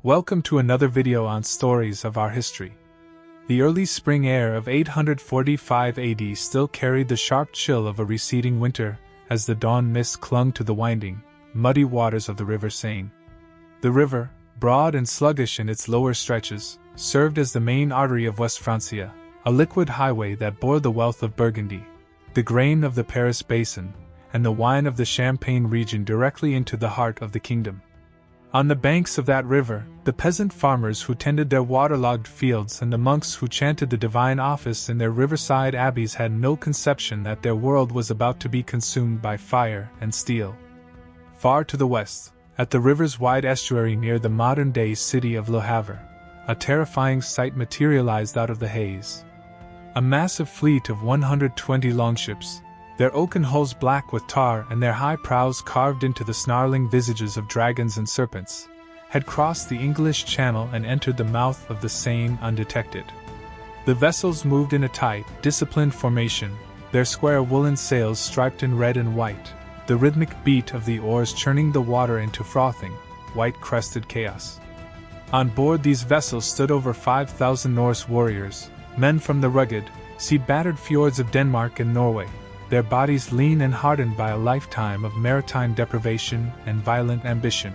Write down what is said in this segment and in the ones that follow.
Welcome to another video on stories of our history. The early spring air of 845 AD still carried the sharp chill of a receding winter, as the dawn mist clung to the winding, muddy waters of the River Seine. The river, broad and sluggish in its lower stretches, served as the main artery of West Francia, a liquid highway that bore the wealth of Burgundy, the grain of the Paris basin, and the wine of the Champagne region directly into the heart of the kingdom. On the banks of that river, the peasant farmers who tended their waterlogged fields and the monks who chanted the divine office in their riverside abbeys had no conception that their world was about to be consumed by fire and steel. Far to the west, at the river's wide estuary near the modern-day city of Le Havre, a terrifying sight materialized out of the haze. A massive fleet of 120 longships, their oaken hulls black with tar and their high prows carved into the snarling visages of dragons and serpents, had crossed the English Channel and entered the mouth of the Seine undetected. The vessels moved in a tight, disciplined formation, their square woolen sails striped in red and white, the rhythmic beat of the oars churning the water into frothing, white-crested chaos. On board these vessels stood over 5,000 Norse warriors, men from the rugged, sea-battered fjords of Denmark and Norway, their bodies lean and hardened by a lifetime of maritime deprivation and violent ambition.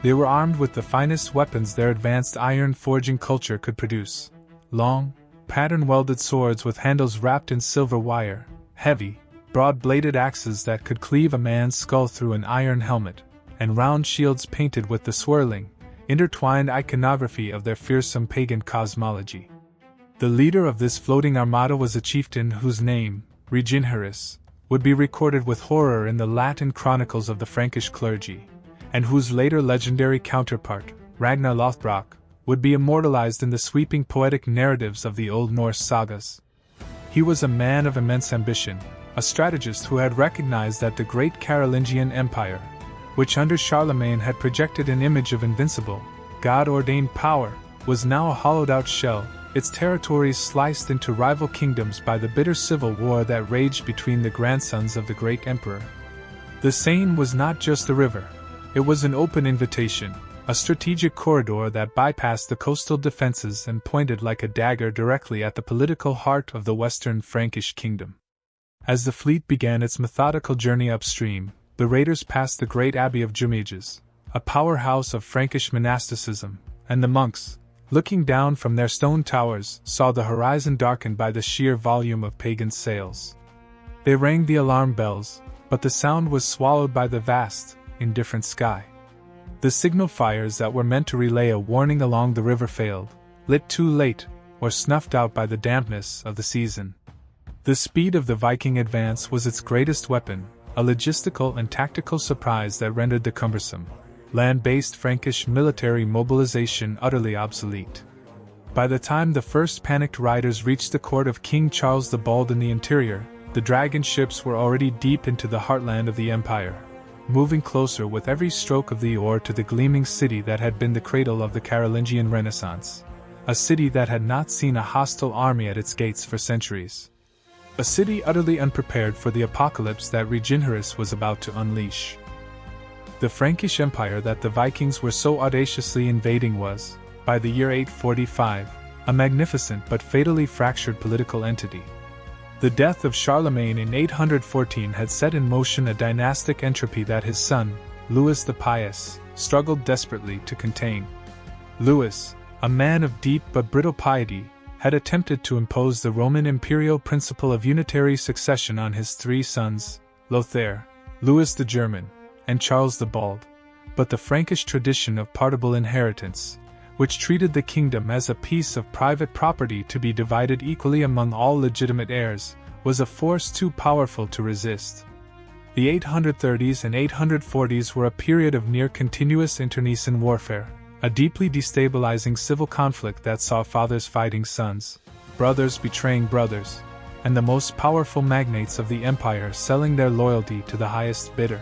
They were armed with the finest weapons their advanced iron-forging culture could produce: long, pattern-welded swords with handles wrapped in silver wire, heavy, broad-bladed axes that could cleave a man's skull through an iron helmet, and round shields painted with the swirling, intertwined iconography of their fearsome pagan cosmology. The leader of this floating armada was a chieftain whose name, Reginherus, would be recorded with horror in the Latin chronicles of the Frankish clergy, and whose later legendary counterpart, Ragnar Lothbrok, would be immortalized in the sweeping poetic narratives of the Old Norse Sagas. He was a man of immense ambition, a strategist who had recognized that the great Carolingian Empire, which under Charlemagne had projected an image of invincible, God-ordained power, was now a hollowed-out shell, its territories sliced into rival kingdoms by the bitter civil war that raged between the grandsons of the great emperor. The Seine was not just a river. It was an open invitation, a strategic corridor that bypassed the coastal defenses and pointed like a dagger directly at the political heart of the western Frankish kingdom. As the fleet began its methodical journey upstream, the raiders passed the great abbey of Jumièges, a powerhouse of Frankish monasticism, and the monks, looking down from their stone towers, saw the horizon darkened by the sheer volume of pagan sails. They rang the alarm bells, but the sound was swallowed by the vast, indifferent sky. The signal fires that were meant to relay a warning along the river failed, lit too late, or snuffed out by the dampness of the season. The speed of the Viking advance was its greatest weapon, a logistical and tactical surprise that rendered the cumbersome, land-based Frankish military mobilization utterly obsolete. By the time the first panicked riders reached the court of King Charles the Bald in the interior, the dragon ships were already deep into the heartland of the empire, moving closer with every stroke of the oar to the gleaming city that had been the cradle of the Carolingian Renaissance, a city that had not seen a hostile army at its gates for centuries. A city utterly unprepared for the apocalypse that Reginherus was about to unleash. The Frankish Empire that the Vikings were so audaciously invading was, by the year 845, a magnificent but fatally fractured political entity. The death of Charlemagne in 814 had set in motion a dynastic entropy that his son, Louis the Pious, struggled desperately to contain. Louis, a man of deep but brittle piety, had attempted to impose the Roman imperial principle of unitary succession on his three sons, Lothair, Louis the German, and Charles the Bald, but the Frankish tradition of partible inheritance, which treated the kingdom as a piece of private property to be divided equally among all legitimate heirs, was a force too powerful to resist. The 830s and 840s were a period of near-continuous internecine warfare, a deeply destabilizing civil conflict that saw fathers fighting sons, brothers betraying brothers, and the most powerful magnates of the empire selling their loyalty to the highest bidder.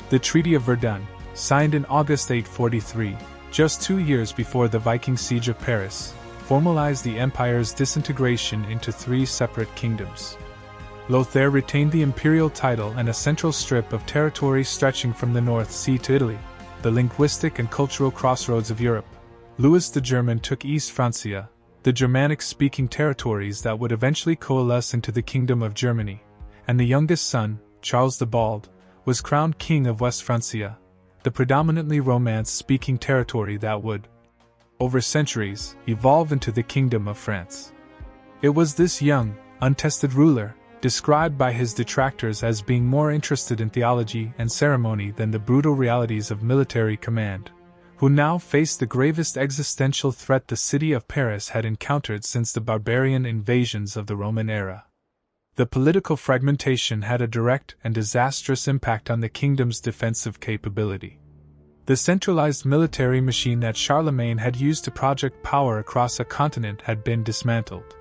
The Treaty of Verdun, signed in August 843, just 2 years before the Viking siege of Paris, formalized the empire's disintegration into 3 separate kingdoms. Lothair retained the imperial title and a central strip of territory stretching from the North Sea to Italy, the linguistic and cultural crossroads of Europe, Louis the German took East Francia, the Germanic-speaking territories that would eventually coalesce into the Kingdom of Germany, and the youngest son, Charles the Bald, was crowned King of West Francia, the predominantly Romance-speaking territory that would, over centuries, evolve into the Kingdom of France. It was this young, untested ruler, described by his detractors as being more interested in theology and ceremony than the brutal realities of military command, who now faced the gravest existential threat the city of Paris had encountered since the barbarian invasions of the Roman era. The political fragmentation had a direct and disastrous impact on the kingdom's defensive capability. The centralized military machine that Charlemagne had used to project power across a continent had been dismantled.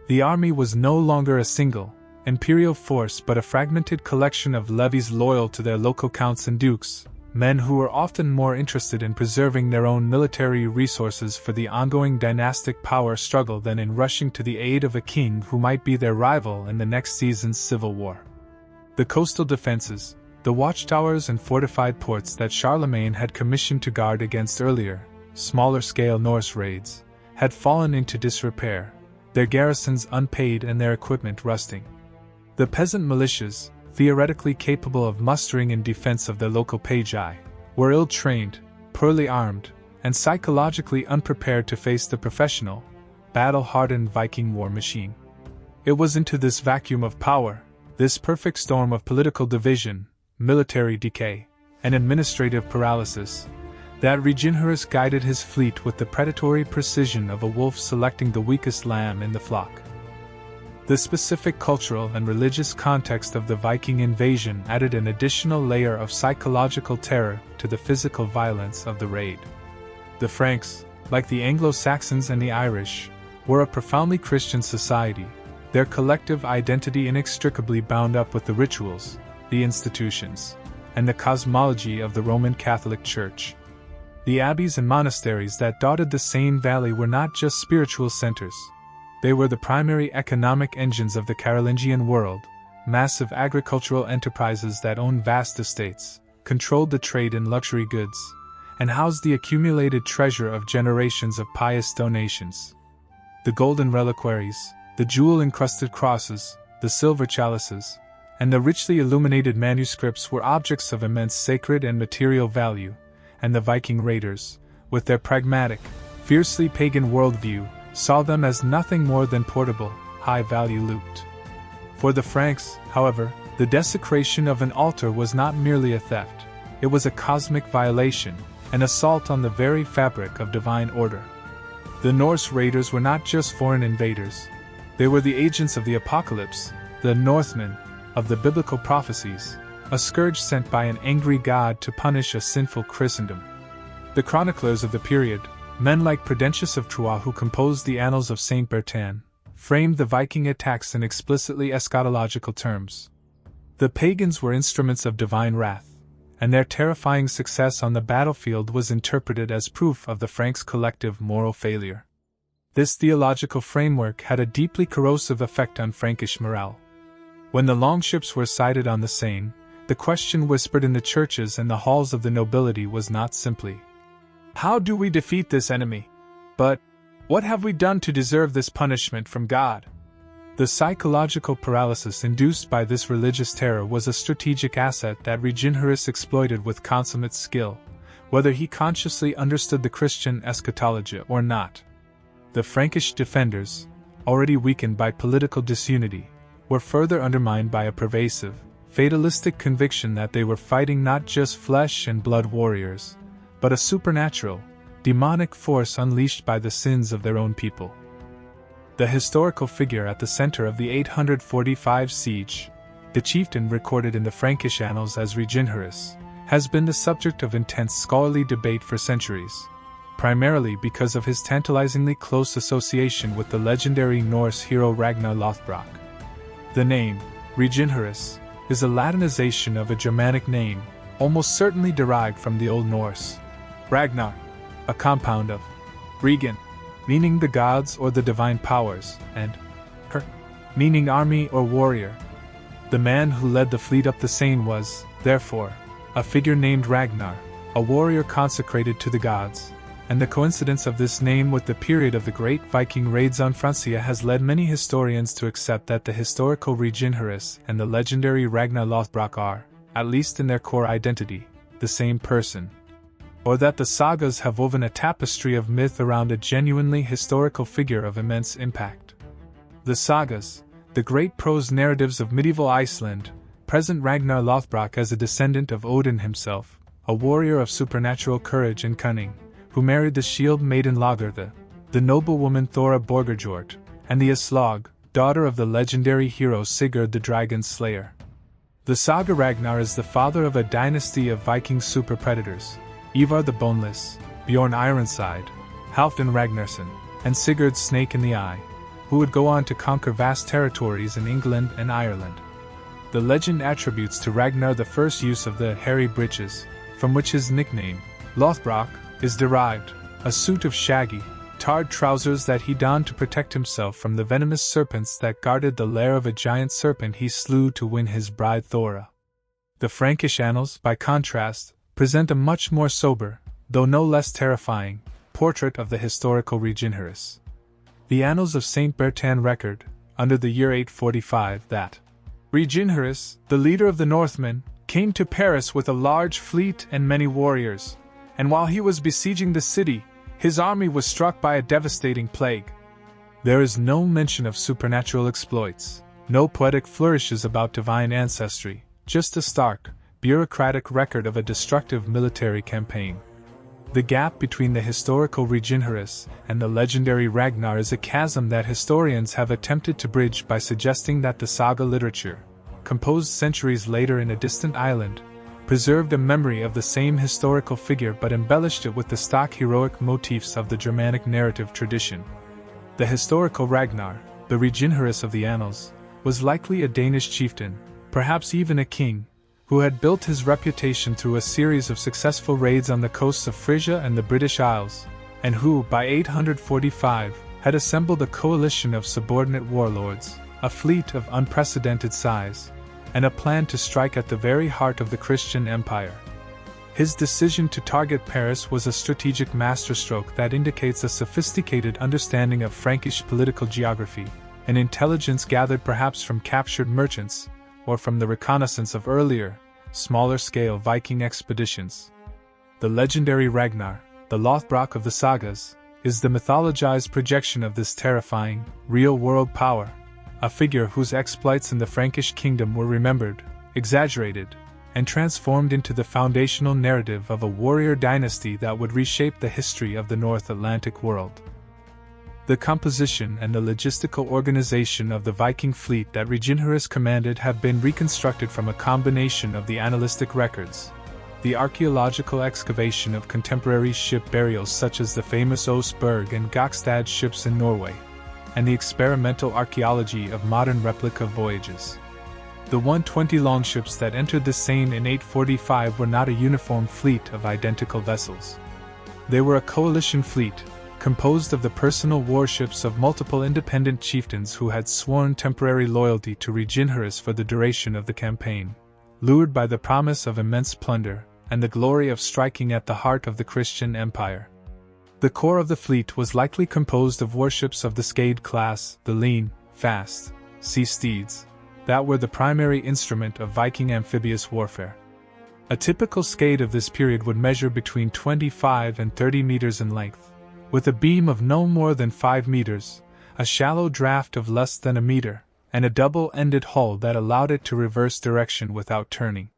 The army was no longer a single, imperial force but a fragmented collection of levies loyal to their local counts and dukes, men who were often more interested in preserving their own military resources for the ongoing dynastic power struggle than in rushing to the aid of a king who might be their rival in the next season's civil war. The coastal defenses, the watchtowers and fortified ports that Charlemagne had commissioned to guard against earlier, smaller-scale Norse raids, had fallen into disrepair, their garrisons unpaid and their equipment rusting. The peasant militias, theoretically capable of mustering in defense of their local pagi, were ill-trained, poorly armed, and psychologically unprepared to face the professional, battle-hardened Viking war machine. It was into this vacuum of power, this perfect storm of political division, military decay, and administrative paralysis, that Reginherus guided his fleet with the predatory precision of a wolf selecting the weakest lamb in the flock. The specific cultural and religious context of the Viking invasion added an additional layer of psychological terror to the physical violence of the raid. The Franks, like the Anglo-Saxons and the Irish, were a profoundly Christian society, their collective identity inextricably bound up with the rituals, the institutions, and the cosmology of the Roman Catholic Church. The abbeys and monasteries that dotted the Seine Valley were not just spiritual centers. They were the primary economic engines of the Carolingian world, massive agricultural enterprises that owned vast estates, controlled the trade in luxury goods, and housed the accumulated treasure of generations of pious donations. The golden reliquaries, the jewel-encrusted crosses, the silver chalices, and the richly illuminated manuscripts were objects of immense sacred and material value, and the Viking raiders, with their pragmatic, fiercely pagan worldview, saw them as nothing more than portable, high-value loot. For the Franks, however, the desecration of an altar was not merely a theft, it was a cosmic violation, an assault on the very fabric of divine order. The Norse raiders were not just foreign invaders, they were the agents of the apocalypse, the Northmen, of the biblical prophecies, a scourge sent by an angry god to punish a sinful Christendom. The chroniclers of the period, men like Prudentius of Troyes who composed the Annals of Saint Bertin, framed the Viking attacks in explicitly eschatological terms. The pagans were instruments of divine wrath, and their terrifying success on the battlefield was interpreted as proof of the Franks' collective moral failure. This theological framework had a deeply corrosive effect on Frankish morale. When the Longships were sighted on the Seine, the question whispered in the churches and the halls of the nobility was not simply, "How do we defeat this enemy?" but, "What have we done to deserve this punishment from God?" The psychological paralysis induced by this religious terror was a strategic asset that Reginherus exploited with consummate skill, whether he consciously understood the Christian eschatology or not. The Frankish defenders, already weakened by political disunity, were further undermined by a pervasive, fatalistic conviction that they were fighting not just flesh and blood warriors, but a supernatural, demonic force unleashed by the sins of their own people. The historical figure at the center of the 845 siege, the chieftain recorded in the Frankish annals as Reginherus, has been the subject of intense scholarly debate for centuries, primarily because of his tantalizingly close association with the legendary Norse hero Ragnar Lothbrok. The name, Reginherus, is a Latinization of a Germanic name, almost certainly derived from the Old Norse. Ragnar, a compound of Regan, meaning the gods or the divine powers, and Her, meaning army or warrior. The man who led the fleet up the Seine was, therefore, a figure named Ragnar, a warrior consecrated to the gods, and the coincidence of this name with the period of the great Viking raids on Francia has led many historians to accept that the historical Reginherus and the legendary Ragnar Lothbrok are, at least in their core identity, the same person. Or that the sagas have woven a tapestry of myth around a genuinely historical figure of immense impact. The sagas, the great prose narratives of medieval Iceland, present Ragnar Lothbrok as a descendant of Odin himself, a warrior of supernatural courage and cunning, who married the shield maiden Lagertha, the noblewoman Thora Borgerjord, and the Aslog, daughter of the legendary hero Sigurd the Dragon Slayer. The saga Ragnar is the father of a dynasty of Viking super-predators, Ivar the Boneless, Bjorn Ironside, Halfdan Ragnarsson, and Sigurd Snake in the Eye, who would go on to conquer vast territories in England and Ireland. The legend attributes to Ragnar the first use of the hairy breeches, from which his nickname, Lothbrok, is derived, a suit of shaggy, tarred trousers that he donned to protect himself from the venomous serpents that guarded the lair of a giant serpent he slew to win his bride Thora. The Frankish annals, by contrast, present a much more sober, though no less terrifying, portrait of the historical Reginherus. The annals of Saint Bertrand record, under the year 845, that Reginherus, the leader of the Northmen, came to Paris with a large fleet and many warriors, and while he was besieging the city, his army was struck by a devastating plague. There is no mention of supernatural exploits, no poetic flourishes about divine ancestry, just a stark, bureaucratic record of a destructive military campaign. The gap between the historical Reginherus and the legendary Ragnar is a chasm that historians have attempted to bridge by suggesting that the saga literature, composed centuries later in a distant island, preserved a memory of the same historical figure but embellished it with the stock heroic motifs of the Germanic narrative tradition. The historical Ragnar, the Reginherus of the annals, was likely a Danish chieftain, perhaps even a king, who had built his reputation through a series of successful raids on the coasts of Frisia and the British Isles, and who, by 845, had assembled a coalition of subordinate warlords, a fleet of unprecedented size, and a plan to strike at the very heart of the Christian Empire. His decision to target Paris was a strategic masterstroke that indicates a sophisticated understanding of Frankish political geography, an intelligence gathered perhaps from captured merchants, or from the reconnaissance of earlier, smaller-scale Viking expeditions. The legendary Ragnar, the Lothbrok of the sagas, is the mythologized projection of this terrifying, real-world power, a figure whose exploits in the Frankish kingdom were remembered, exaggerated, and transformed into the foundational narrative of a warrior dynasty that would reshape the history of the North Atlantic world. The composition and the logistical organization of the Viking fleet that Reginherus commanded have been reconstructed from a combination of the annalistic records, the archaeological excavation of contemporary ship burials such as the famous Oseberg and Gokstad ships in Norway, and the experimental archaeology of modern replica voyages. The 120 longships that entered the Seine in 845 were not a uniform fleet of identical vessels. They were a coalition fleet, composed of the personal warships of multiple independent chieftains who had sworn temporary loyalty to Reginherus for the duration of the campaign, lured by the promise of immense plunder and the glory of striking at the heart of the Christian Empire. The core of the fleet was likely composed of warships of the Skade class, the lean, fast, sea steeds, that were the primary instrument of Viking amphibious warfare. A typical Skade of this period would measure between 25 and 30 meters in length, with a beam of no more than 5 meters, a shallow draft of less than a meter, and a double-ended hull that allowed it to reverse direction without turning.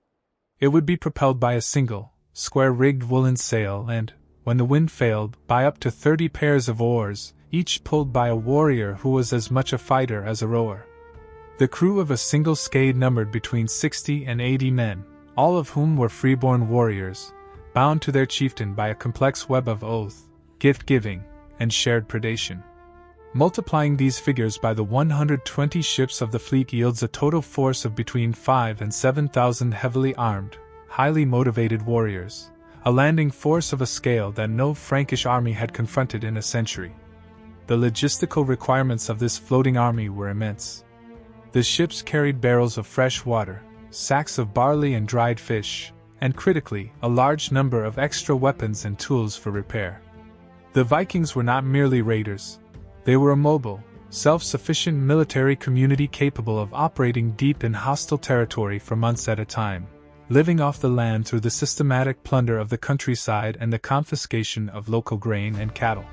It would be propelled by a single, square-rigged woolen sail and, when the wind failed, by up to 30 pairs of oars, each pulled by a warrior who was as much a fighter as a rower. The crew of a single Skade numbered between 60 and 80 men, all of whom were freeborn warriors, bound to their chieftain by a complex web of oath, gift-giving, and shared predation. Multiplying these figures by the 120 ships of the fleet yields a total force of between 5,000 and 7,000 heavily armed, highly motivated warriors, a landing force of a scale that no Frankish army had confronted in a century. The logistical requirements of this floating army were immense. The ships carried barrels of fresh water, sacks of barley and dried fish, and critically, a large number of extra weapons and tools for repair. The Vikings were not merely raiders. They were a mobile, self-sufficient military community capable of operating deep in hostile territory for months at a time, living off the land through the systematic plunder of the countryside and the confiscation of local grain and cattle.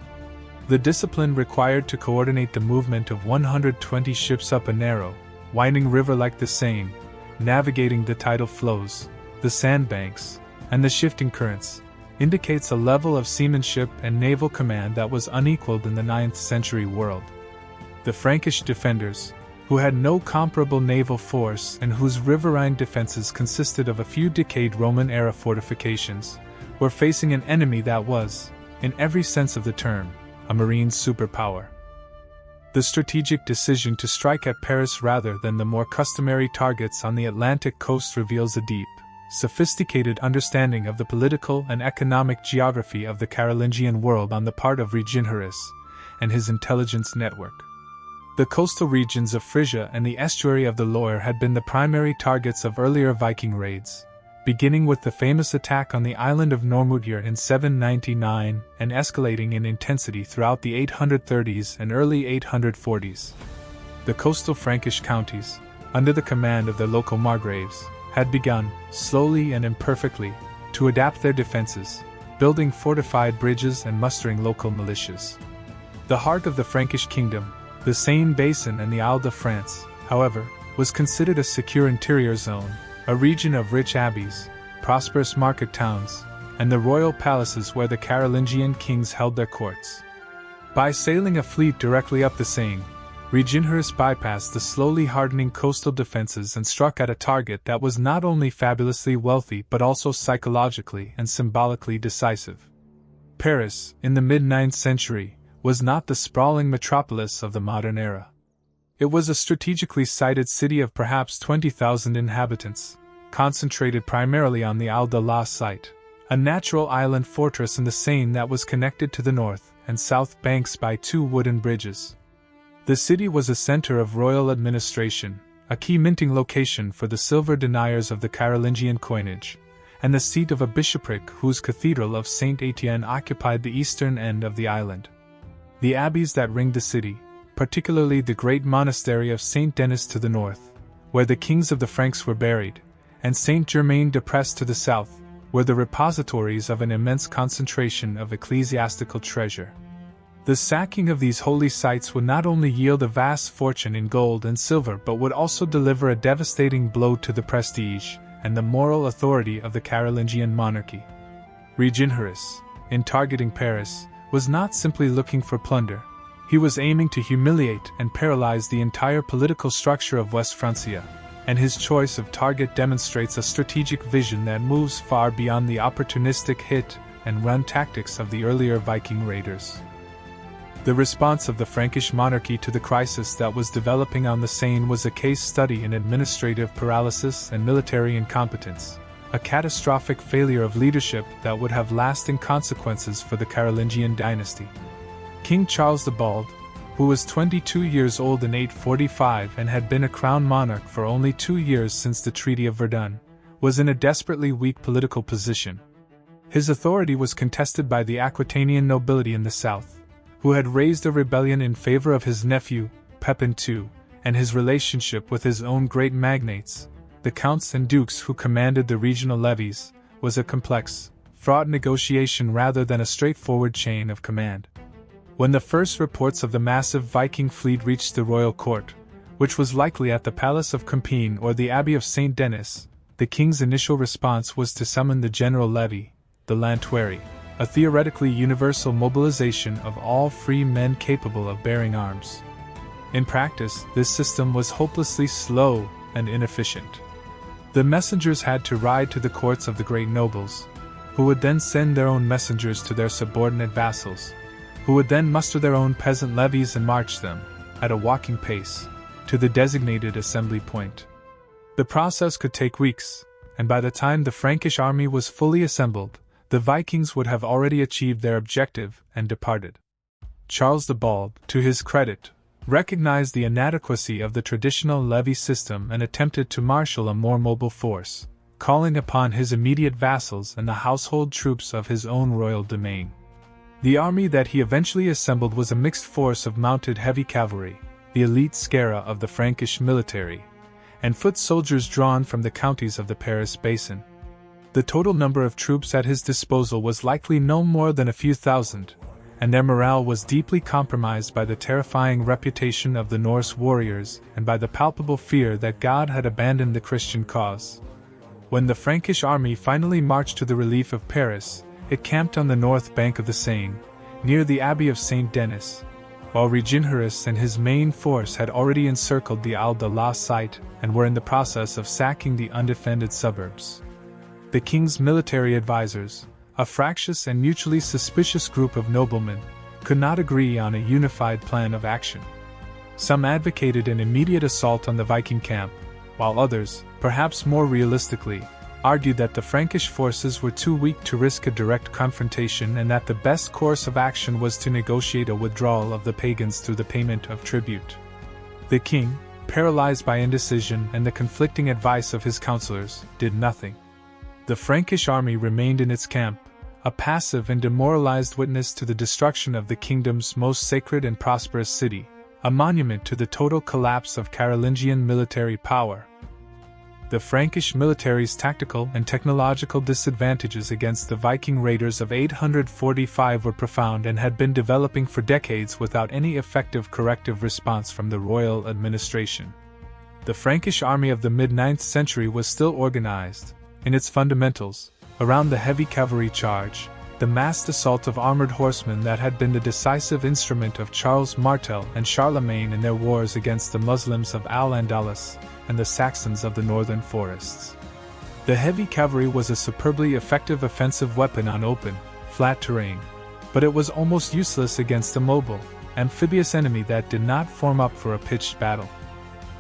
The discipline required to coordinate the movement of 120 ships up a narrow, winding river like the Seine, navigating the tidal flows, the sandbanks, and the shifting currents, indicates a level of seamanship and naval command that was unequaled in the 9th century world. The Frankish defenders, who had no comparable naval force and whose riverine defenses consisted of a few decayed Roman-era fortifications, were facing an enemy that was, in every sense of the term, a marine superpower. The strategic decision to strike at Paris rather than the more customary targets on the Atlantic coast reveals a deep, sophisticated understanding of the political and economic geography of the Carolingian world on the part of Reginherus and his intelligence network. The coastal regions of Frisia and the estuary of the Loire had been the primary targets of earlier Viking raids, beginning with the famous attack on the island of Noirmoutier in 799 and escalating in intensity throughout the 830s and early 840s. The coastal Frankish counties, under the command of their local margraves, had begun, slowly and imperfectly, to adapt their defenses, building fortified bridges and mustering local militias. The heart of the Frankish kingdom, the Seine basin and the Isle de France, however, was considered a secure interior zone, a region of rich abbeys, prosperous market towns, and the royal palaces where the Carolingian kings held their courts. By sailing a fleet directly up the Seine, Reginherus bypassed the slowly hardening coastal defenses and struck at a target that was not only fabulously wealthy but also psychologically and symbolically decisive. Paris, in the mid-9th century, was not the sprawling metropolis of the modern era. It was a strategically sited city of perhaps 20,000 inhabitants, concentrated primarily on the Isle de la Cite, a natural island fortress in the Seine that was connected to the north and south banks by 2 wooden bridges. The city was a center of royal administration, a key minting location for the silver deniers of the Carolingian coinage, and the seat of a bishopric whose cathedral of Saint Etienne occupied the eastern end of the island. The abbeys that ringed the city, particularly the great monastery of Saint Denis to the north, where the kings of the Franks were buried, and Saint-Germain-des-Prés to the south, were the repositories of an immense concentration of ecclesiastical treasure. The sacking of these holy sites would not only yield a vast fortune in gold and silver but would also deliver a devastating blow to the prestige and the moral authority of the Carolingian monarchy. Reginherus, in targeting Paris, was not simply looking for plunder. He was aiming to humiliate and paralyze the entire political structure of West Francia, and his choice of target demonstrates a strategic vision that moves far beyond the opportunistic hit-and-run tactics of the earlier Viking raiders. The response of the Frankish monarchy to the crisis that was developing on the Seine was a case study in administrative paralysis and military incompetence, a catastrophic failure of leadership that would have lasting consequences for the Carolingian dynasty. King Charles the Bald, who was 22 years old in 845 and had been a crown monarch for only 2 years since the Treaty of Verdun, was in a desperately weak political position. His authority was contested by the Aquitanian nobility in the south, who had raised a rebellion in favor of his nephew, Pepin II, and his relationship with his own great magnates, the counts and dukes who commanded the regional levies, was a complex, fraught negotiation rather than a straightforward chain of command. When the first reports of the massive Viking fleet reached the royal court, which was likely at the Palace of Compiègne or the Abbey of Saint Denis, the king's initial response was to summon the general levy, the lantuary, a theoretically universal mobilization of all free men capable of bearing arms. In practice, this system was hopelessly slow and inefficient. The messengers had to ride to the courts of the great nobles, who would then send their own messengers to their subordinate vassals, who would then muster their own peasant levies and march them, at a walking pace, to the designated assembly point. The process could take weeks, and by the time the Frankish army was fully assembled, the Vikings would have already achieved their objective and departed. Charles the Bald, to his credit, recognized the inadequacy of the traditional levy system and attempted to marshal a more mobile force, calling upon his immediate vassals and the household troops of his own royal domain. The army that he eventually assembled was a mixed force of mounted heavy cavalry, the elite scara of the Frankish military, and foot soldiers drawn from the counties of the Paris basin. The total number of troops at his disposal was likely no more than a few thousand, and their morale was deeply compromised by the terrifying reputation of the Norse warriors and by the palpable fear that God had abandoned the Christian cause. When the Frankish army finally marched to the relief of Paris, it camped on the north bank of the Seine, near the abbey of Saint Denis, while Reginherus and his main force had already encircled the Isle de la Cite and were in the process of sacking the undefended suburbs. The king's military advisors, a fractious and mutually suspicious group of noblemen, could not agree on a unified plan of action. Some advocated an immediate assault on the Viking camp, while others, perhaps more realistically, argued that the Frankish forces were too weak to risk a direct confrontation and that the best course of action was to negotiate a withdrawal of the pagans through the payment of tribute. The king, paralyzed by indecision and the conflicting advice of his counselors, did nothing. The Frankish army remained in its camp, a passive and demoralized witness to the destruction of the kingdom's most sacred and prosperous city, a monument to the total collapse of Carolingian military power. The Frankish military's tactical and technological disadvantages against the Viking raiders of 845 were profound and had been developing for decades without any effective corrective response from the royal administration. The Frankish army of the mid-9th century was still organized, in its fundamentals, around the heavy cavalry charge, the massed assault of armored horsemen that had been the decisive instrument of Charles Martel and Charlemagne in their wars against the Muslims of Al-Andalus and the Saxons of the northern forests. The heavy cavalry was a superbly effective offensive weapon on open, flat terrain, but it was almost useless against a mobile, amphibious enemy that did not form up for a pitched battle.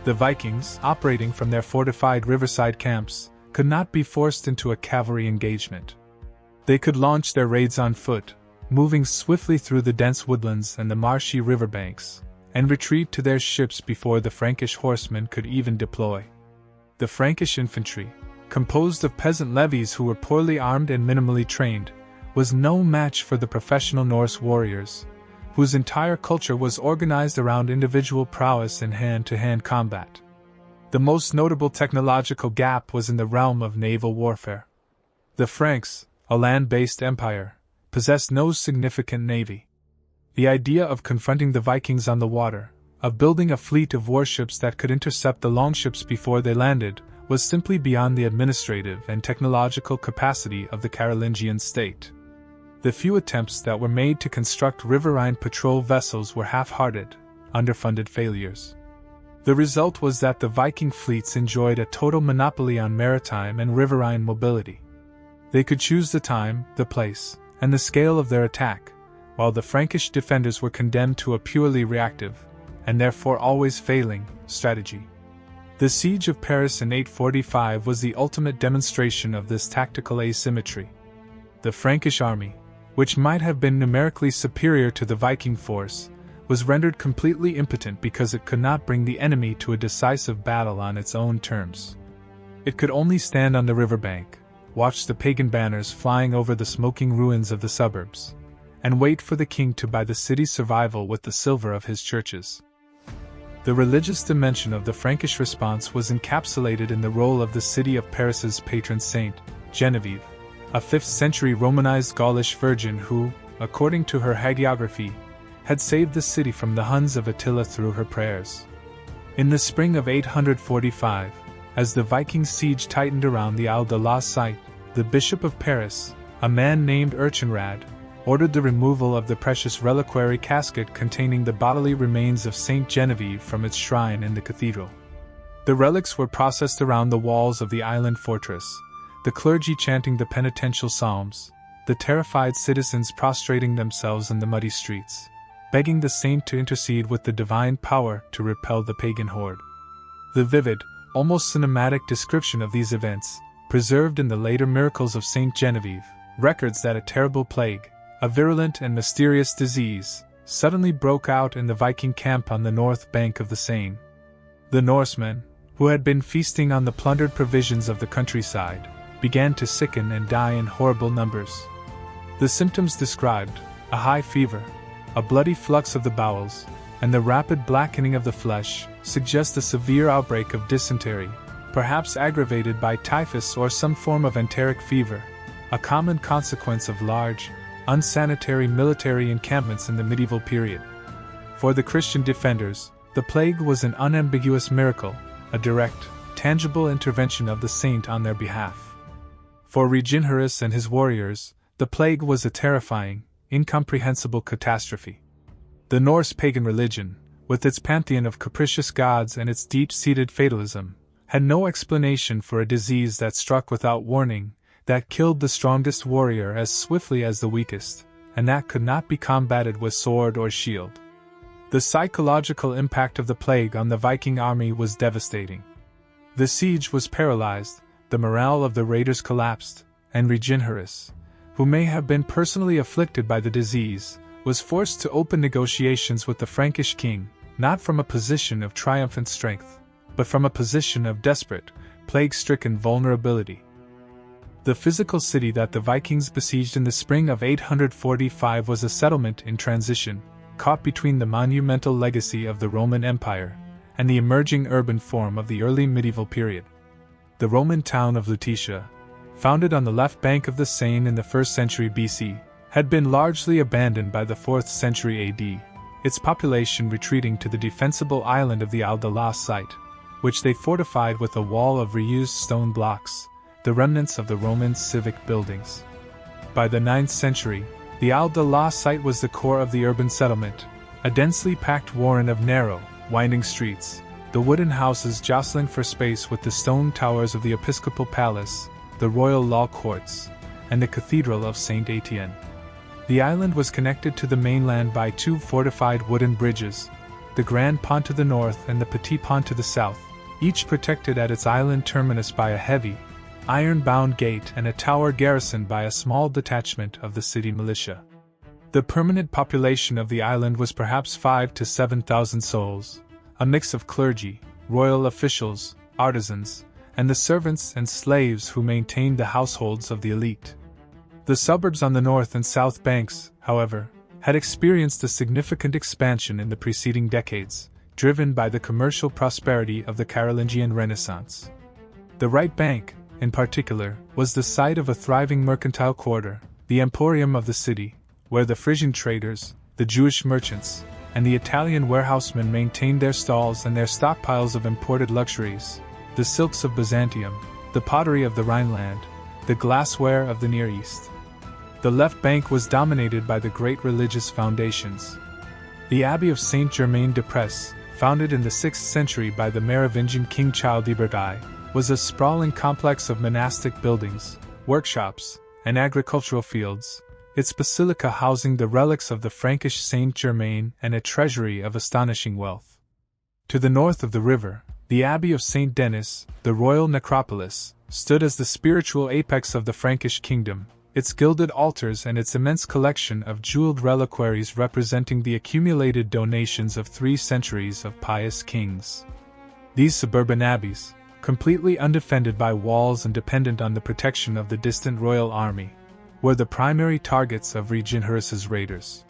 The Vikings, operating from their fortified riverside camps, could not be forced into a cavalry engagement. They could launch their raids on foot, moving swiftly through the dense woodlands and the marshy riverbanks, and retreat to their ships before the Frankish horsemen could even deploy. The Frankish infantry, composed of peasant levies who were poorly armed and minimally trained, was no match for the professional Norse warriors, whose entire culture was organized around individual prowess in hand-to-hand combat. The most notable technological gap was in the realm of naval warfare. The Franks, a land-based empire, possessed no significant navy. The idea of confronting the Vikings on the water, of building a fleet of warships that could intercept the Longships before they landed, was simply beyond the administrative and technological capacity of the Carolingian state. The few attempts that were made to construct riverine patrol vessels were half-hearted, underfunded failures. The result was that the Viking fleets enjoyed a total monopoly on maritime and riverine mobility. They could choose the time, the place, and the scale of their attack, while the Frankish defenders were condemned to a purely reactive, and therefore always failing, strategy. The siege of Paris in 845 was the ultimate demonstration of this tactical asymmetry. The Frankish army, which might have been numerically superior to the Viking force, was rendered completely impotent because it could not bring the enemy to a decisive battle on its own terms. It could only stand on the riverbank, watch the pagan banners flying over the smoking ruins of the suburbs, and wait for the king to buy the city's survival with the silver of his churches. The religious dimension of the Frankish response was encapsulated in the role of the city of Paris's patron saint, Genevieve, a 5th-century Romanized Gaulish virgin who, according to her hagiography, had saved the city from the Huns of Attila through her prayers. In the spring of 845, as the Viking siege tightened around the Isle de la Cite, the Bishop of Paris, a man named Reginherus, ordered the removal of the precious reliquary casket containing the bodily remains of Saint Genevieve from its shrine in the cathedral. The relics were processed around the walls of the island fortress, the clergy chanting the penitential psalms, the terrified citizens prostrating themselves in the muddy streets, begging the saint to intercede with the divine power to repel the pagan horde. The vivid, almost cinematic description of these events, preserved in the later miracles of Saint Genevieve, records that a terrible plague, a virulent and mysterious disease, suddenly broke out in the Viking camp on the north bank of the Seine. The Norsemen, who had been feasting on the plundered provisions of the countryside, began to sicken and die in horrible numbers. The symptoms described, A high fever, a bloody flux of the bowels, and the rapid blackening of the flesh suggest a severe outbreak of dysentery, perhaps aggravated by typhus or some form of enteric fever, a common consequence of large, unsanitary military encampments in the medieval period. For the Christian defenders, the plague was an unambiguous miracle, a direct, tangible intervention of the saint on their behalf. For Reginherus and his warriors, the plague was a terrifying, incomprehensible catastrophe. The Norse pagan religion, with its pantheon of capricious gods and its deep-seated fatalism, had no explanation for a disease that struck without warning, that killed the strongest warrior as swiftly as the weakest, and that could not be combated with sword or shield. The psychological impact of the plague on the Viking army was devastating. The siege was paralyzed, the morale of the raiders collapsed, and Reginherus, who may have been personally afflicted by the disease, was forced to open negotiations with the Frankish king, not from a position of triumphant strength, but from a position of desperate, plague-stricken vulnerability. The physical city that the Vikings besieged in the spring of 845 was a settlement in transition, caught between the monumental legacy of the Roman Empire and the emerging urban form of the early medieval period. The Roman town of Lutetia, founded on the left bank of the Seine in the 1st century BC, had been largely abandoned by the 4th century AD, its population retreating to the defensible island of the audacious site, which they fortified with a wall of reused stone blocks, the remnants of the Roman civic buildings. By the 9th century, the audacious site was the core of the urban settlement, a densely packed warren of narrow, winding streets, the wooden houses jostling for space with the stone towers of the episcopal palace, the royal law courts, and the cathedral of Saint Etienne. The island was connected to the mainland by two fortified wooden bridges, the Grand Pont to the north and the Petit Pont to the south, each protected at its island terminus by a heavy, iron-bound gate and a tower garrisoned by a small detachment of the city militia. The permanent population of the island was perhaps 5,000 to 7,000 souls, a mix of clergy, royal officials, artisans, and the servants and slaves who maintained the households of the elite. The suburbs on the north and south banks, however, had experienced a significant expansion in the preceding decades, driven by the commercial prosperity of the Carolingian Renaissance. The right bank, in particular, was the site of a thriving mercantile quarter, the emporium of the city, where the Frisian traders, the Jewish merchants, and the Italian warehousemen maintained their stalls and their stockpiles of imported luxuries, the silks of Byzantium, the pottery of the Rhineland, the glassware of the Near East. The left bank was dominated by the great religious foundations. The Abbey of Saint-Germain-des-Prés, founded in the 6th century by the Merovingian king Childebert I, was a sprawling complex of monastic buildings, workshops, and agricultural fields, its basilica housing the relics of the Frankish Saint-Germain and a treasury of astonishing wealth. To the north of the river, the Abbey of Saint Denis, the royal necropolis, stood as the spiritual apex of the Frankish kingdom, its gilded altars and its immense collection of jeweled reliquaries representing the accumulated donations of 3 centuries of pious kings. These suburban abbeys, completely undefended by walls and dependent on the protection of the distant royal army, were the primary targets of Reginherus's raiders.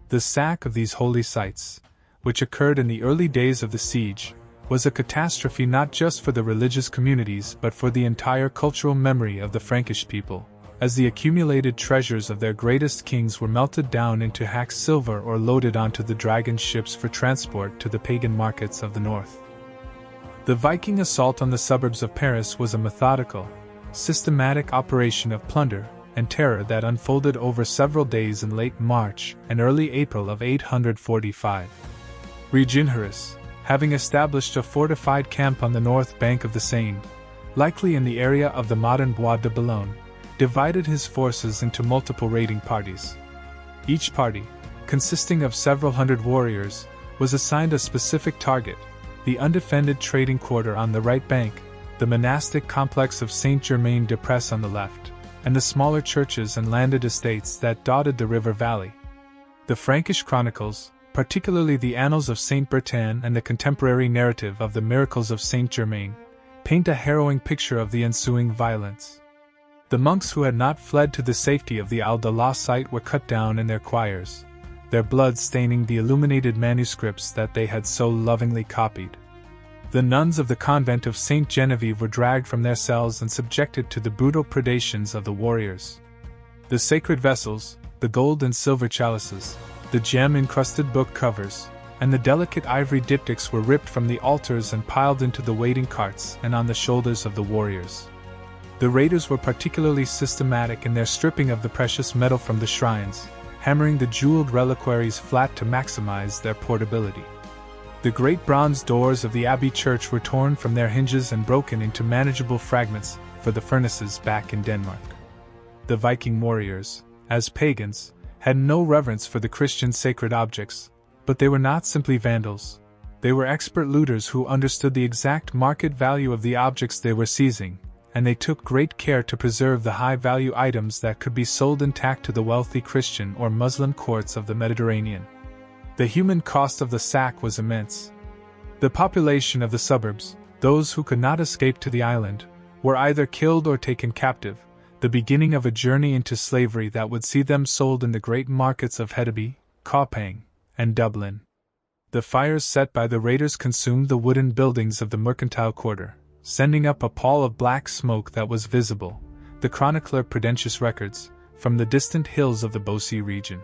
The sack of these holy sites, which occurred in the early days of the siege, was a catastrophe not just for the religious communities but for the entire cultural memory of the Frankish people, as the accumulated treasures of their greatest kings were melted down into hack silver or loaded onto the dragon ships for transport to the pagan markets of the north. The Viking assault on the suburbs of Paris was a methodical, systematic operation of plunder and terror that unfolded over several days in late March and early April of 845. Reginherus, having established a fortified camp on the north bank of the Seine, likely in the area of the modern Bois de Boulogne, divided his forces into multiple raiding parties. Each party, consisting of several hundred warriors, was assigned a specific target: the undefended trading quarter on the right bank, the monastic complex of Saint-Germain-des-Prés on the left, and the smaller churches and landed estates that dotted the river valley. The Frankish chronicles, particularly the Annals of Saint Bertin and the contemporary narrative of the Miracles of Saint-Germain, paint a harrowing picture of the ensuing violence. The monks who had not fled to the safety of the Al-Dalah site were cut down in their choirs, their blood staining the illuminated manuscripts that they had so lovingly copied. The nuns of the convent of Saint Genevieve were dragged from their cells and subjected to the brutal predations of the warriors. The sacred vessels, the gold and silver chalices, the gem-encrusted book covers, and the delicate ivory diptychs were ripped from the altars and piled into the waiting carts and on the shoulders of the warriors. The raiders were particularly systematic in their stripping of the precious metal from the shrines, hammering the jeweled reliquaries flat to maximize their portability. The great bronze doors of the abbey church were torn from their hinges and broken into manageable fragments for the furnaces back in Denmark. The Viking warriors, as pagans, had no reverence for the Christian sacred objects, but they were not simply vandals. They were expert looters who understood the exact market value of the objects they were seizing, and they took great care to preserve the high-value items that could be sold intact to the wealthy Christian or Muslim courts of the Mediterranean. The human cost of the sack was immense. The population of the suburbs, those who could not escape to the island, were either killed or taken captive, the beginning of a journey into slavery that would see them sold in the great markets of Hedeby, Kaupang, and Dublin. The fires set by the raiders consumed the wooden buildings of the mercantile quarter, sending up a pall of black smoke that was visible, the chronicler Prudentius records, from the distant hills of the Beauce region.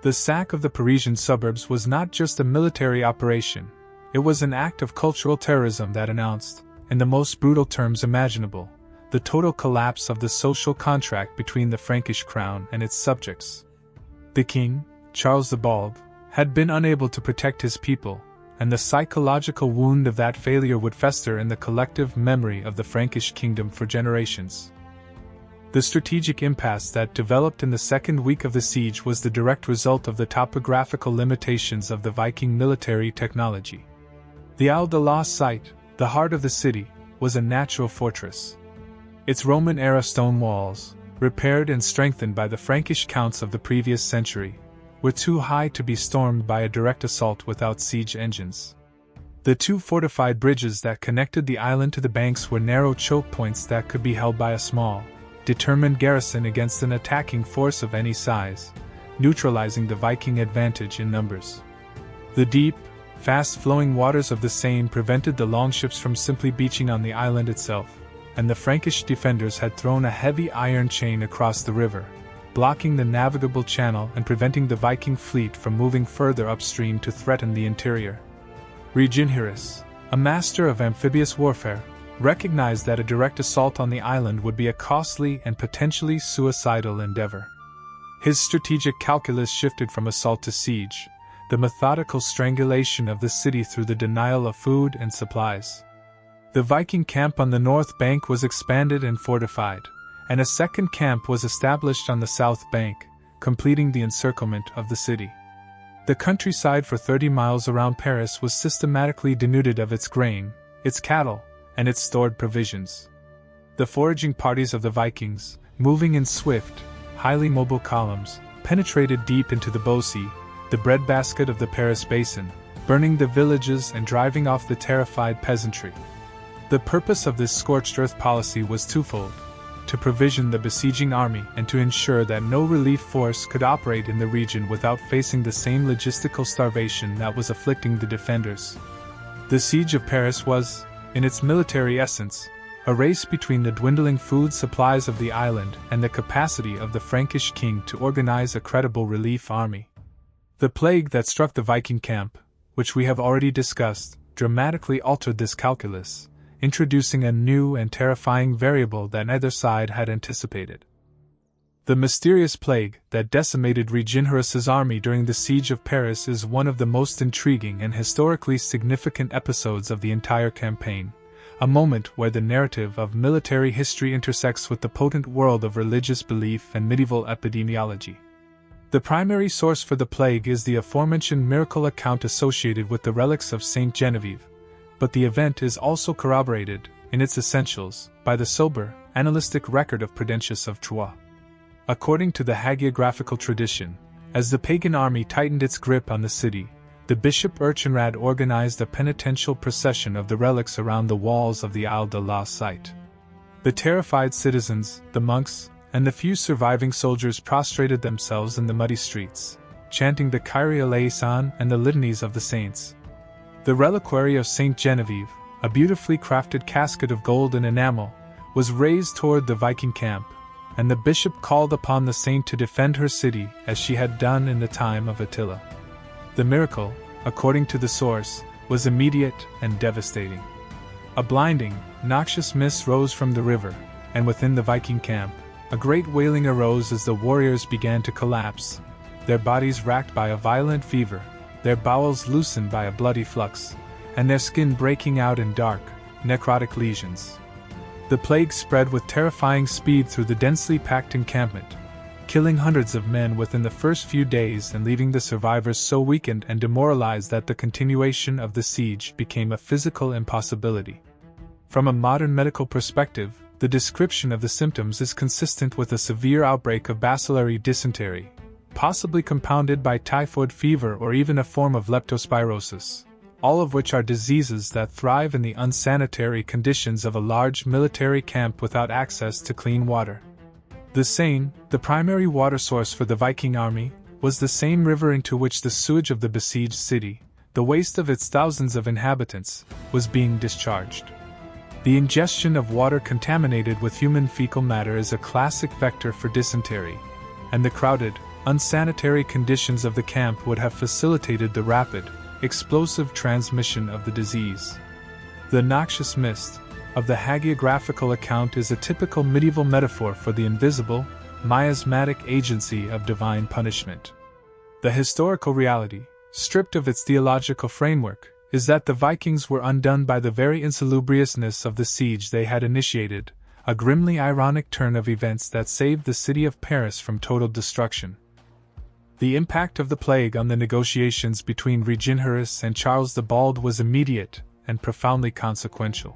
The sack of the Parisian suburbs was not just a military operation, it was an act of cultural terrorism that announced, in the most brutal terms imaginable, the total collapse of the social contract between the Frankish crown and its subjects. The king, Charles the Bald, had been unable to protect his people, and the psychological wound of that failure would fester in the collective memory of the Frankish kingdom for generations. The strategic impasse that developed in the second week of the siege was the direct result of the topographical limitations of the Viking military technology. The Al-Dalah site, the heart of the city, was a natural fortress. Its Roman-era stone walls, repaired and strengthened by the Frankish counts of the previous century, were too high to be stormed by a direct assault without siege engines. The two fortified bridges that connected the island to the banks were narrow choke points that could be held by a small, determined garrison against an attacking force of any size, neutralizing the Viking advantage in numbers. The deep, fast-flowing waters of the Seine prevented the longships from simply beaching on the island itself, and the Frankish defenders had thrown a heavy iron chain across the river, blocking the navigable channel and preventing the Viking fleet from moving further upstream to threaten the interior. Reginherus, a master of amphibious warfare, recognized that a direct assault on the island would be a costly and potentially suicidal endeavor. His strategic calculus shifted from assault to siege, the methodical strangulation of the city through the denial of food and supplies. The Viking camp on the north bank was expanded and fortified, and a second camp was established on the south bank, completing the encirclement of the city. The countryside for 30 miles around Paris was systematically denuded of its grain, its cattle, and its stored provisions. The foraging parties of the Vikings, moving in swift, highly mobile columns, penetrated deep into the Beauce, the breadbasket of the Paris basin, burning the villages and driving off the terrified peasantry. The purpose of this scorched earth policy was twofold: to provision the besieging army and to ensure that no relief force could operate in the region without facing the same logistical starvation that was afflicting the defenders. The siege of Paris was, in its military essence, a race between the dwindling food supplies of the island and the capacity of the Frankish king to organize a credible relief army. The plague that struck the Viking camp, which we have already discussed, dramatically altered this calculus, introducing a new and terrifying variable that neither side had anticipated. The mysterious plague that decimated Reginherus's army during the siege of Paris is one of the most intriguing and historically significant episodes of the entire campaign, a moment where the narrative of military history intersects with the potent world of religious belief and medieval epidemiology. The primary source for the plague is the aforementioned miracle account associated with the relics of Saint Genevieve, but the event is also corroborated, in its essentials, by the sober, annalistic record of Prudentius of Troyes. According to the hagiographical tradition, as the pagan army tightened its grip on the city, the bishop Erchenrad organized a penitential procession of the relics around the walls of the Al-Dalah site. The terrified citizens, the monks, and the few surviving soldiers prostrated themselves in the muddy streets, chanting the Kyrie eleison and the litanies of the saints. The reliquary of Saint Genevieve, a beautifully crafted casket of gold and enamel, was raised toward the Viking camp, and the bishop called upon the saint to defend her city as she had done in the time of Attila. The miracle, according to the source, was immediate and devastating. A blinding, noxious mist rose from the river, and within the Viking camp, a great wailing arose as the warriors began to collapse, their bodies racked by a violent fever, their bowels loosened by a bloody flux, and their skin breaking out in dark, necrotic lesions. The plague spread with terrifying speed through the densely packed encampment, killing hundreds of men within the first few days and leaving the survivors so weakened and demoralized that the continuation of the siege became a physical impossibility. From a modern medical perspective, the description of the symptoms is consistent with a severe outbreak of bacillary dysentery, possibly compounded by typhoid fever or even a form of leptospirosis, all of which are diseases that thrive in the unsanitary conditions of a large military camp without access to clean water. The Seine, the primary water source for the Viking army, was the same river into which the sewage of the besieged city, the waste of its thousands of inhabitants, was being discharged. The ingestion of water contaminated with human fecal matter is a classic vector for dysentery, and the crowded, unsanitary conditions of the camp would have facilitated the rapid, explosive transmission of the disease. The noxious mist of the hagiographical account is a typical medieval metaphor for the invisible, miasmatic agency of divine punishment. The historical reality, stripped of its theological framework, is that the Vikings were undone by the very insalubriousness of the siege they had initiated, a grimly ironic turn of events that saved the city of Paris from total destruction. The impact of the plague on the negotiations between Reginherus and Charles the Bald was immediate and profoundly consequential.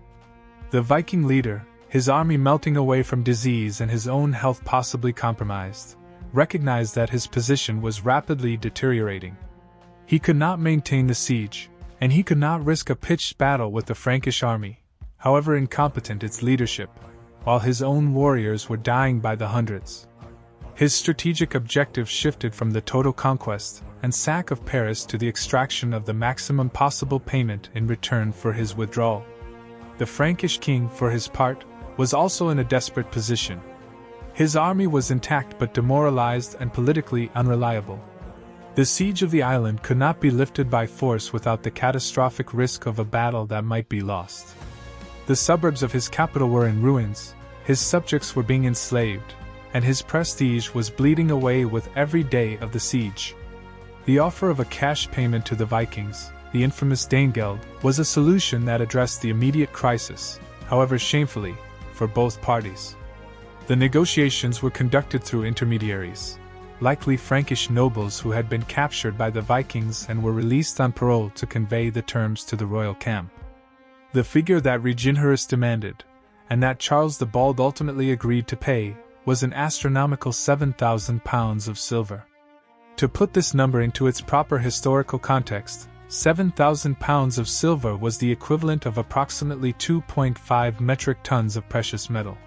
The Viking leader, his army melting away from disease and his own health possibly compromised, recognized that his position was rapidly deteriorating. He could not maintain the siege, and he could not risk a pitched battle with the Frankish army, however incompetent its leadership, while his own warriors were dying by the hundreds. His strategic objective shifted from the total conquest and sack of Paris to the extraction of the maximum possible payment in return for his withdrawal. The Frankish king, for his part, was also in a desperate position. His army was intact but demoralized and politically unreliable. The siege of the island could not be lifted by force without the catastrophic risk of a battle that might be lost. The suburbs of his capital were in ruins, his subjects were being enslaved, and his prestige was bleeding away with every day of the siege. The offer of a cash payment to the Vikings, the infamous Danegeld, was a solution that addressed the immediate crisis, however shamefully, for both parties. The negotiations were conducted through intermediaries, likely Frankish nobles who had been captured by the Vikings and were released on parole to convey the terms to the royal camp. The figure that Reginherus demanded, and that Charles the Bald ultimately agreed to pay, was an astronomical 7,000 pounds of silver. To put this number into its proper historical context, 7,000 pounds of silver was the equivalent of approximately 2.5 metric tons of precious metal.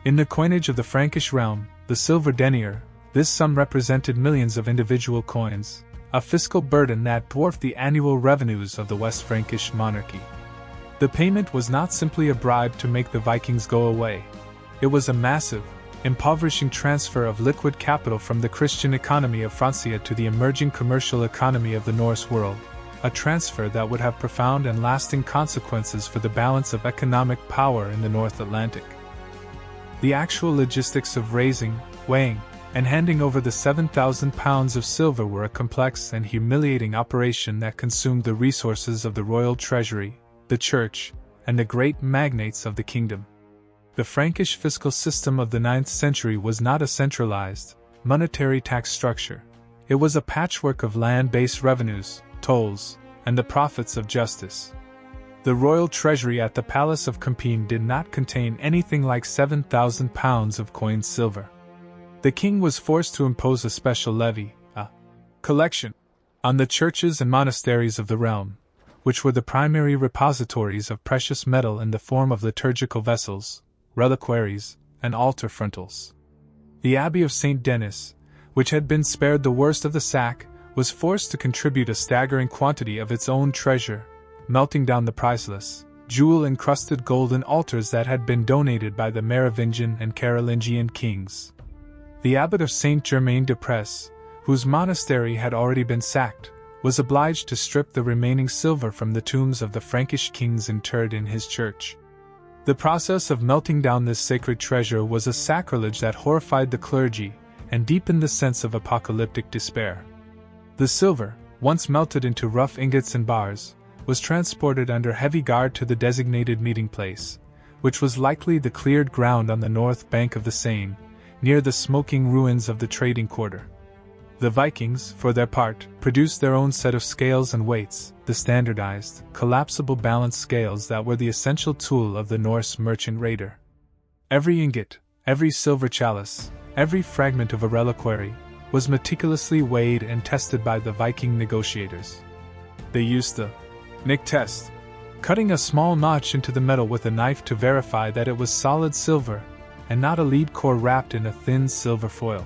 In the coinage of the Frankish realm, the silver denier, this sum represented millions of individual coins, a fiscal burden that dwarfed the annual revenues of the West Frankish monarchy. The payment was not simply a bribe to make the Vikings go away. It was a massive, impoverishing transfer of liquid capital from the Christian economy of Francia to the emerging commercial economy of the Norse world, a transfer that would have profound and lasting consequences for the balance of economic power in the North Atlantic. The actual logistics of raising, weighing, and handing over the 7,000 pounds of silver were a complex and humiliating operation that consumed the resources of the royal treasury, the church, and the great magnates of the kingdom. The Frankish fiscal system of the 9th century was not a centralized, monetary tax structure. It was a patchwork of land-based revenues, tolls, and the profits of justice. The royal treasury at the Palace of Compiègne did not contain anything like 7,000 pounds of coined silver. The king was forced to impose a special levy, a collection, on the churches and monasteries of the realm, which were the primary repositories of precious metal in the form of liturgical vessels, reliquaries, and altar frontals. The Abbey of Saint Denis, which had been spared the worst of the sack, was forced to contribute a staggering quantity of its own treasure, melting down the priceless, jewel-encrusted golden altars that had been donated by the Merovingian and Carolingian kings. The abbot of Saint-Germain-des-Prés, whose monastery had already been sacked, was obliged to strip the remaining silver from the tombs of the Frankish kings interred in his church. The process of melting down this sacred treasure was a sacrilege that horrified the clergy and deepened the sense of apocalyptic despair. The silver, once melted into rough ingots and bars, was transported under heavy guard to the designated meeting place, which was likely the cleared ground on the north bank of the Seine, near the smoking ruins of the trading quarter. The Vikings, for their part, produced their own set of scales and weights, the standardized, collapsible balance scales that were the essential tool of the Norse merchant raider. Every ingot, every silver chalice, every fragment of a reliquary, was meticulously weighed and tested by the Viking negotiators. They used the nick test, cutting a small notch into the metal with a knife to verify that it was solid silver, and not a lead core wrapped in a thin silver foil.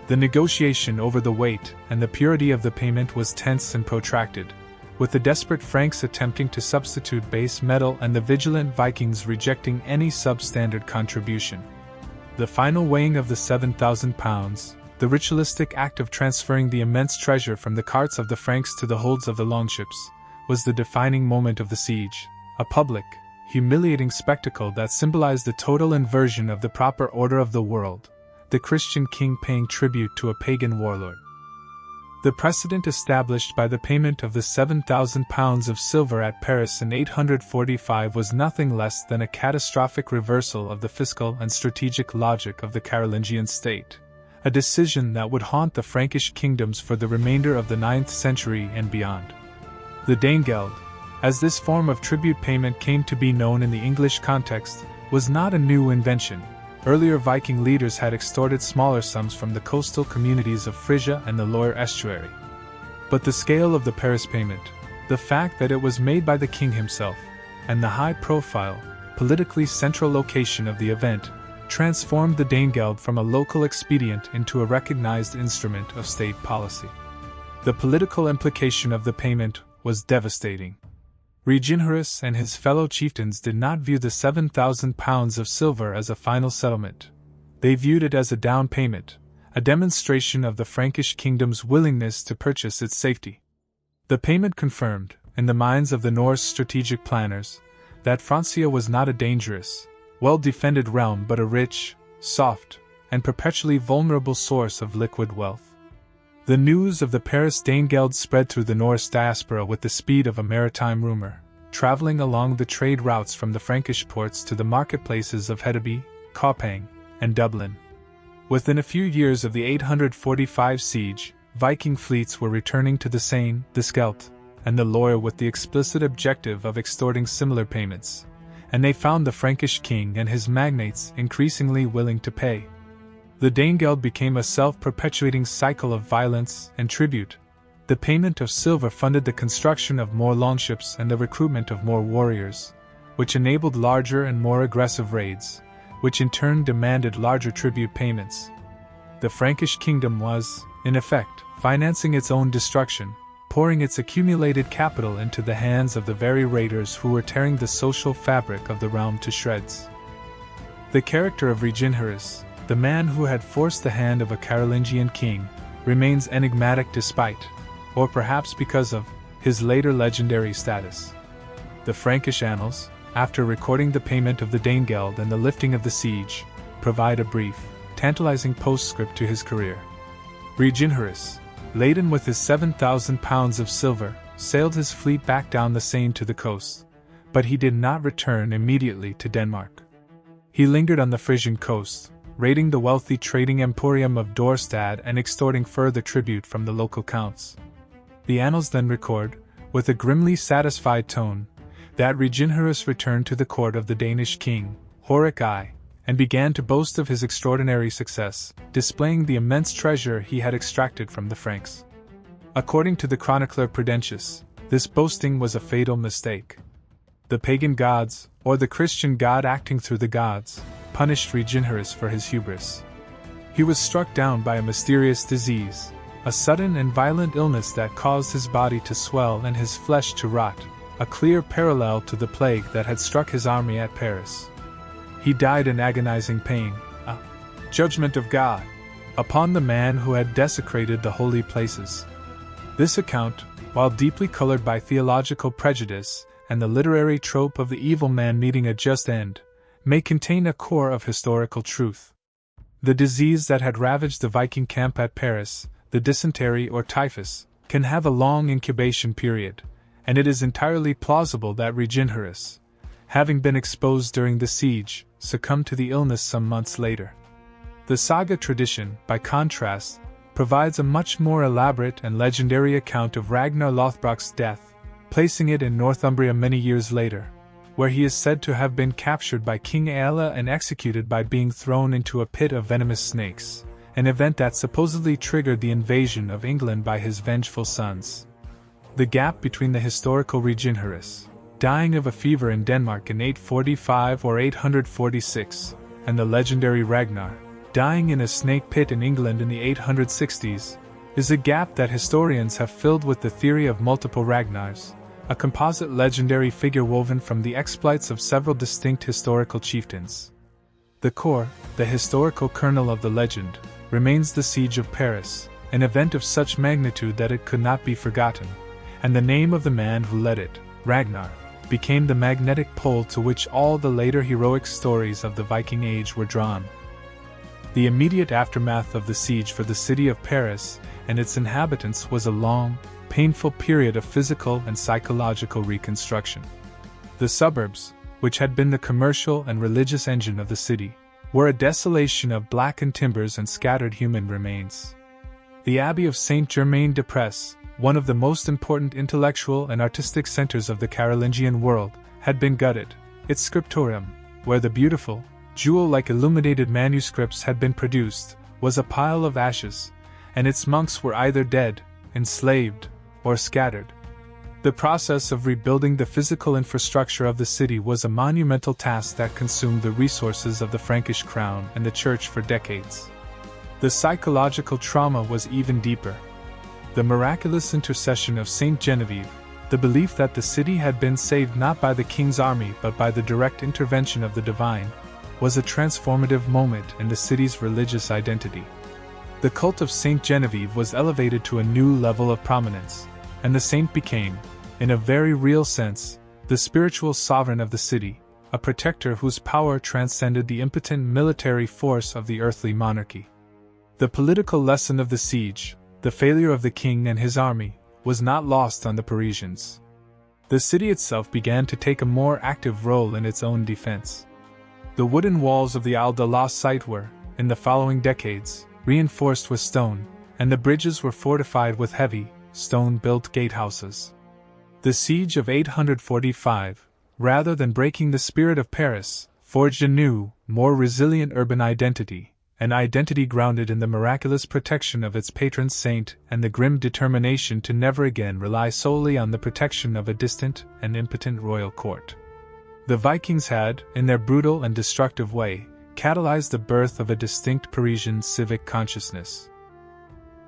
The negotiation over the weight and the purity of the payment was tense and protracted, with the desperate Franks attempting to substitute base metal and the vigilant Vikings rejecting any substandard contribution. The final weighing of the 7,000 pounds, the ritualistic act of transferring the immense treasure from the carts of the Franks to the holds of the Longships, was the defining moment of the siege, a public, humiliating spectacle that symbolized the total inversion of the proper order of the world, the Christian king paying tribute to a pagan warlord. The precedent established by the payment of the 7,000 pounds of silver at Paris in 845 was nothing less than a catastrophic reversal of the fiscal and strategic logic of the Carolingian state, a decision that would haunt the Frankish kingdoms for the remainder of the 9th century and beyond. The Danegeld, as this form of tribute payment came to be known in the English context, was not a new invention. Earlier Viking leaders had extorted smaller sums from the coastal communities of Frisia and the Loire estuary. But the scale of the Paris payment, the fact that it was made by the king himself, and the high-profile, politically central location of the event, transformed the Danegeld from a local expedient into a recognized instrument of state policy. The political implication of the payment was devastating. Reginherus and his fellow chieftains did not view the 7,000 pounds of silver as a final settlement. They viewed it as a down payment, a demonstration of the Frankish kingdom's willingness to purchase its safety. The payment confirmed, in the minds of the Norse strategic planners, that Francia was not a dangerous, well-defended realm but a rich, soft, and perpetually vulnerable source of liquid wealth. The news of the Paris Danegeld spread through the Norse diaspora with the speed of a maritime rumor, traveling along the trade routes from the Frankish ports to the marketplaces of Hedeby, Koppang, and Dublin. Within a few years of the 845 siege, Viking fleets were returning to the Seine, the Scheldt, and the Loire with the explicit objective of extorting similar payments, and they found the Frankish king and his magnates increasingly willing to pay. The Danegeld became a self-perpetuating cycle of violence and tribute. The payment of silver funded the construction of more longships and the recruitment of more warriors, which enabled larger and more aggressive raids, which in turn demanded larger tribute payments. The Frankish kingdom was, in effect, financing its own destruction, pouring its accumulated capital into the hands of the very raiders who were tearing the social fabric of the realm to shreds. The character of Reginherus, the man who had forced the hand of a Carolingian king, remains enigmatic despite, or perhaps because of, his later legendary status. The Frankish annals, after recording the payment of the Danegeld and the lifting of the siege, provide a brief, tantalizing postscript to his career. Reginherus, laden with his 7,000 pounds of silver, sailed his fleet back down the Seine to the coast, but he did not return immediately to Denmark. He lingered on the Frisian coast, raiding the wealthy trading emporium of Dorstad and extorting further tribute from the local counts. The annals then record, with a grimly satisfied tone, that Reginherus returned to the court of the Danish king, Horik I, and began to boast of his extraordinary success, displaying the immense treasure he had extracted from the Franks. According to the chronicler Prudentius, this boasting was a fatal mistake. The pagan gods, or the Christian god acting through the gods, punished Reginherus for his hubris. He was struck down by a mysterious disease, a sudden and violent illness that caused his body to swell and his flesh to rot, a clear parallel to the plague that had struck his army at Paris. He died in agonizing pain, a judgment of God, upon the man who had desecrated the holy places. This account, while deeply colored by theological prejudice and the literary trope of the evil man meeting a just end, may contain a core of historical truth. The disease that had ravaged the Viking camp at Paris, the dysentery or typhus, can have a long incubation period, and it is entirely plausible that Reginherus, having been exposed during the siege, succumbed to the illness some months later. The saga tradition, by contrast, provides a much more elaborate and legendary account of Ragnar Lothbrok's death, placing it in Northumbria many years later, where he is said to have been captured by King Aella and executed by being thrown into a pit of venomous snakes, an event that supposedly triggered the invasion of England by his vengeful sons. The gap between the historical Reginherus, dying of a fever in Denmark in 845 or 846, and the legendary Ragnar, dying in a snake pit in England in the 860s, is a gap that historians have filled with the theory of multiple Ragnars, a composite legendary figure woven from the exploits of several distinct historical chieftains. The core, the historical kernel of the legend, remains the Siege of Paris, an event of such magnitude that it could not be forgotten, and the name of the man who led it, Ragnar, became the magnetic pole to which all the later heroic stories of the Viking Age were drawn. The immediate aftermath of the siege for the city of Paris and its inhabitants was a long, painful period of physical and psychological reconstruction. The suburbs, which had been the commercial and religious engine of the city, were a desolation of blackened timbers and scattered human remains. The Abbey of Saint-Germain-des-Prés, one of the most important intellectual and artistic centers of the Carolingian world, had been gutted. Its scriptorium, where the beautiful, jewel-like illuminated manuscripts had been produced, was a pile of ashes, and its monks were either dead, enslaved, or scattered. The process of rebuilding the physical infrastructure of the city was a monumental task that consumed the resources of the Frankish crown and the church for decades. The psychological trauma was even deeper. The miraculous intercession of Saint Genevieve, the belief that the city had been saved not by the king's army but by the direct intervention of the divine, was a transformative moment in the city's religious identity. The cult of Saint Genevieve was elevated to a new level of prominence, and the saint became, in a very real sense, the spiritual sovereign of the city, a protector whose power transcended the impotent military force of the earthly monarchy. The political lesson of the siege, the failure of the king and his army, was not lost on the Parisians. The city itself began to take a more active role in its own defense. The wooden walls of the Isle de la Cite were, in the following decades, reinforced with stone, and the bridges were fortified with heavy, stone-built gatehouses. The siege of 845, rather than breaking the spirit of Paris, forged a new, more resilient urban identity, an identity grounded in the miraculous protection of its patron saint and the grim determination to never again rely solely on the protection of a distant and impotent royal court. The Vikings had, in their brutal and destructive way, catalyzed the birth of a distinct Parisian civic consciousness.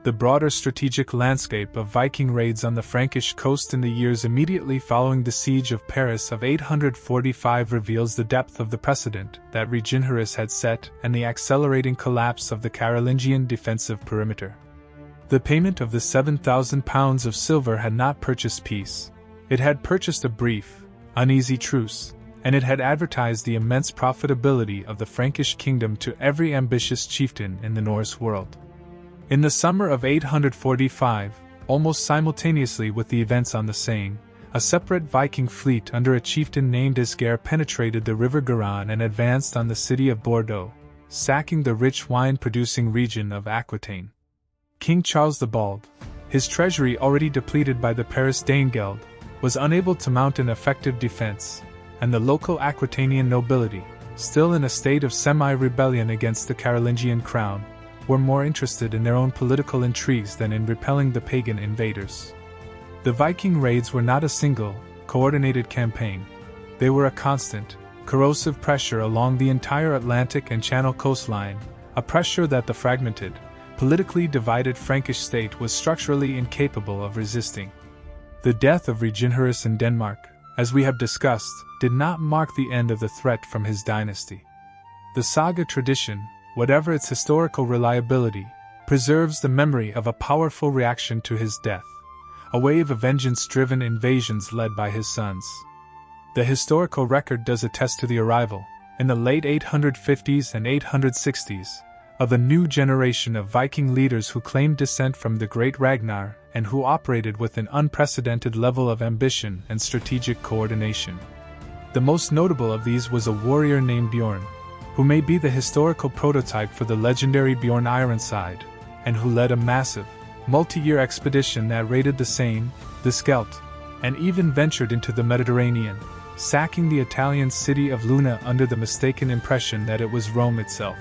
The broader strategic landscape of Viking raids on the Frankish coast in the years immediately following the siege of Paris of 845 reveals the depth of the precedent that Reginherus had set and the accelerating collapse of the Carolingian defensive perimeter. The payment of the 7,000 pounds of silver had not purchased peace. It had purchased a brief, uneasy truce, and it had advertised the immense profitability of the Frankish kingdom to every ambitious chieftain in the Norse world. In the summer of 845, almost simultaneously with the events on the Seine, a separate Viking fleet under a chieftain named Isger penetrated the River Garonne and advanced on the city of Bordeaux, sacking the rich wine-producing region of Aquitaine. King Charles the Bald, his treasury already depleted by the Paris Danegeld, was unable to mount an effective defense, and the local Aquitanian nobility, still in a state of semi-rebellion against the Carolingian crown, were more interested in their own political intrigues than in repelling the pagan invaders. The Viking raids were not a single, coordinated campaign. they were a constant, corrosive pressure along the entire Atlantic and Channel coastline, a pressure that the fragmented, politically divided Frankish state was structurally incapable of resisting. The death of Reginherus in Denmark, as we have discussed, did not mark the end of the threat from his dynasty. The saga tradition, whatever its historical reliability, preserves the memory of a powerful reaction to his death, a wave of vengeance-driven invasions led by his sons. The historical record does attest to the arrival, in the late 850s and 860s, of a new generation of Viking leaders who claimed descent from the great Ragnar and who operated with an unprecedented level of ambition and strategic coordination. The most notable of these was a warrior named Bjorn, who may be the historical prototype for the legendary Bjorn Ironside, and who led a massive, multi-year expedition that raided the Seine, the Scheldt, and even ventured into the Mediterranean, sacking the Italian city of Luna under the mistaken impression that it was Rome itself.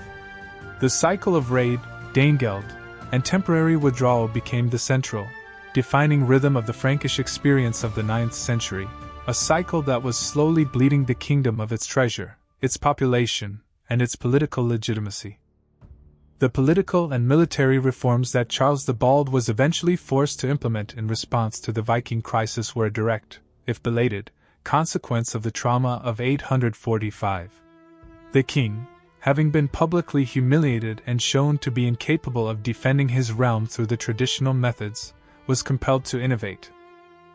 The cycle of raid, Danegeld, and temporary withdrawal became the central, defining rhythm of the Frankish experience of the 9th century, a cycle that was slowly bleeding the kingdom of its treasure, its population, and its political legitimacy. The political and military reforms that Charles the Bald was eventually forced to implement in response to the Viking crisis were a direct, if belated, consequence of the trauma of 845. The king, having been publicly humiliated and shown to be incapable of defending his realm through the traditional methods, was compelled to innovate.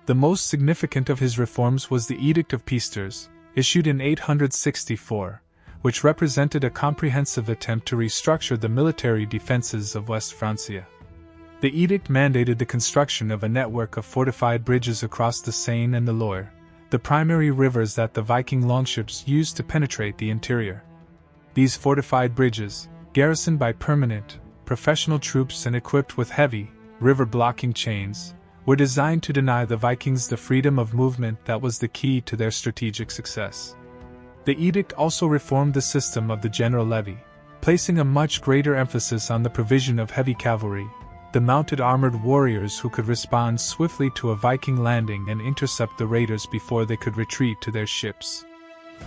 The most significant of his reforms was the Edict of Peasters, issued in 864, which represented a comprehensive attempt to restructure the military defenses of West Francia. The edict mandated the construction of a network of fortified bridges across the Seine and the Loire, the primary rivers that the Viking longships used to penetrate the interior. These fortified bridges, garrisoned by permanent, professional troops and equipped with heavy, river-blocking chains, were designed to deny the Vikings the freedom of movement that was the key to their strategic success. The edict also reformed the system of the general levy, placing a much greater emphasis on the provision of heavy cavalry, the mounted armored warriors who could respond swiftly to a Viking landing and intercept the raiders before they could retreat to their ships.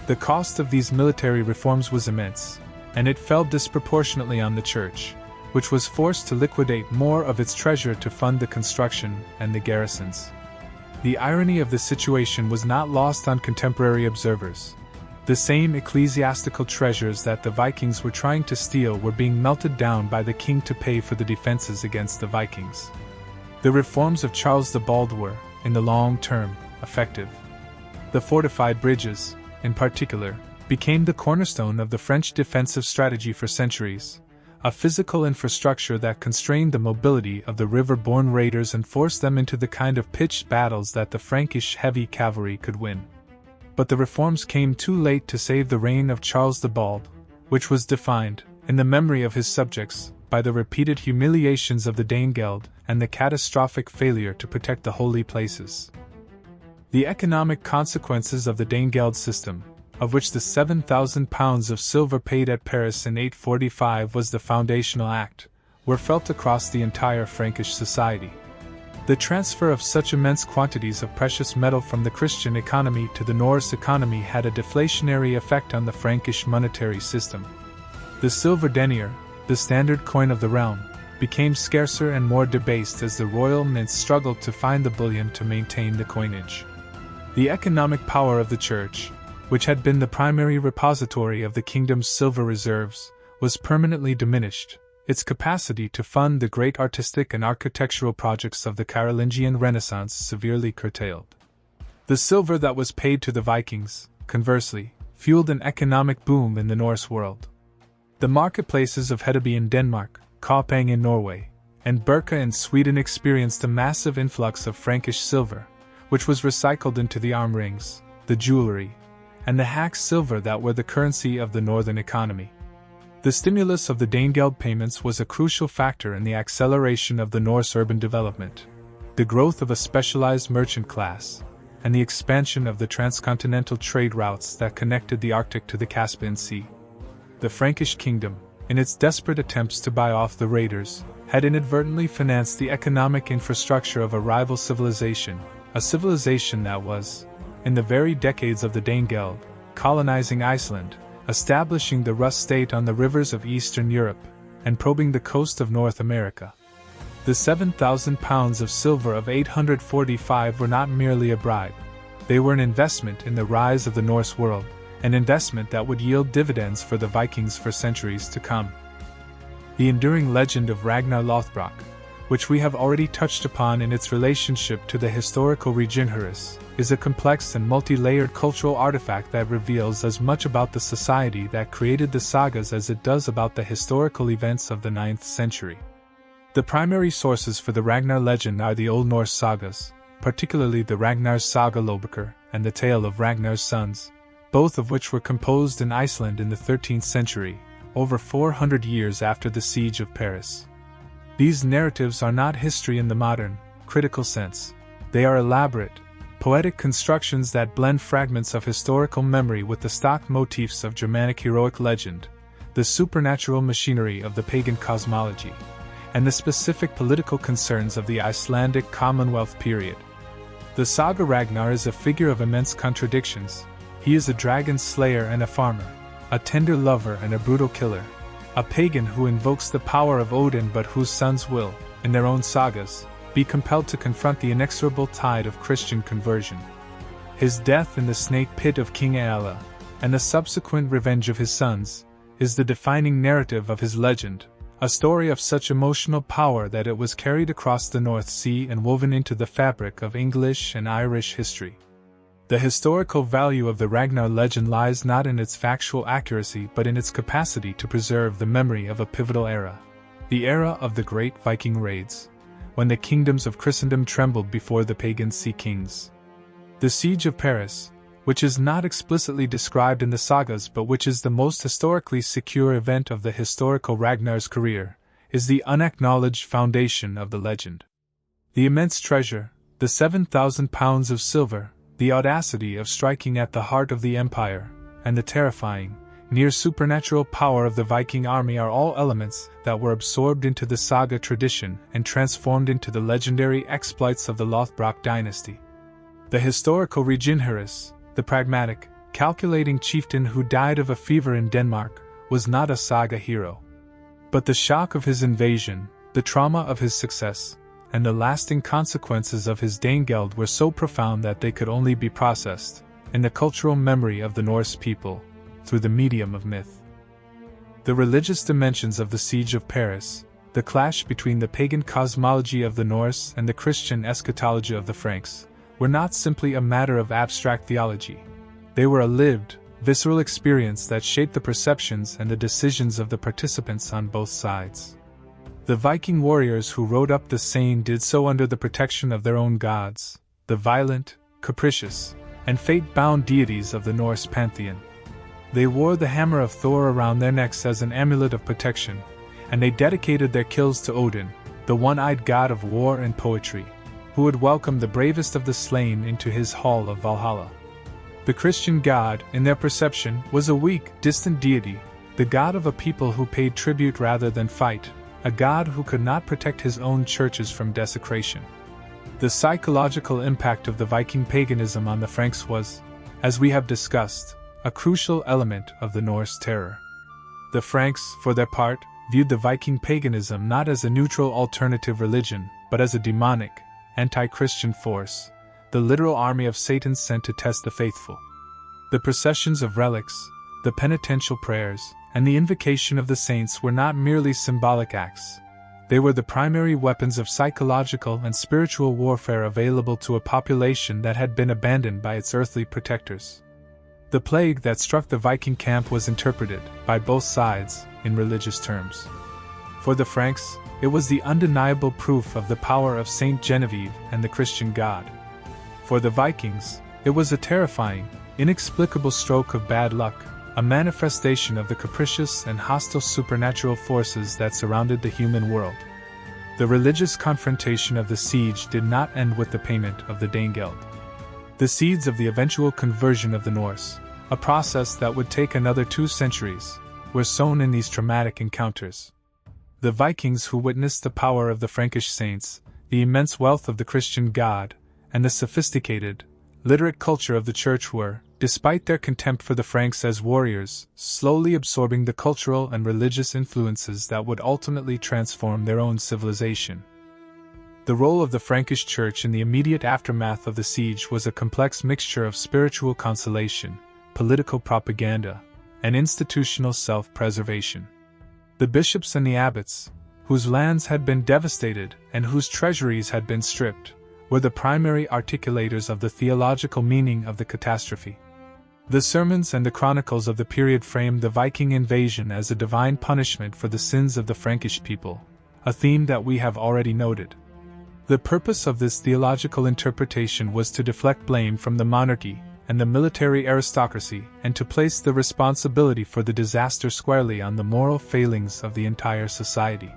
The cost of these military reforms was immense, and it fell disproportionately on the church, which was forced to liquidate more of its treasure to fund the construction and the garrisons. The irony of the situation was not lost on contemporary observers. The same ecclesiastical treasures that the Vikings were trying to steal were being melted down by the king to pay for the defenses against the Vikings. The reforms of Charles the Bald were, in the long term, effective. The fortified bridges, in particular, became the cornerstone of the French defensive strategy for centuries, a physical infrastructure that constrained the mobility of the river-borne raiders and forced them into the kind of pitched battles that the Frankish heavy cavalry could win. But the reforms came too late to save the reign of Charles the Bald, which was defined, in the memory of his subjects, by the repeated humiliations of the Danegeld and the catastrophic failure to protect the holy places. The economic consequences of the Danegeld system, of which the 7,000 pounds of silver paid at Paris in 845 was the foundational act, were felt across the entire Frankish society. The transfer of such immense quantities of precious metal from the Christian economy to the Norse economy had a deflationary effect on the Frankish monetary system. The silver denier, the standard coin of the realm, became scarcer and more debased as the royal mints struggled to find the bullion to maintain the coinage. The economic power of the church, which had been the primary repository of the kingdom's silver reserves, was permanently diminished, its capacity to fund the great artistic and architectural projects of the Carolingian Renaissance severely curtailed. The silver that was paid to the Vikings, conversely, fueled an economic boom in the Norse world. The marketplaces of Hedeby in Denmark, Koppang in Norway, and Birka in Sweden experienced a massive influx of Frankish silver, which was recycled into the arm rings, the jewelry, and the hack silver that were the currency of the northern economy. The stimulus of the Danegeld payments was a crucial factor in the acceleration of the Norse urban development, the growth of a specialized merchant class, and the expansion of the transcontinental trade routes that connected the Arctic to the Caspian Sea. The Frankish kingdom, in its desperate attempts to buy off the raiders, had inadvertently financed the economic infrastructure of a rival civilization, a civilization that was, in the very decades of the Danegeld, colonizing Iceland, establishing the Rus state on the rivers of Eastern Europe, and probing the coast of North America. The 7,000 pounds of silver of 845 were not merely a bribe. They were an investment in the rise of the Norse world, an investment that would yield dividends for the Vikings for centuries to come. The enduring legend of Ragnar Lothbrok, which we have already touched upon in its relationship to the historical Reginherus, is a complex and multi-layered cultural artifact that reveals as much about the society that created the Sagas as it does about the historical events of the 9th century. The primary sources for the Ragnar legend are the Old Norse sagas, particularly the Ragnar's Saga Lothbrok and the Tale of Ragnar's Sons, both of which were composed in Iceland in the 13th century, over 400 years after the siege of Paris. These narratives are not history in the modern, critical sense. They are elaborate, poetic constructions that blend fragments of historical memory with the stock motifs of Germanic heroic legend, the supernatural machinery of the pagan cosmology, and the specific political concerns of the Icelandic Commonwealth period. The saga Ragnar is a figure of immense contradictions. He is a dragon slayer and a farmer, a tender lover and a brutal killer, a pagan who invokes the power of Odin but whose sons will, in their own sagas, be compelled to confront the inexorable tide of Christian conversion. His death in the snake pit of King Aella, and the subsequent revenge of his sons, is the defining narrative of his legend, a story of such emotional power that it was carried across the North Sea and woven into the fabric of English and Irish history. The historical value of the Ragnar legend lies not in its factual accuracy but in its capacity to preserve the memory of a pivotal era, the era of the great Viking raids, when the kingdoms of Christendom trembled before the pagan sea kings. The siege of Paris, which is not explicitly described in the sagas but which is the most historically secure event of the historical Ragnar's career, is the unacknowledged foundation of the legend. The immense treasure, the 7,000 pounds of silver, the audacity of striking at the heart of the empire, and the terrifying, near-supernatural power of the Viking army are all elements that were absorbed into the saga tradition and transformed into the legendary exploits of the Lothbrok dynasty. The historical Reginherus, the pragmatic, calculating chieftain who died of a fever in Denmark, was not a saga hero. But the shock of his invasion, the trauma of his success, and the lasting consequences of his Danegeld were so profound that they could only be processed, in the cultural memory of the Norse people, through the medium of myth. The religious dimensions of the siege of Paris, the clash between the pagan cosmology of the Norse and the Christian eschatology of the Franks, were not simply a matter of abstract theology. They were a lived, visceral experience that shaped the perceptions and the decisions of the participants on both sides. The Viking warriors who rode up the Seine did so under the protection of their own gods, the violent, capricious, and fate-bound deities of the Norse pantheon. They wore the hammer of Thor around their necks as an amulet of protection, and they dedicated their kills to Odin, the one-eyed god of war and poetry, who would welcome the bravest of the slain into his hall of Valhalla. The Christian god, in their perception, was a weak, distant deity, the god of a people who paid tribute rather than fight, a god who could not protect his own churches from desecration. The psychological impact of the Viking paganism on the Franks was, as we have discussed, a crucial element of the Norse terror. The Franks, for their part, viewed the Viking paganism not as a neutral alternative religion, but as a demonic, anti-Christian force, the literal army of Satan sent to test the faithful. The processions of relics, the penitential prayers, and the invocation of the saints were not merely symbolic acts. They were the primary weapons of psychological and spiritual warfare available to a population that had been abandoned by its earthly protectors. The plague that struck the Viking camp was interpreted, by both sides, in religious terms. For the Franks, it was the undeniable proof of the power of Saint Genevieve and the Christian God. For the Vikings, it was a terrifying, inexplicable stroke of bad luck, a manifestation of the capricious and hostile supernatural forces that surrounded the human world. The religious confrontation of the siege did not end with the payment of the Danegeld. The seeds of the eventual conversion of the Norse, a process that would take another 2 centuries, were sown in these traumatic encounters. The Vikings who witnessed the power of the Frankish saints, the immense wealth of the Christian God, and the sophisticated, literate culture of the church were, despite their contempt for the Franks as warriors, slowly absorbing the cultural and religious influences that would ultimately transform their own civilization. The role of the Frankish church in the immediate aftermath of the siege was a complex mixture of spiritual consolation, political propaganda, and institutional self-preservation. The bishops and the abbots, whose lands had been devastated and whose treasuries had been stripped, were the primary articulators of the theological meaning of the catastrophe. The sermons and the chronicles of the period framed the Viking invasion as a divine punishment for the sins of the Frankish people, a theme that we have already noted. The purpose of this theological interpretation was to deflect blame from the monarchy and the military aristocracy and to place the responsibility for the disaster squarely on the moral failings of the entire society.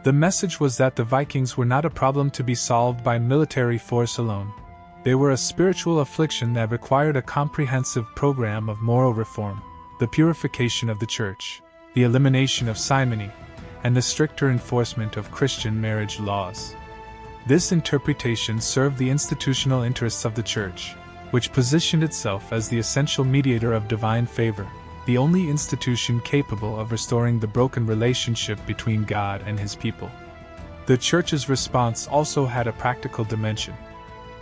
The message was that the Vikings were not a problem to be solved by military force alone. They were a spiritual affliction that required a comprehensive program of moral reform, the purification of the church, the elimination of simony, and the stricter enforcement of Christian marriage laws. This interpretation served the institutional interests of the church, which positioned itself as the essential mediator of divine favor, the only institution capable of restoring the broken relationship between God and his people. The church's response also had a practical dimension.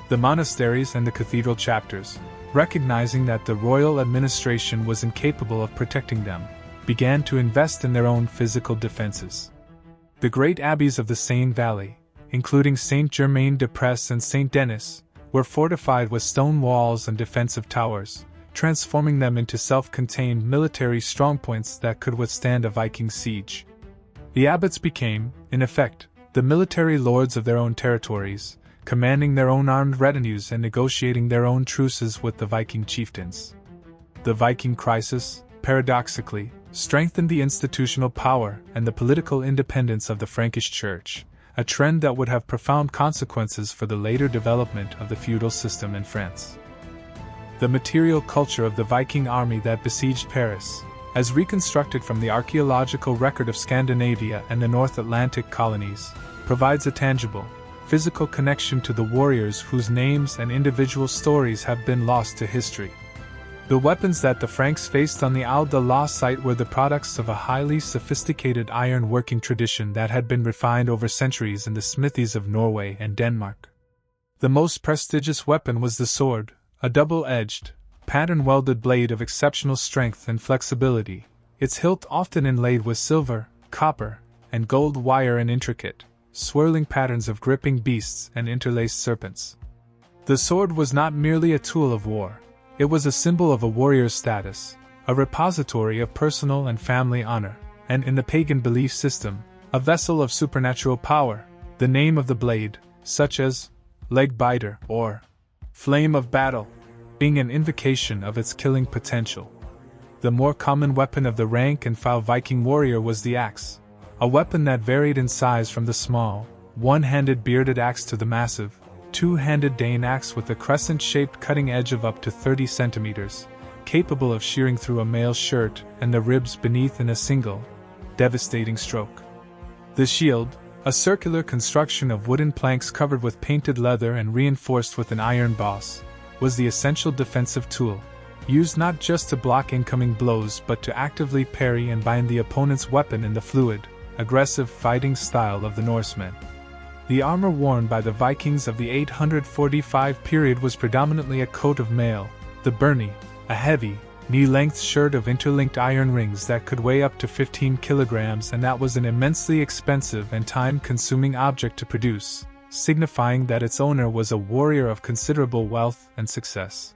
The monasteries and the cathedral chapters, recognizing that the royal administration was incapable of protecting them, began to invest in their own physical defenses. The great abbeys of the Seine Valley, including Saint-Germain-des-Prés and Saint-Denis, were fortified with stone walls and defensive towers, transforming them into self-contained military strongpoints that could withstand a Viking siege. The abbots became, in effect, the military lords of their own territories, commanding their own armed retinues and negotiating their own truces with the Viking chieftains. The Viking crisis, paradoxically, strengthened the institutional power and the political independence of the Frankish church, a trend that would have profound consequences for the later development of the feudal system in France. The material culture of the Viking army that besieged Paris, as reconstructed from the archaeological record of Scandinavia and the North Atlantic colonies, provides a tangible, physical connection to the warriors whose names and individual stories have been lost to history. The weapons that the Franks faced on the Isle de la Cite were the products of a highly sophisticated iron working tradition that had been refined over centuries in the smithies of Norway and Denmark. The most prestigious weapon was the sword, a double-edged, pattern-welded blade of exceptional strength and flexibility, its hilt often inlaid with silver, copper, and gold wire in intricate, swirling patterns of gripping beasts and interlaced serpents. The sword was not merely a tool of war. It was a symbol of a warrior's status, a repository of personal and family honor, and in the pagan belief system, a vessel of supernatural power. The name of the blade, such as leg biter or flame of battle, being an invocation of its killing potential. The more common weapon of the rank and file Viking warrior was the axe, a weapon that varied in size from the small, one-handed bearded axe to the massive, two-handed Dane axe with a crescent-shaped cutting edge of up to 30 centimeters, capable of shearing through a male's shirt and the ribs beneath in a single, devastating stroke. The shield, a circular construction of wooden planks covered with painted leather and reinforced with an iron boss, was the essential defensive tool, used not just to block incoming blows but to actively parry and bind the opponent's weapon in the fluid, aggressive fighting style of the Norsemen. The armor worn by the Vikings of the 845 period was predominantly a coat of mail, the byrnie, a heavy, knee-length shirt of interlinked iron rings that could weigh up to 15 kilograms, and that was an immensely expensive and time-consuming object to produce, signifying that its owner was a warrior of considerable wealth and success.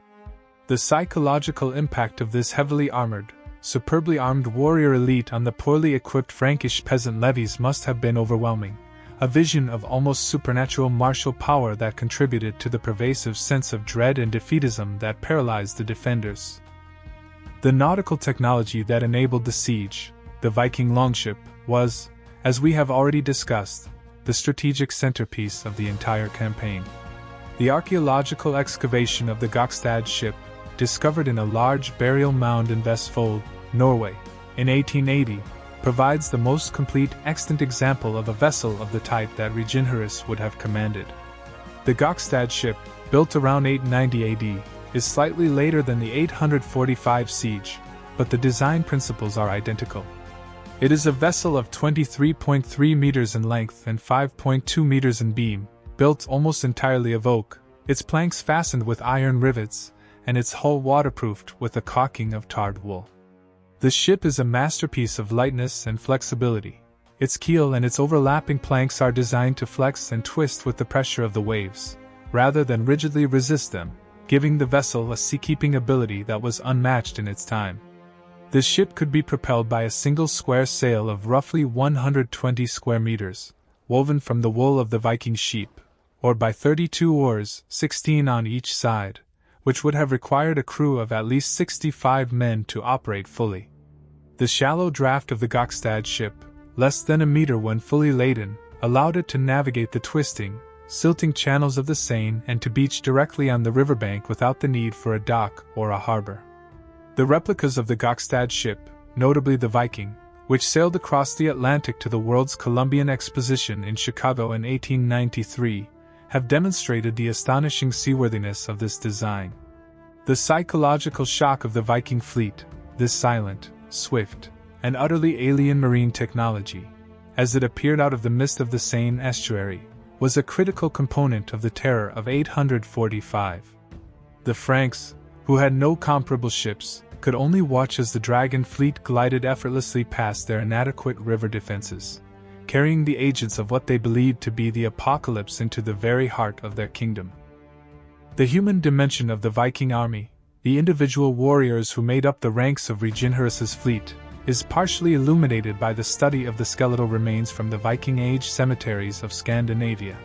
The psychological impact of this heavily armored, superbly armed warrior elite on the poorly equipped Frankish peasant levies must have been overwhelming, a vision of almost supernatural martial power that contributed to the pervasive sense of dread and defeatism that paralyzed the defenders. The nautical technology that enabled the siege, the Viking longship, was, as we have already discussed, the strategic centerpiece of the entire campaign. The archaeological excavation of the Gokstad ship, discovered in a large burial mound in Vestfold, Norway, in 1880, provides the most complete extant example of a vessel of the type that Reginherus would have commanded. The Gokstad ship, built around 890 AD, is slightly later than the 845 siege, but the design principles are identical. It is a vessel of 23.3 meters in length and 5.2 meters in beam, built almost entirely of oak, its planks fastened with iron rivets, and its hull waterproofed with a caulking of tarred wool. The ship is a masterpiece of lightness and flexibility. Its keel and its overlapping planks are designed to flex and twist with the pressure of the waves, rather than rigidly resist them, giving the vessel a seakeeping ability that was unmatched in its time. This ship could be propelled by a single square sail of roughly 120 square meters, woven from the wool of the Viking sheep, or by 32 oars, 16 on each side, which would have required a crew of at least 65 men to operate fully. The shallow draft of the Gokstad ship, less than a meter when fully laden, allowed it to navigate the twisting, silting channels of the Seine and to beach directly on the riverbank without the need for a dock or a harbor. The replicas of the Gokstad ship, notably the Viking, which sailed across the Atlantic to the World's Columbian Exposition in Chicago in 1893, have demonstrated the astonishing seaworthiness of this design. The psychological shock of the Viking fleet, this silent, swift, and utterly alien marine technology, as it appeared out of the mist of the Seine estuary, was a critical component of the terror of 845. The Franks, who had no comparable ships, could only watch as the dragon fleet glided effortlessly past their inadequate river defenses, carrying the agents of what they believed to be the apocalypse into the very heart of their kingdom. The human dimension of the Viking army, the individual warriors who made up the ranks of Reginherus's fleet, is partially illuminated by the study of the skeletal remains from the Viking Age cemeteries of Scandinavia.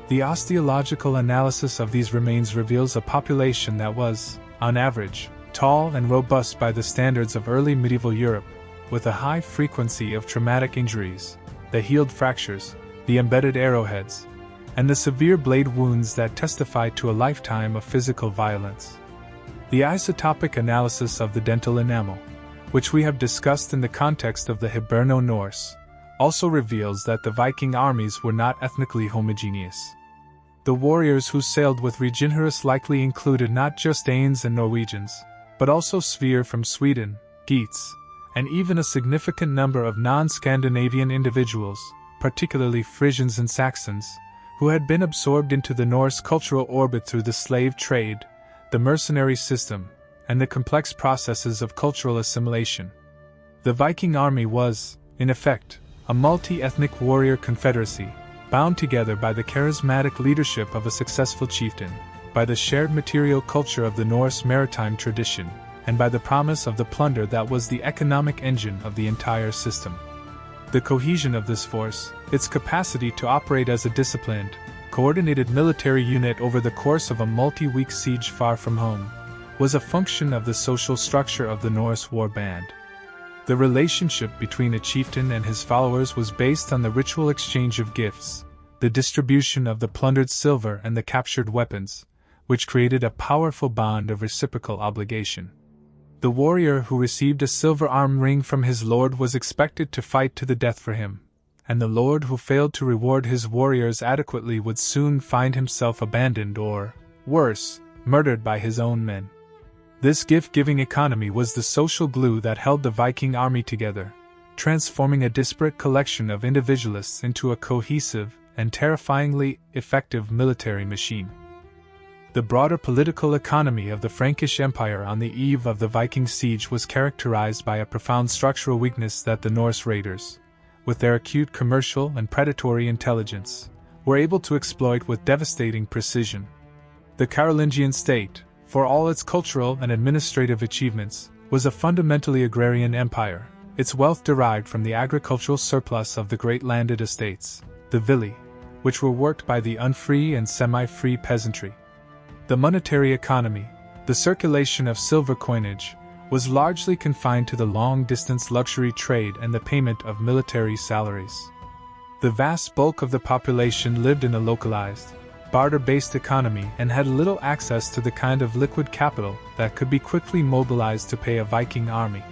The osteological analysis of these remains reveals a population that was, on average, tall and robust by the standards of early medieval Europe, with a high frequency of traumatic injuries, the healed fractures, the embedded arrowheads, and the severe blade wounds that testify to a lifetime of physical violence. The isotopic analysis of the dental enamel, which we have discussed in the context of the Hiberno-Norse, also reveals that the Viking armies were not ethnically homogeneous. The warriors who sailed with Reginherus likely included not just Danes and Norwegians, but also Sverre from Sweden, Geats, and even a significant number of non-Scandinavian individuals, particularly Frisians and Saxons, who had been absorbed into the Norse cultural orbit through the slave trade, the mercenary system, and the complex processes of cultural assimilation. The Viking army was, in effect, a multi-ethnic warrior confederacy, bound together by the charismatic leadership of a successful chieftain, by the shared material culture of the Norse maritime tradition, and by the promise of the plunder that was the economic engine of the entire system. The cohesion of this force, its capacity to operate as a disciplined, coordinated military unit over the course of a multi-week siege far from home, was a function of the social structure of the Norse war band. The relationship between a chieftain and his followers was based on the ritual exchange of gifts, the distribution of the plundered silver and the captured weapons, which created a powerful bond of reciprocal obligation. The warrior who received a silver arm ring from his lord was expected to fight to the death for him, and the lord who failed to reward his warriors adequately would soon find himself abandoned or, worse, murdered by his own men. This gift-giving economy was the social glue that held the Viking army together, transforming a disparate collection of individualists into a cohesive and terrifyingly effective military machine. The broader political economy of the Frankish Empire on the eve of the Viking siege was characterized by a profound structural weakness that the Norse raiders, with their acute commercial and predatory intelligence, were able to exploit with devastating precision. The Carolingian state, for all its cultural and administrative achievements, was a fundamentally agrarian empire, its wealth derived from the agricultural surplus of the great landed estates, the villi, which were worked by the unfree and semi-free peasantry. The monetary economy, the circulation of silver coinage, was largely confined to the long-distance luxury trade and the payment of military salaries. The vast bulk of the population lived in a localized, barter-based economy and had little access to the kind of liquid capital that could be quickly mobilized to pay a Viking army.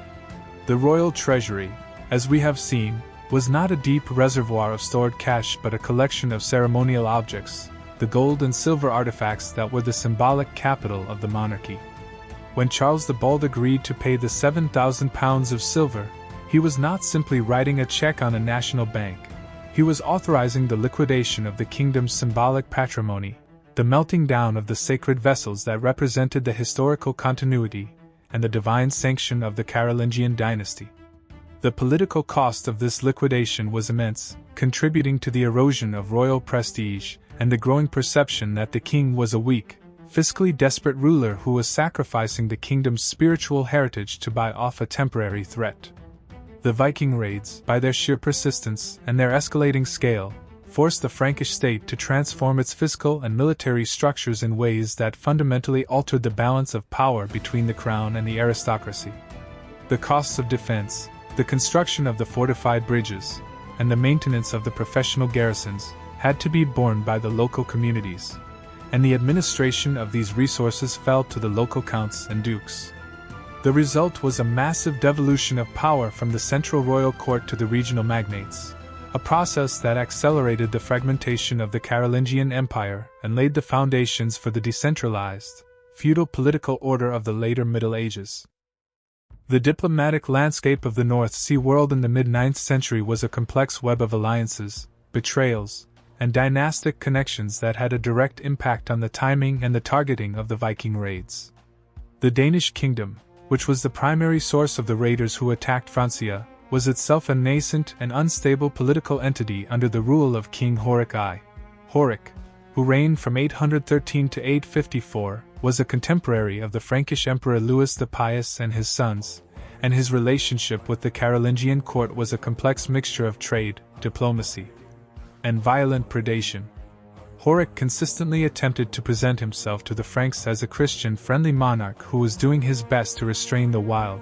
The royal treasury, as we have seen, was not a deep reservoir of stored cash but a collection of ceremonial objects, the gold and silver artifacts that were the symbolic capital of the monarchy. When Charles the Bald agreed to pay the 7,000 pounds of silver, he was not simply writing a check on a national bank. He was authorizing the liquidation of the kingdom's symbolic patrimony, the melting down of the sacred vessels that represented the historical continuity and the divine sanction of the Carolingian dynasty. The political cost of this liquidation was immense, contributing to the erosion of royal prestige and the growing perception that the king was a weak, fiscally desperate ruler who was sacrificing the kingdom's spiritual heritage to buy off a temporary threat. The Viking raids, by their sheer persistence and their escalating scale, forced the Frankish state to transform its fiscal and military structures in ways that fundamentally altered the balance of power between the crown and the aristocracy. The costs of defense, the construction of the fortified bridges, and the maintenance of the professional garrisons had to be borne by the local communities, and the administration of these resources fell to the local counts and dukes. The result was a massive devolution of power from the central royal court to the regional magnates, a process that accelerated the fragmentation of the Carolingian Empire and laid the foundations for the decentralized, feudal political order of the later Middle Ages. The diplomatic landscape of the North Sea world in the mid-9th century was a complex web of alliances, betrayals, and dynastic connections that had a direct impact on the timing and the targeting of the Viking raids. The Danish kingdom, which was the primary source of the raiders who attacked Francia, was itself a nascent and unstable political entity under the rule of King Horik I. Horik, who reigned from 813 to 854, was a contemporary of the Frankish Emperor Louis the Pious and his sons, and his relationship with the Carolingian court was a complex mixture of trade, diplomacy, and violent predation. Horik consistently attempted to present himself to the Franks as a Christian-friendly monarch who was doing his best to restrain the wild,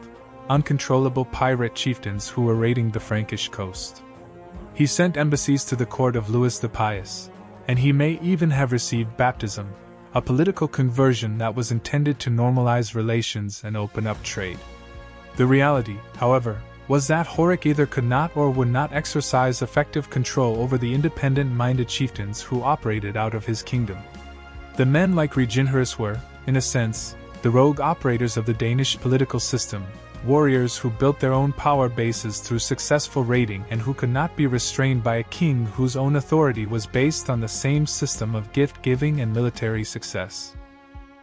uncontrollable pirate chieftains who were raiding the Frankish coast. He sent embassies to the court of Louis the Pious, and he may even have received baptism, a political conversion that was intended to normalize relations and open up trade. The reality, however, was that Horik either could not or would not exercise effective control over the independent-minded chieftains who operated out of his kingdom. The men like Reginherus were, in a sense, the rogue operators of the Danish political system, warriors who built their own power bases through successful raiding and who could not be restrained by a king whose own authority was based on the same system of gift-giving and military success.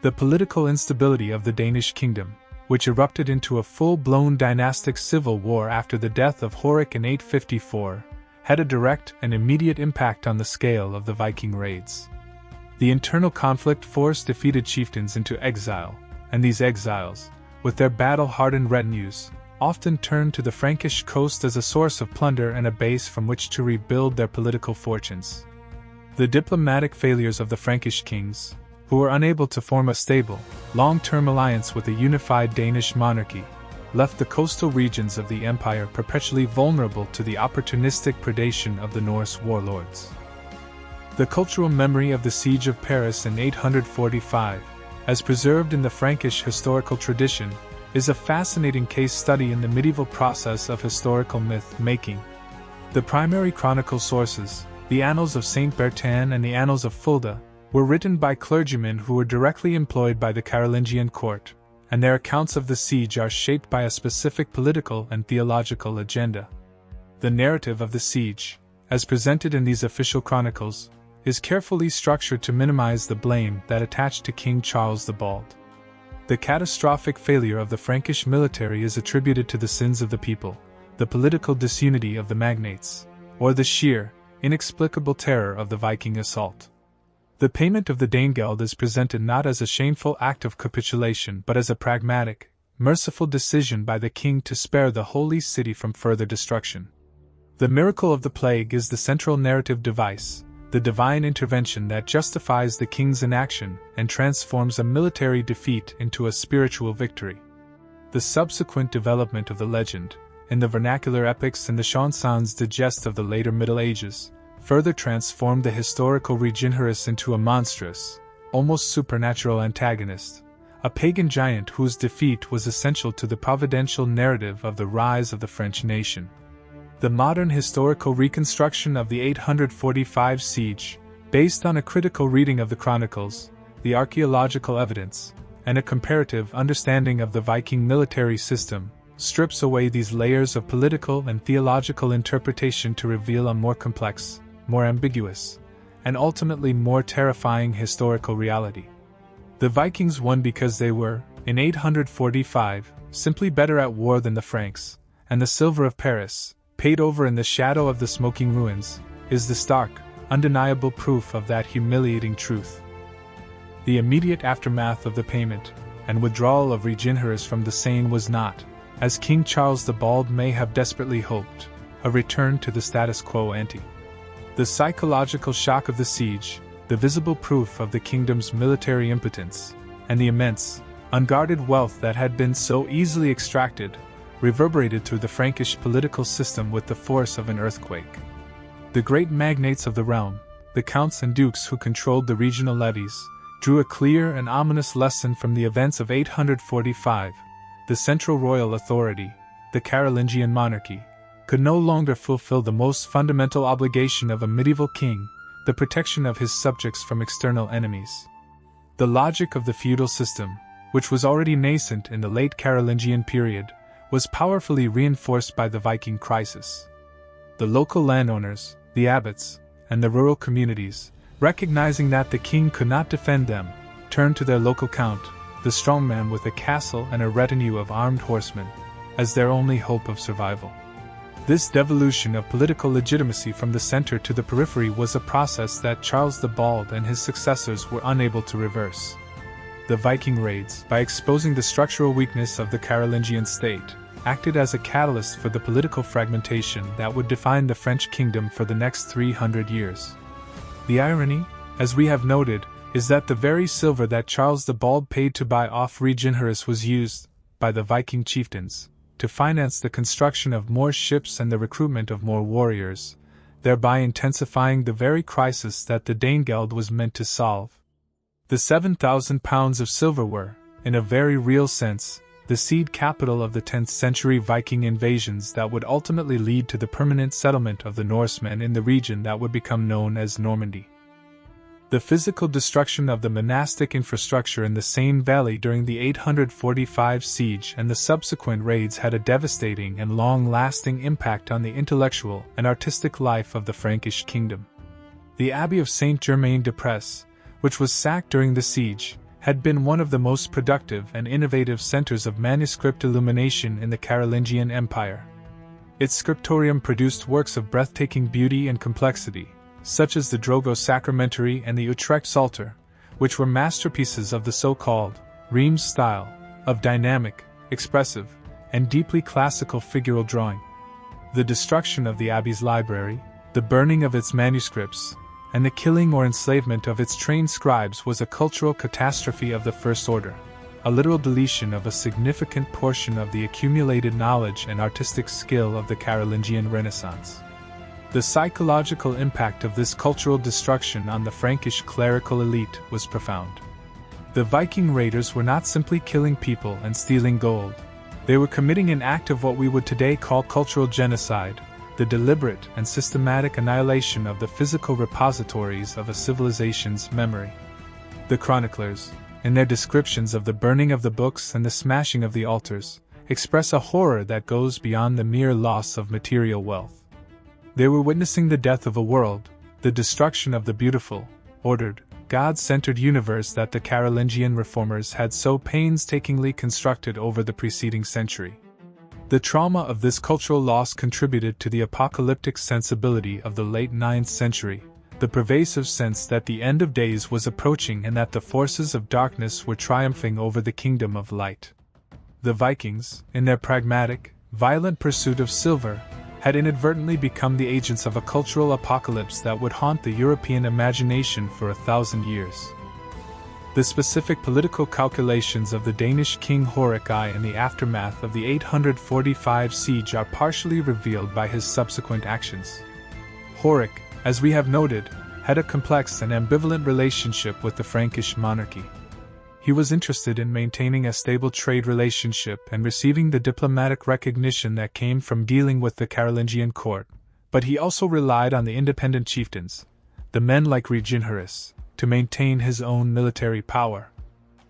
The political instability of the Danish kingdom, which erupted into a full-blown dynastic civil war after the death of Horik in 854, had a direct and immediate impact on the scale of the Viking raids. The internal conflict forced defeated chieftains into exile, and these exiles, with their battle-hardened retinues, often turned to the Frankish coast as a source of plunder and a base from which to rebuild their political fortunes. The diplomatic failures of the Frankish kings, who were unable to form a stable, long-term alliance with a unified Danish monarchy, left the coastal regions of the empire perpetually vulnerable to the opportunistic predation of the Norse warlords. The cultural memory of the Siege of Paris in 845, as preserved in the Frankish historical tradition, is a fascinating case study in the medieval process of historical myth-making. The primary chronicle sources, the Annals of Saint Bertin and the Annals of Fulda, were written by clergymen who were directly employed by the Carolingian court, and their accounts of the siege are shaped by a specific political and theological agenda. The narrative of the siege, as presented in these official chronicles, is carefully structured to minimize the blame that attached to King Charles the Bald. The catastrophic failure of the Frankish military is attributed to the sins of the people, the political disunity of the magnates, or the sheer, inexplicable terror of the Viking assault. The payment of the Danegeld is presented not as a shameful act of capitulation but as a pragmatic, merciful decision by the king to spare the holy city from further destruction. The miracle of the plague is the central narrative device, the divine intervention that justifies the king's inaction and transforms a military defeat into a spiritual victory. The subsequent development of the legend, in the vernacular epics and the chansons digest of the later Middle Ages, further transformed the historical Reginherus into a monstrous, almost supernatural antagonist, a pagan giant whose defeat was essential to the providential narrative of the rise of the French nation. The modern historical reconstruction of the 845 siege, Based on a critical reading of the chronicles, the archaeological evidence, and a comparative understanding of the Viking military system, strips away these layers of political and theological interpretation to reveal a more complex, more ambiguous, and ultimately more terrifying historical reality. The Vikings won because they were, in 845, simply better at war than the Franks, and the silver of Paris, paid over in the shadow of the smoking ruins, is the stark, undeniable proof of that humiliating truth. The immediate aftermath of the payment and withdrawal of Reginherus from the Seine was not, as King Charles the Bald may have desperately hoped, a return to the status quo ante. The psychological shock of the siege, the visible proof of the kingdom's military impotence, and the immense, unguarded wealth that had been so easily extracted, reverberated through the Frankish political system with the force of an earthquake. The great magnates of the realm, the counts and dukes who controlled the regional levies, drew a clear and ominous lesson from the events of 845. The central royal authority, the Carolingian monarchy, could no longer fulfill the most fundamental obligation of a medieval king, the protection of his subjects from external enemies. The logic of the feudal system, which was already nascent in the late Carolingian period, was powerfully reinforced by the Viking crisis. The local landowners, the abbots, and the rural communities, recognizing that the king could not defend them, turned to their local count, the strongman with a castle and a retinue of armed horsemen, as their only hope of survival. This devolution of political legitimacy from the center to the periphery was a process that Charles the Bald and his successors were unable to reverse. The Viking raids, by exposing the structural weakness of the Carolingian state, acted as a catalyst for the political fragmentation that would define the French kingdom for the next 300 years. The irony, as we have noted, is that the very silver that Charles the Bald paid to buy off Reginherus was used, by the Viking chieftains, to finance the construction of more ships and the recruitment of more warriors, thereby intensifying the very crisis that the Danegeld was meant to solve. The 7,000 pounds of silver were, in a very real sense, the seed capital of the 10th century Viking invasions that would ultimately lead to the permanent settlement of the Norsemen in the region that would become known as Normandy. The physical destruction of the monastic infrastructure in the Seine Valley during the 845 siege and the subsequent raids had a devastating and long-lasting impact on the intellectual and artistic life of the Frankish kingdom. The Abbey of Saint-Germain-des-Prés, which was sacked during the siege, had been one of the most productive and innovative centers of manuscript illumination in the Carolingian Empire. Its scriptorium produced works of breathtaking beauty and complexity, such as the Drogo Sacramentary and the Utrecht Psalter, which were masterpieces of the so-called Reims style, of dynamic, expressive, and deeply classical figural drawing. The destruction of the abbey's library, the burning of its manuscripts, and the killing or enslavement of its trained scribes was a cultural catastrophe of the first order, a literal deletion of a significant portion of the accumulated knowledge and artistic skill of the Carolingian Renaissance. The psychological impact of this cultural destruction on the Frankish clerical elite was profound. The Viking raiders were not simply killing people and stealing gold, they were committing an act of what we would today call cultural genocide, the deliberate and systematic annihilation of the physical repositories of a civilization's memory. The chroniclers, in their descriptions of the burning of the books and the smashing of the altars, express a horror that goes beyond the mere loss of material wealth. They were witnessing the death of a world, the destruction of the beautiful, ordered, God-centered universe that the Carolingian reformers had so painstakingly constructed over the preceding century. The trauma of this cultural loss contributed to the apocalyptic sensibility of the late 9th century, the pervasive sense that the end of days was approaching and that the forces of darkness were triumphing over the kingdom of light. The Vikings, in their pragmatic, violent pursuit of silver, had inadvertently become the agents of a cultural apocalypse that would haunt the European imagination for 1,000 years. The specific political calculations of the Danish king Horik I in the aftermath of the 845 siege are partially revealed by his subsequent actions. Horik, as we have noted, had a complex and ambivalent relationship with the Frankish monarchy. He was interested in maintaining a stable trade relationship and receiving the diplomatic recognition that came from dealing with the Carolingian court, but he also relied on the independent chieftains, the men like Reginherus, to maintain his own military power.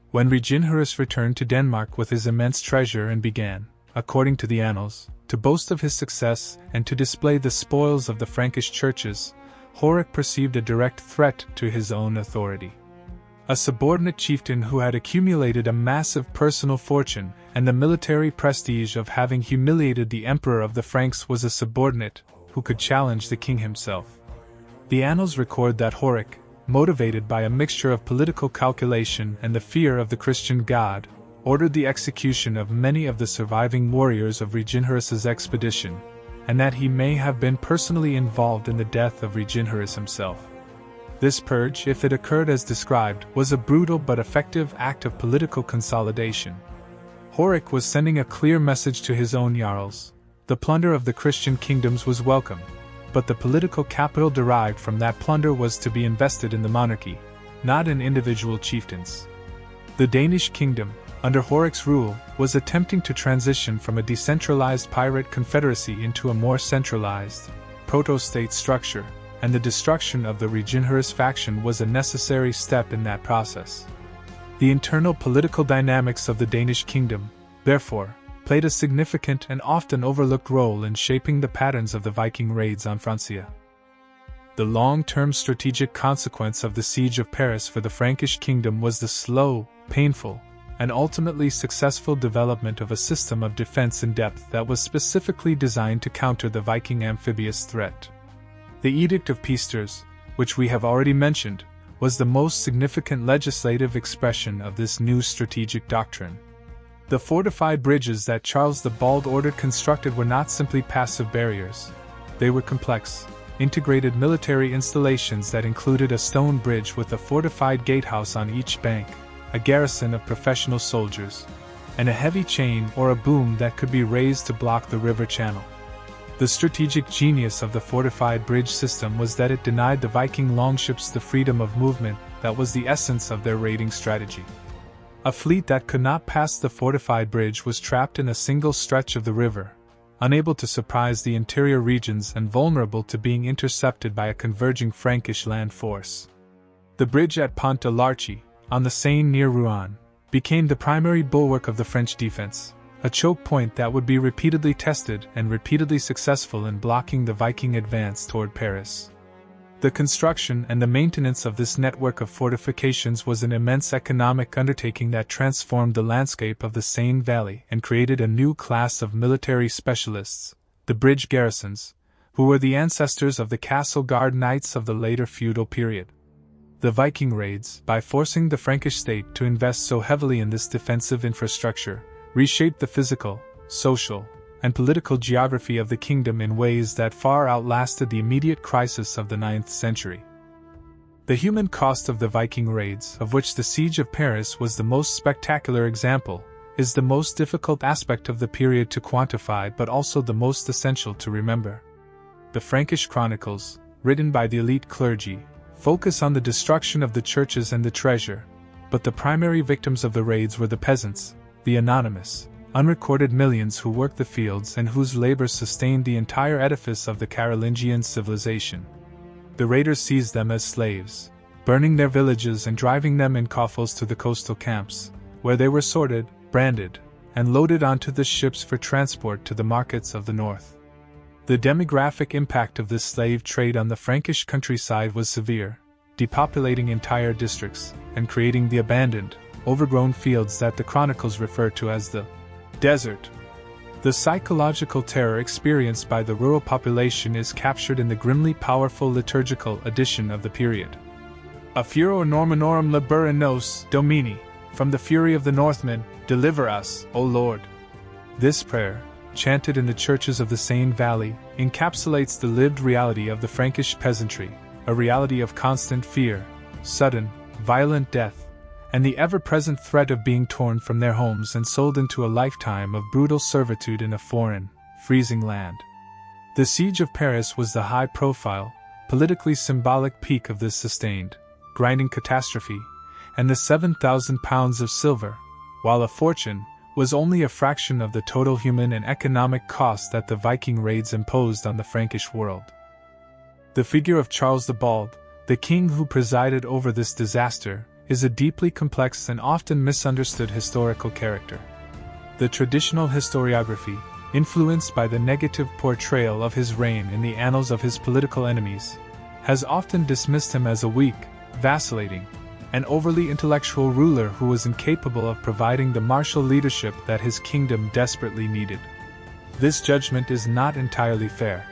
When Reginherus returned to Denmark with his immense treasure and began, according to the annals, to boast of his success and to display the spoils of the Frankish churches, Horik perceived a direct threat to his own authority. A subordinate chieftain who had accumulated a massive personal fortune and the military prestige of having humiliated the emperor of the Franks was a subordinate who could challenge the king himself. The annals record that Horik, motivated by a mixture of political calculation and the fear of the Christian God, ordered the execution of many of the surviving warriors of Reginherus's expedition, and that he may have been personally involved in the death of Reginherus himself. This purge, if it occurred as described, was a brutal but effective act of political consolidation. Horik was sending a clear message to his own jarls. The plunder of the Christian kingdoms was welcome, but the political capital derived from that plunder was to be invested in the monarchy, not in individual chieftains. The Danish kingdom, under Horik's rule, was attempting to transition from a decentralized pirate confederacy into a more centralized, proto-state structure, and the destruction of the Reginherus faction was a necessary step in that process. The internal political dynamics of the Danish kingdom, therefore, played a significant and often overlooked role in shaping the patterns of the Viking raids on Francia. The long-term strategic consequence of the siege of Paris for the Frankish kingdom was the slow, painful, and ultimately successful development of a system of defense in depth that was specifically designed to counter the Viking amphibious threat. The Edict of Peasters, which we have already mentioned, was the most significant legislative expression of this new strategic doctrine. The fortified bridges that Charles the Bald ordered constructed were not simply passive barriers. They were complex, integrated military installations that included a stone bridge with a fortified gatehouse on each bank, a garrison of professional soldiers, and a heavy chain or a boom that could be raised to block the river channel. The strategic genius of the fortified bridge system was that it denied the Viking longships the freedom of movement that was the essence of their raiding strategy. A fleet that could not pass the fortified bridge was trapped in a single stretch of the river, unable to surprise the interior regions and vulnerable to being intercepted by a converging Frankish land force. The bridge at Pont de l'Arche, on the Seine near Rouen, became the primary bulwark of the French defense, a choke point that would be repeatedly tested and repeatedly successful in blocking the Viking advance toward Paris. The construction and the maintenance of this network of fortifications was an immense economic undertaking that transformed the landscape of the Seine Valley and created a new class of military specialists, the bridge garrisons, who were the ancestors of the castle guard knights of the later feudal period. The Viking raids, by forcing the Frankish state to invest so heavily in this defensive infrastructure, reshaped the physical, social, and political geography of the kingdom in ways that far outlasted the immediate crisis of the 9th century. The human cost of the Viking raids, of which the Siege of Paris was the most spectacular example, is the most difficult aspect of the period to quantify but also the most essential to remember. The Frankish chronicles, written by the elite clergy, focus on the destruction of the churches and the treasure, but the primary victims of the raids were the peasants, the anonymous, unrecorded millions who worked the fields and whose labors sustained the entire edifice of the Carolingian civilization. The raiders seized them as slaves, burning their villages and driving them in coffles to the coastal camps, where they were sorted, branded, and loaded onto the ships for transport to the markets of the north. The demographic impact of this slave trade on the Frankish countryside was severe, depopulating entire districts and creating the abandoned, overgrown fields that the chronicles refer to as the desert. The psychological terror experienced by the rural population is captured in the grimly powerful liturgical edition of the period. A furor normanorum libera nos, Domini, from the fury of the Northmen, deliver us, O Lord. This prayer, chanted in the churches of the Seine Valley, encapsulates the lived reality of the Frankish peasantry, a reality of constant fear, sudden, violent death, and the ever-present threat of being torn from their homes and sold into a lifetime of brutal servitude in a foreign, freezing land. The Siege of Paris was the high-profile, politically symbolic peak of this sustained, grinding catastrophe, and the 7,000 pounds of silver, while a fortune, was only a fraction of the total human and economic cost that the Viking raids imposed on the Frankish world. The figure of Charles the Bald, The king who presided over this disaster is a deeply complex and often misunderstood historical character. The traditional historiography, influenced by the negative portrayal of his reign in the annals of his political enemies, has often dismissed him as a weak, vacillating, and overly intellectual ruler who was incapable of providing the martial leadership that his kingdom desperately needed. This judgment is not entirely fair.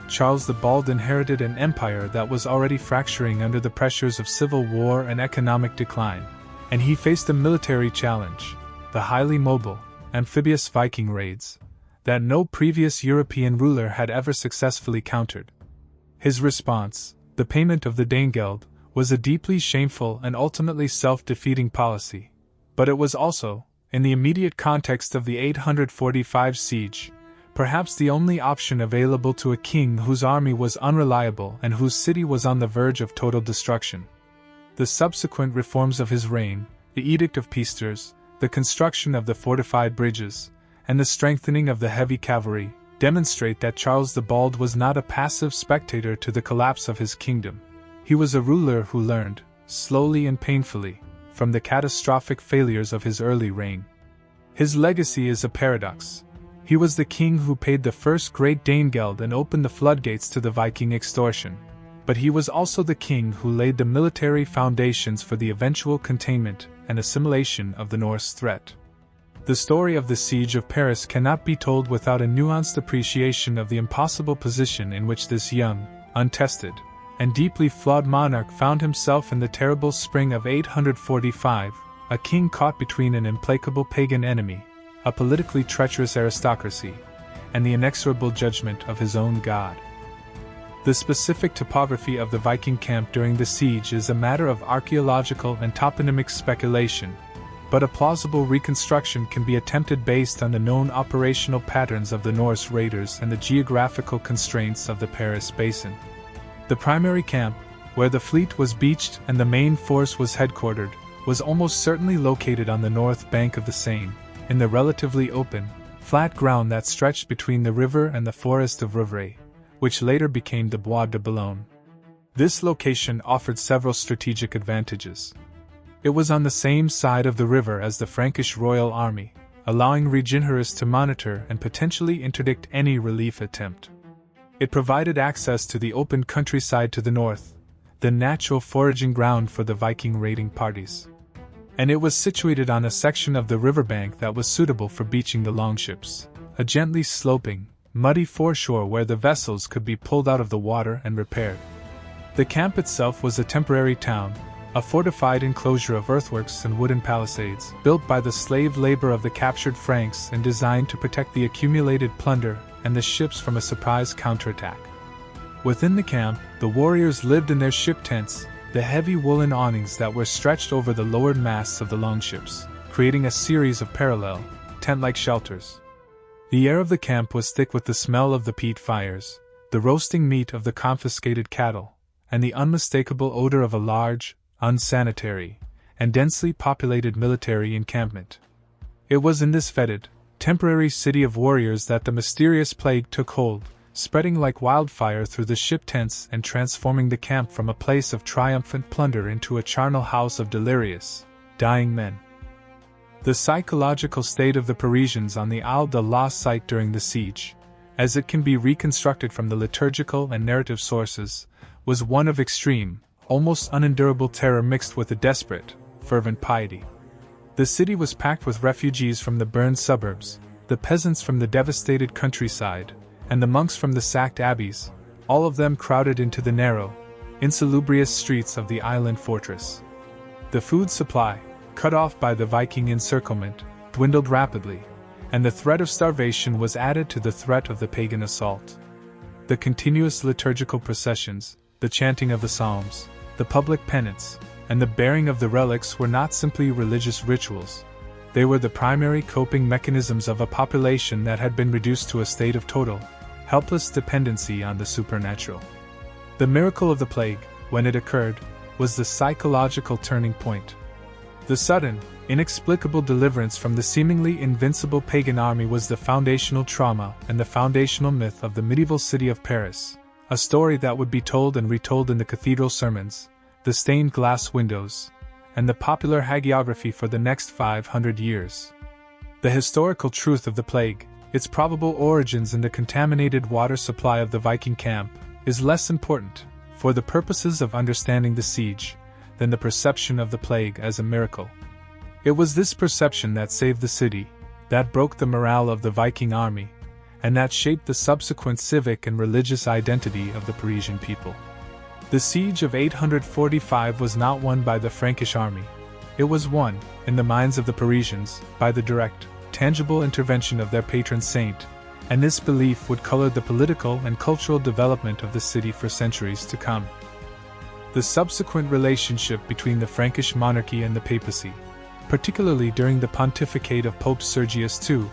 Charles the Bald inherited an empire that was already fracturing under the pressures of civil war and economic decline, and he faced a military challenge, the highly mobile, amphibious Viking raids, that no previous European ruler had ever successfully countered. His response, the payment of the Danegeld, was a deeply shameful and ultimately self-defeating policy, but it was also, in the immediate context of the 845 siege, perhaps the only option available to a king whose army was unreliable and whose city was on the verge of total destruction. The subsequent reforms of his reign, the Edict of Peasters, the construction of the fortified bridges, and the strengthening of the heavy cavalry, demonstrate that Charles the Bald was not a passive spectator to the collapse of his kingdom. He was a ruler who learned, slowly and painfully, from the catastrophic failures of his early reign. His legacy is a paradox. He was the king who paid the first great Danegeld and opened the floodgates to the Viking extortion, but he was also the king who laid the military foundations for the eventual containment and assimilation of the Norse threat. The story of the Siege of Paris cannot be told without a nuanced appreciation of the impossible position in which this young, untested, and deeply flawed monarch found himself in the terrible spring of 845, a king caught between an implacable pagan enemy, a politically treacherous aristocracy, and the inexorable judgment of his own god. The specific topography of the Viking camp during the siege is a matter of archaeological and toponymic speculation, but a plausible reconstruction can be attempted based on the known operational patterns of the Norse raiders and the geographical constraints of the Paris basin. The primary camp, where the fleet was beached and the main force was headquartered, was almost certainly located on the north bank of the Seine, in the relatively open, flat ground that stretched between the river and the forest of Rouvray, which later became the Bois de Boulogne. This location offered several strategic advantages. It was on the same side of the river as the Frankish royal army, allowing Reginherus to monitor and potentially interdict any relief attempt. It provided access to the open countryside to the north, the natural foraging ground for the Viking raiding parties. And it was situated on a section of the riverbank that was suitable for beaching the Longships, a gently sloping, muddy foreshore where the vessels could be pulled out of the water and repaired. The camp itself was a temporary town, a fortified enclosure of earthworks and wooden palisades, built by the slave labor of the captured Franks and designed to protect the accumulated plunder and the ships from a surprise counterattack. Within the camp, the warriors lived in their ship tents, the heavy woolen awnings that were stretched over the lowered masts of the longships, creating a series of parallel, tent-like shelters. The air of the camp was thick with the smell of the peat fires, the roasting meat of the confiscated cattle, and the unmistakable odor of a large, unsanitary, and densely populated military encampment. It was in this fetid, temporary city of warriors that the mysterious plague took hold, spreading like wildfire through the ship tents and transforming the camp from a place of triumphant plunder into a charnel house of delirious, dying men. The psychological state of the Parisians on the Isle de la site during the siege, as it can be reconstructed from the liturgical and narrative sources, was one of extreme, almost unendurable terror mixed with a desperate, fervent piety. The city was packed with refugees from the burned suburbs, the peasants from the devastated countryside, and the monks from the sacked abbeys, all of them crowded into the narrow, insalubrious streets of the island fortress. The food supply, cut off by the Viking encirclement, dwindled rapidly, and the threat of starvation was added to the threat of the pagan assault. The continuous liturgical processions, the chanting of the psalms, the public penance, and the bearing of the relics were not simply religious rituals. They were the primary coping mechanisms of a population that had been reduced to a state of total, helpless dependency on the supernatural. The miracle of the plague, when it occurred, was the psychological turning point. The sudden, inexplicable deliverance from the seemingly invincible pagan army was the foundational trauma and the foundational myth of the medieval city of Paris, a story that would be told and retold in the cathedral sermons, the stained glass windows, and the popular hagiography for the next 500 years. The historical truth of the plague, its probable origins in the contaminated water supply of the Viking camp, is less important, for the purposes of understanding the siege, than the perception of the plague as a miracle. It was this perception that saved the city, that broke the morale of the Viking army, and that shaped the subsequent civic and religious identity of the Parisian people. The siege of 845 was not won by the Frankish army. It was won, in the minds of the Parisians, by the direct, tangible intervention of their patron saint, and this belief would color the political and cultural development of the city for centuries to come. The subsequent relationship between the Frankish monarchy and the papacy, particularly during the pontificate of Pope Sergius II,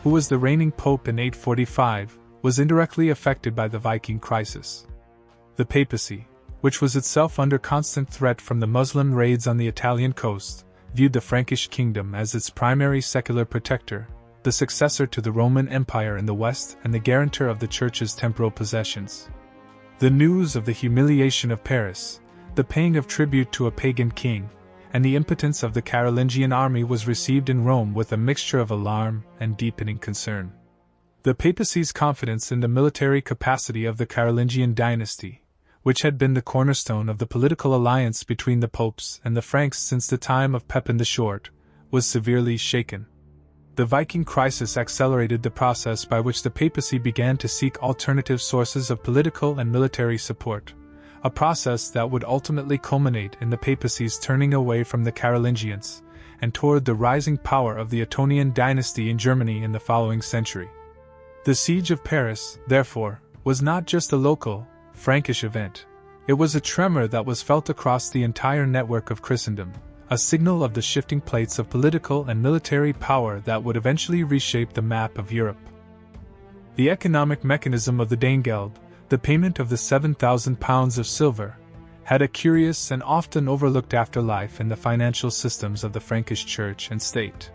who was the reigning pope in 845, was indirectly affected by the Viking crisis. The papacy, which was itself under constant threat from the Muslim raids on the Italian coast, viewed the Frankish kingdom as its primary secular protector, the successor to the Roman Empire in the west and the guarantor of the Church's temporal possessions. The news of the humiliation of Paris, the paying of tribute to a pagan king, and the impotence of the Carolingian army was received in Rome with a mixture of alarm and deepening concern. The papacy's confidence in the military capacity of the Carolingian dynasty, which had been the cornerstone of the political alliance between the popes and the Franks since the time of Pepin the Short, was severely shaken. The Viking crisis accelerated the process by which the papacy began to seek alternative sources of political and military support, a process that would ultimately culminate in the papacy's turning away from the Carolingians and toward the rising power of the Ottonian dynasty in Germany in the following century. The Siege of Paris, therefore, was not just a local, Frankish event. It was a tremor that was felt across the entire network of Christendom, a signal of the shifting plates of political and military power that would eventually reshape the map of Europe. The economic mechanism of the Danegeld, the payment of the 7,000 pounds of silver, had a curious and often overlooked afterlife in the financial systems of the Frankish church and state.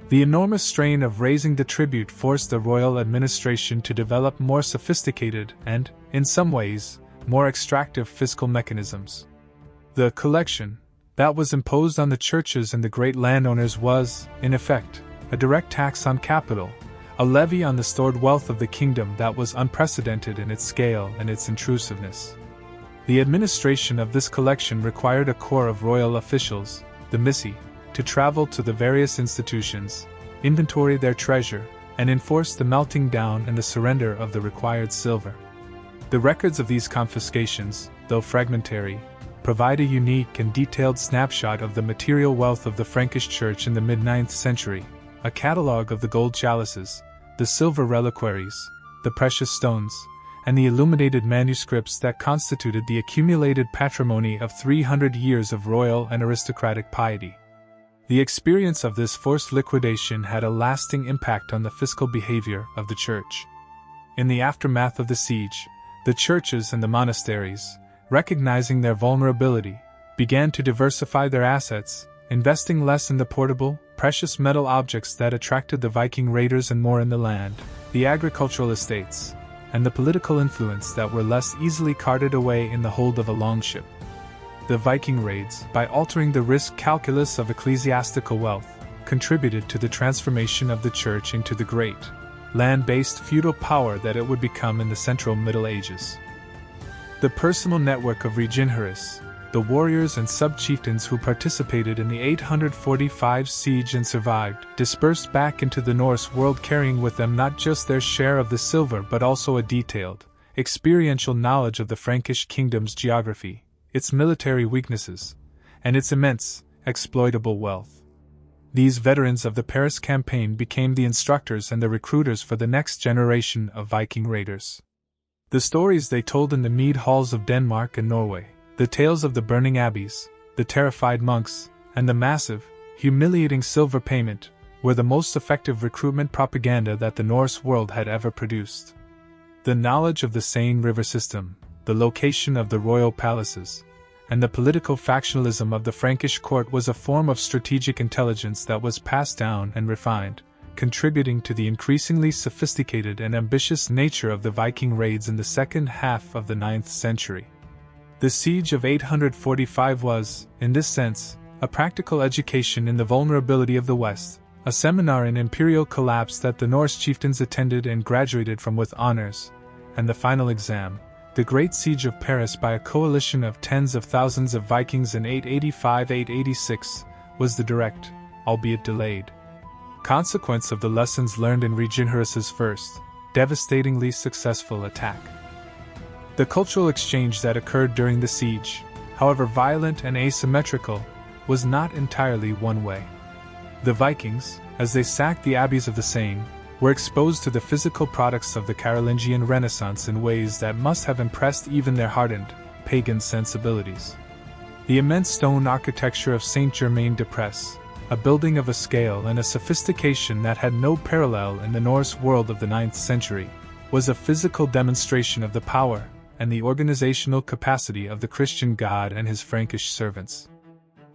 The enormous strain of raising the tribute forced the royal administration to develop more sophisticated and, in some ways, more extractive fiscal mechanisms. The collection that was imposed on the churches and the great landowners was, in effect, a direct tax on capital, a levy on the stored wealth of the kingdom that was unprecedented in its scale and its intrusiveness. The administration of this collection required a corps of royal officials, the missi, to travel to the various institutions, inventory their treasure, and enforce the melting down and the surrender of the required silver. The records of these confiscations, though fragmentary, provide a unique and detailed snapshot of the material wealth of the Frankish Church in the mid-9th century, a catalogue of the gold chalices, the silver reliquaries, the precious stones, and the illuminated manuscripts that constituted the accumulated patrimony of 300 years of royal and aristocratic piety. The experience of this forced liquidation had a lasting impact on the fiscal behavior of the Church. In the aftermath of the siege, the churches and the monasteries, recognizing their vulnerability, began to diversify their assets, investing less in the portable, precious metal objects that attracted the Viking raiders and more in the land, the agricultural estates, and the political influence that were less easily carted away in the hold of a longship. The Viking raids, by altering the risk calculus of ecclesiastical wealth, contributed to the transformation of the Church into the great, land-based feudal power that it would become in the Central Middle Ages. The personal network of Reginherus, the warriors and sub-chieftains who participated in the 845 siege and survived, dispersed back into the Norse world carrying with them not just their share of the silver but also a detailed, experiential knowledge of the Frankish kingdom's geography, its military weaknesses, and its immense, exploitable wealth. These veterans of the Paris campaign became the instructors and the recruiters for the next generation of Viking raiders. The stories they told in the mead halls of Denmark and Norway, the tales of the burning abbeys, the terrified monks, and the massive, humiliating silver payment, were the most effective recruitment propaganda that the Norse world had ever produced. The knowledge of the Seine river system, the location of the royal palaces, and the political factionalism of the Frankish court was a form of strategic intelligence that was passed down and refined, contributing to the increasingly sophisticated and ambitious nature of the Viking raids in the second half of the 9th century. The Siege of 845 was, in this sense, a practical education in the vulnerability of the West, a seminar in imperial collapse that the Norse chieftains attended and graduated from with honors, and the final exam, the Great Siege of Paris by a coalition of tens of thousands of Vikings in 885-886, was the direct, albeit delayed, consequence of the lessons learned in Reginherus's first, devastatingly successful attack. The cultural exchange that occurred during the siege, however violent and asymmetrical, was not entirely one way. The Vikings, as they sacked the abbeys of the Seine, were exposed to the physical products of the Carolingian Renaissance in ways that must have impressed even their hardened, pagan sensibilities. The immense stone architecture of Saint-Germain-des-Prés, a building of a scale and a sophistication that had no parallel in the Norse world of the 9th century, was a physical demonstration of the power and the organizational capacity of the Christian God and his Frankish servants.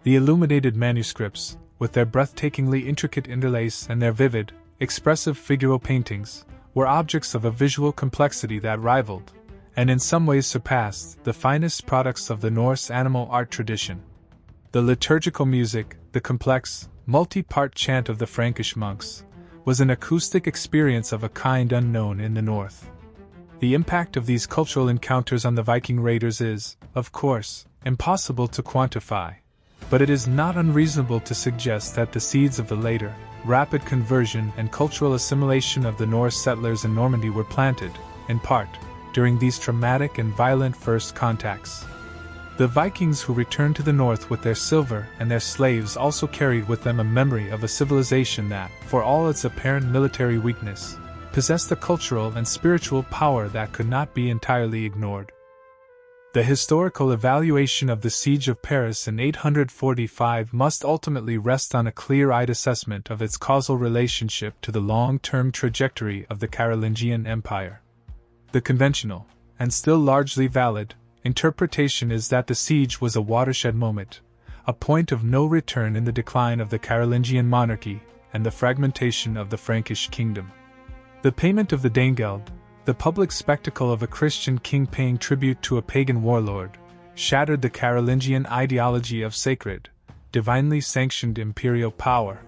The illuminated manuscripts, with their breathtakingly intricate interlace and their vivid, expressive figural paintings, were objects of a visual complexity that rivaled, and in some ways surpassed, the finest products of the Norse animal art tradition. The liturgical music, the complex, multi-part chant of the Frankish monks, was an acoustic experience of a kind unknown in the north. The impact of these cultural encounters on the Viking raiders is, of course, impossible to quantify, but it is not unreasonable to suggest that the seeds of the later, rapid conversion and cultural assimilation of the Norse settlers in Normandy were planted, in part, during these traumatic and violent first contacts. The Vikings who returned to the north with their silver and their slaves also carried with them a memory of a civilization that, for all its apparent military weakness, possessed a cultural and spiritual power that could not be entirely ignored. The historical evaluation of the Siege of Paris in 845 must ultimately rest on a clear-eyed assessment of its causal relationship to the long-term trajectory of the Carolingian Empire. The conventional, and still largely valid, interpretation is that the siege was a watershed moment, a point of no return in the decline of the Carolingian monarchy and the fragmentation of the Frankish kingdom. The payment of the Danegeld, the public spectacle of a Christian king paying tribute to a pagan warlord, shattered the Carolingian ideology of sacred, divinely sanctioned imperial power.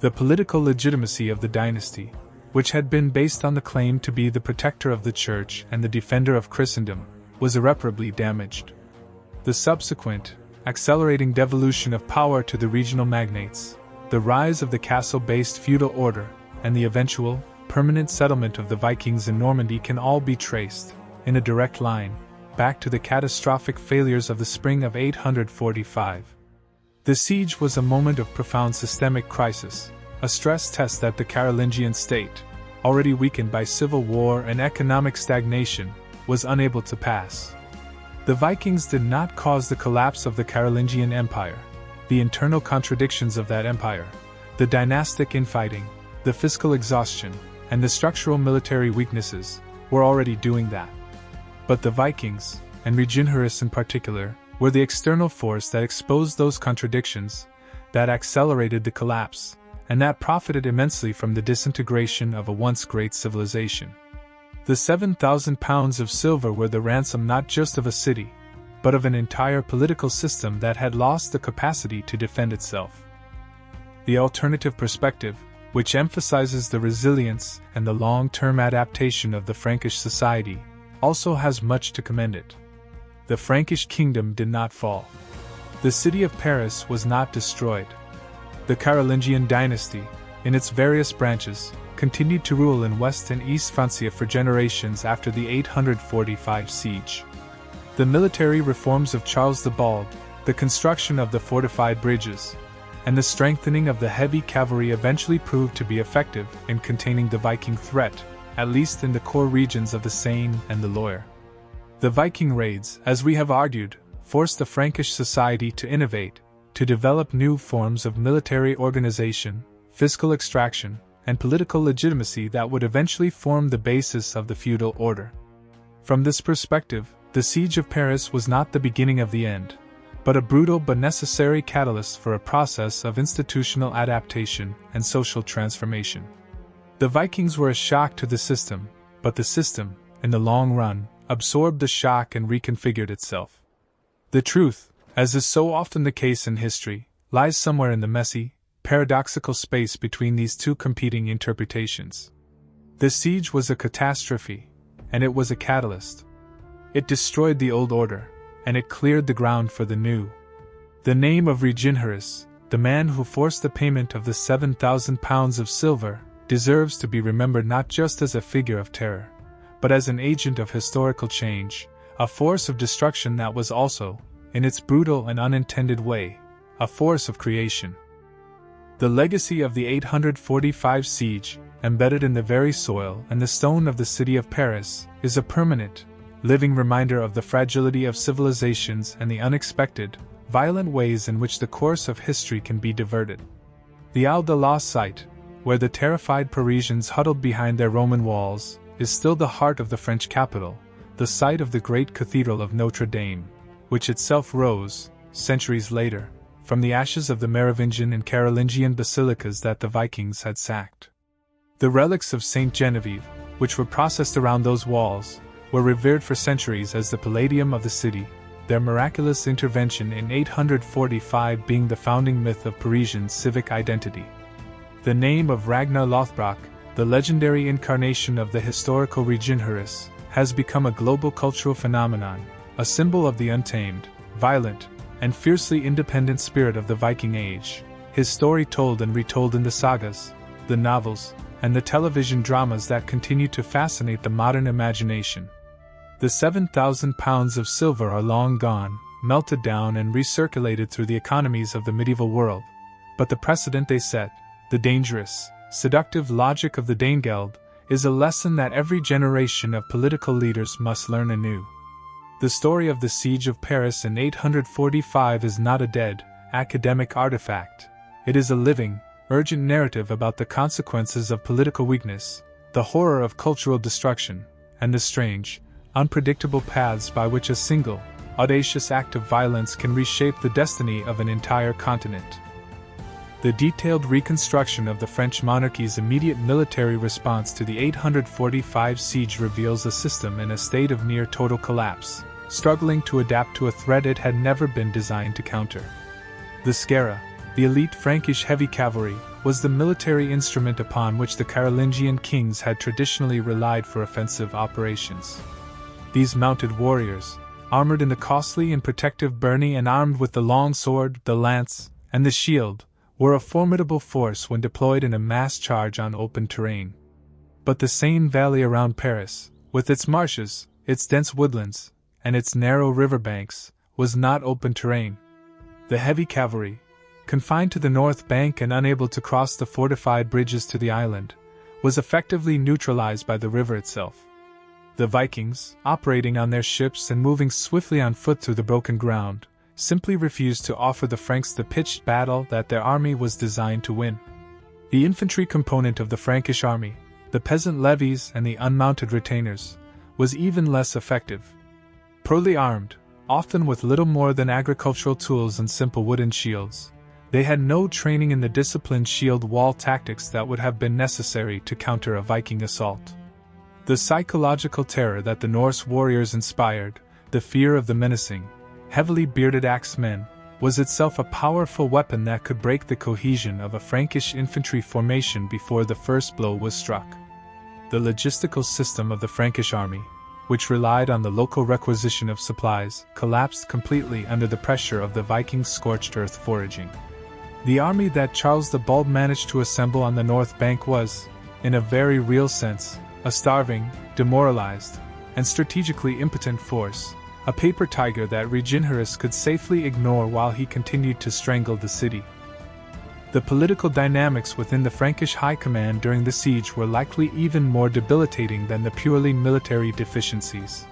The political legitimacy of the dynasty, which had been based on the claim to be the protector of the Church and the defender of Christendom, was irreparably damaged. The subsequent, accelerating devolution of power to the regional magnates, the rise of the castle-based feudal order, and the eventual, permanent settlement of the Vikings in Normandy can all be traced, in a direct line, back to the catastrophic failures of the spring of 845. The siege was a moment of profound systemic crisis, a stress test that the Carolingian state, already weakened by civil war and economic stagnation, was unable to pass. The Vikings did not cause the collapse of the Carolingian Empire. The internal contradictions of that empire, the dynastic infighting, the fiscal exhaustion, and the structural military weaknesses, were already doing that. But the Vikings, and Reginherus in particular, were the external force that exposed those contradictions, that accelerated the collapse, and that profited immensely from the disintegration of a once great civilization. The 7,000 pounds of silver were the ransom not just of a city, but of an entire political system that had lost the capacity to defend itself. The alternative perspective, which emphasizes the resilience and the long-term adaptation of the Frankish society, also has much to commend it. The Frankish kingdom did not fall. The city of Paris was not destroyed. The Carolingian dynasty, in its various branches, continued to rule in West and East Francia for generations after the 845 siege. The military reforms of Charles the Bald, the construction of the fortified bridges, and the strengthening of the heavy cavalry eventually proved to be effective in containing the Viking threat, at least in the core regions of the Seine and the Loire. The Viking raids, as we have argued, forced the Frankish society to innovate, to develop new forms of military organization, fiscal extraction, and political legitimacy that would eventually form the basis of the feudal order. From this perspective, the Siege of Paris was not the beginning of the end, but a brutal but necessary catalyst for a process of institutional adaptation and social transformation. The Vikings were a shock to the system, but the system, in the long run, absorbed the shock and reconfigured itself. The truth, as is so often the case in history, lies somewhere in the messy, paradoxical space between these two competing interpretations. The siege was a catastrophe, and it was a catalyst. It destroyed the old order, and it cleared the ground for the new. The name of Reginherus, the man who forced the payment of the 7,000 pounds of silver, deserves to be remembered not just as a figure of terror, but as an agent of historical change, a force of destruction that was also, in its brutal and unintended way, a force of creation. The legacy of the 845 siege, embedded in the very soil and the stone of the city of Paris, is a permanent, living reminder of the fragility of civilizations and the unexpected, violent ways in which the course of history can be diverted. The Al-Dalah site, where the terrified Parisians huddled behind their Roman walls, is still the heart of the French capital, the site of the great Cathedral of Notre Dame, which itself rose, centuries later, from the ashes of the Merovingian and Carolingian basilicas that the Vikings had sacked. The relics of Saint Genevieve, which were processed around those walls, were revered for centuries as the palladium of the city, their miraculous intervention in 845 being the founding myth of Parisian civic identity. The name of Ragnar Lothbrok, the legendary incarnation of the historical Reginherus, has become a global cultural phenomenon, a symbol of the untamed, violent, and fiercely independent spirit of the Viking Age, his story told and retold in the sagas, the novels, and the television dramas that continue to fascinate the modern imagination. The 7,000 pounds of silver are long gone, melted down and recirculated through the economies of the medieval world, but the precedent they set, the dangerous, seductive logic of the Danegeld, is a lesson that every generation of political leaders must learn anew. The story of the siege of Paris in 845 is not a dead, academic artifact. It is a living, urgent narrative about the consequences of political weakness, the horror of cultural destruction, and the strange, unpredictable paths by which a single, audacious act of violence can reshape the destiny of an entire continent. The detailed reconstruction of the French monarchy's immediate military response to the 845 siege reveals a system in a state of near total collapse, struggling to adapt to a threat it had never been designed to counter. The Skara, the elite Frankish heavy cavalry, was the military instrument upon which the Carolingian kings had traditionally relied for offensive operations. These mounted warriors, armored in the costly and protective byrnie and armed with the long sword, the lance, and the shield, were a formidable force when deployed in a mass charge on open terrain. But the Seine valley around Paris, with its marshes, its dense woodlands, and its narrow riverbanks, was not open terrain. The heavy cavalry, confined to the north bank and unable to cross the fortified bridges to the island, was effectively neutralized by the river itself. The Vikings, operating on their ships and moving swiftly on foot through the broken ground, simply refused to offer the Franks the pitched battle that their army was designed to win. The infantry component of the Frankish army, the peasant levies and the unmounted retainers, was even less effective. Poorly armed, often with little more than agricultural tools and simple wooden shields, they had no training in the disciplined shield wall tactics that would have been necessary to counter a Viking assault. The psychological terror that the Norse warriors inspired, the fear of the menacing, heavily bearded axemen, was itself a powerful weapon that could break the cohesion of a Frankish infantry formation before the first blow was struck. The logistical system of the Frankish army, which relied on the local requisition of supplies, collapsed completely under the pressure of the Vikings' scorched earth foraging. The army that Charles the Bald managed to assemble on the north bank was, in a very real sense, a starving, demoralized, and strategically impotent force, a paper tiger that Reginherus could safely ignore while he continued to strangle the city. The political dynamics within the Frankish high command during the siege were likely even more debilitating than the purely military deficiencies.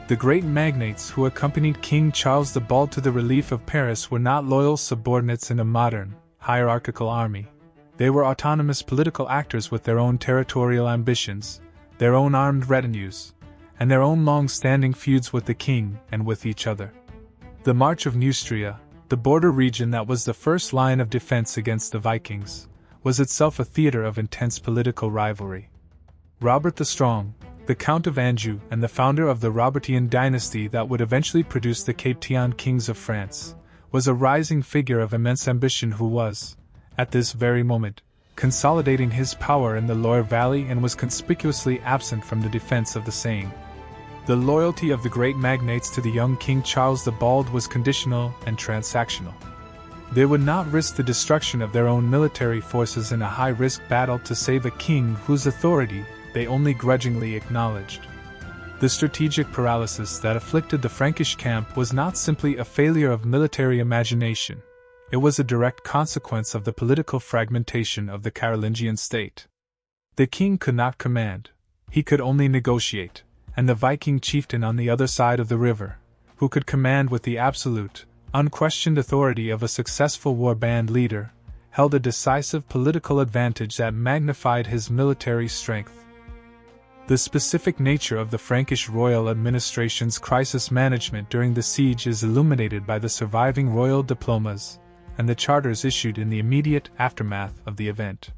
The great magnates who accompanied King Charles the Bald to the relief of Paris were not loyal subordinates in a modern, hierarchical army. They were autonomous political actors with their own territorial ambitions, their own armed retinues, and their own long-standing feuds with the king and with each other. The March of Neustria, the border region that was the first line of defense against the Vikings, was itself a theater of intense political rivalry. Robert the Strong, the Count of Anjou and the founder of the Robertian dynasty that would eventually produce the Capetian kings of France, was a rising figure of immense ambition who was, at this very moment, consolidating his power in the Loire Valley and was conspicuously absent from the defense of the Seine. The loyalty of the great magnates to the young King Charles the Bald was conditional and transactional. They would not risk the destruction of their own military forces in a high-risk battle to save a king whose authority they only grudgingly acknowledged. The strategic paralysis that afflicted the Frankish camp was not simply a failure of military imagination. It was a direct consequence of the political fragmentation of the Carolingian state. The king could not command, he could only negotiate, and the Viking chieftain on the other side of the river, who could command with the absolute, unquestioned authority of a successful war band leader, held a decisive political advantage that magnified his military strength. The specific nature of the Frankish royal administration's crisis management during the siege is illuminated by the surviving royal diplomas and the charters issued in the immediate aftermath of the event.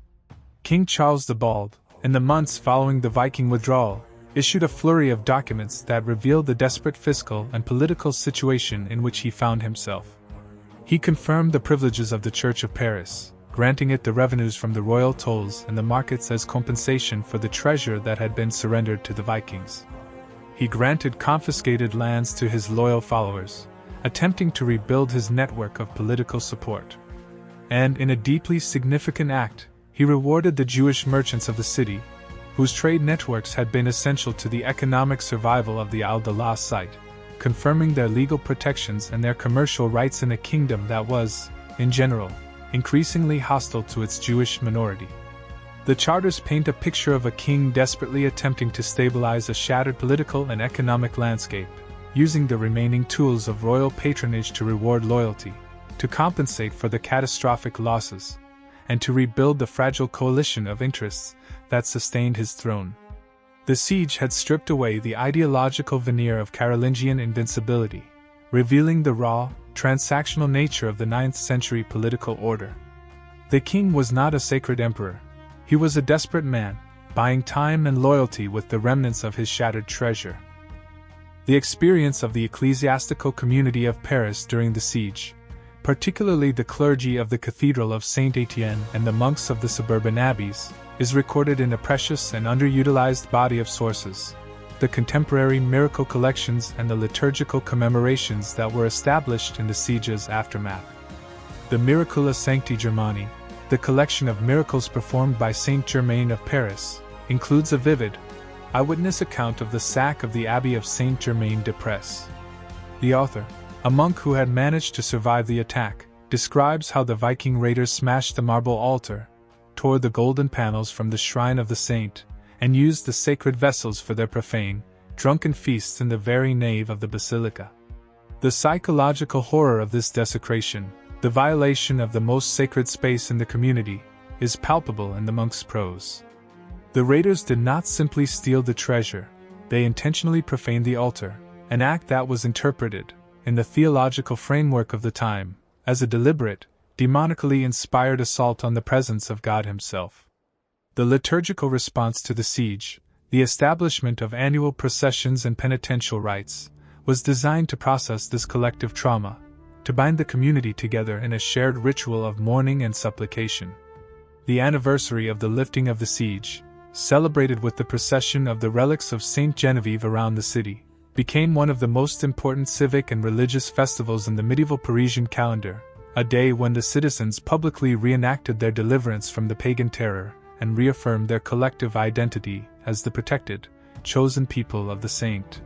King Charles the Bald, in the months following the Viking withdrawal, issued a flurry of documents that revealed the desperate fiscal and political situation in which he found himself. He confirmed the privileges of the Church of Paris, granting it the revenues from the royal tolls and the markets as compensation for the treasure that had been surrendered to the Vikings. He granted confiscated lands to his loyal followers, attempting to rebuild his network of political support. And in a deeply significant act, he rewarded the Jewish merchants of the city, whose trade networks had been essential to the economic survival of the Al-Dalah site, confirming their legal protections and their commercial rights in a kingdom that was, in general, increasingly hostile to its Jewish minority. The charters paint a picture of a king desperately attempting to stabilize a shattered political and economic landscape, using the remaining tools of royal patronage to reward loyalty, to compensate for the catastrophic losses, and to rebuild the fragile coalition of interests that sustained his throne. The siege had stripped away the ideological veneer of Carolingian invincibility, revealing the raw, transactional nature of the 9th century political order. The king was not a sacred emperor. He was a desperate man, buying time and loyalty with the remnants of his shattered treasure. The experience of the ecclesiastical community of Paris during the siege, particularly the clergy of the Cathedral of Saint-Étienne and the monks of the suburban abbeys, is recorded in a precious and underutilized body of sources, the contemporary miracle collections and the liturgical commemorations that were established in the siege's aftermath. The Miracula Sancti Germani, the collection of miracles performed by Saint-Germain-des-Prés, includes a vivid, eyewitness account of the sack of the Abbey of Saint-Germain-des-Prés. The author, a monk who had managed to survive the attack, describes how the Viking raiders smashed the marble altar, tore the golden panels from the shrine of the saint, and used the sacred vessels for their profane, drunken feasts in the very nave of the basilica. The psychological horror of this desecration, the violation of the most sacred space in the community, is palpable in the monk's prose. The raiders did not simply steal the treasure, they intentionally profaned the altar, an act that was interpreted, in the theological framework of the time, as a deliberate, demonically inspired assault on the presence of God himself. The liturgical response to the siege, the establishment of annual processions and penitential rites, was designed to process this collective trauma, to bind the community together in a shared ritual of mourning and supplication. The anniversary of the lifting of the siege, celebrated with the procession of the relics of Saint Genevieve around the city, became one of the most important civic and religious festivals in the medieval Parisian calendar, a day when the citizens publicly reenacted their deliverance from the pagan terror and reaffirmed their collective identity as the protected, chosen people of the saint.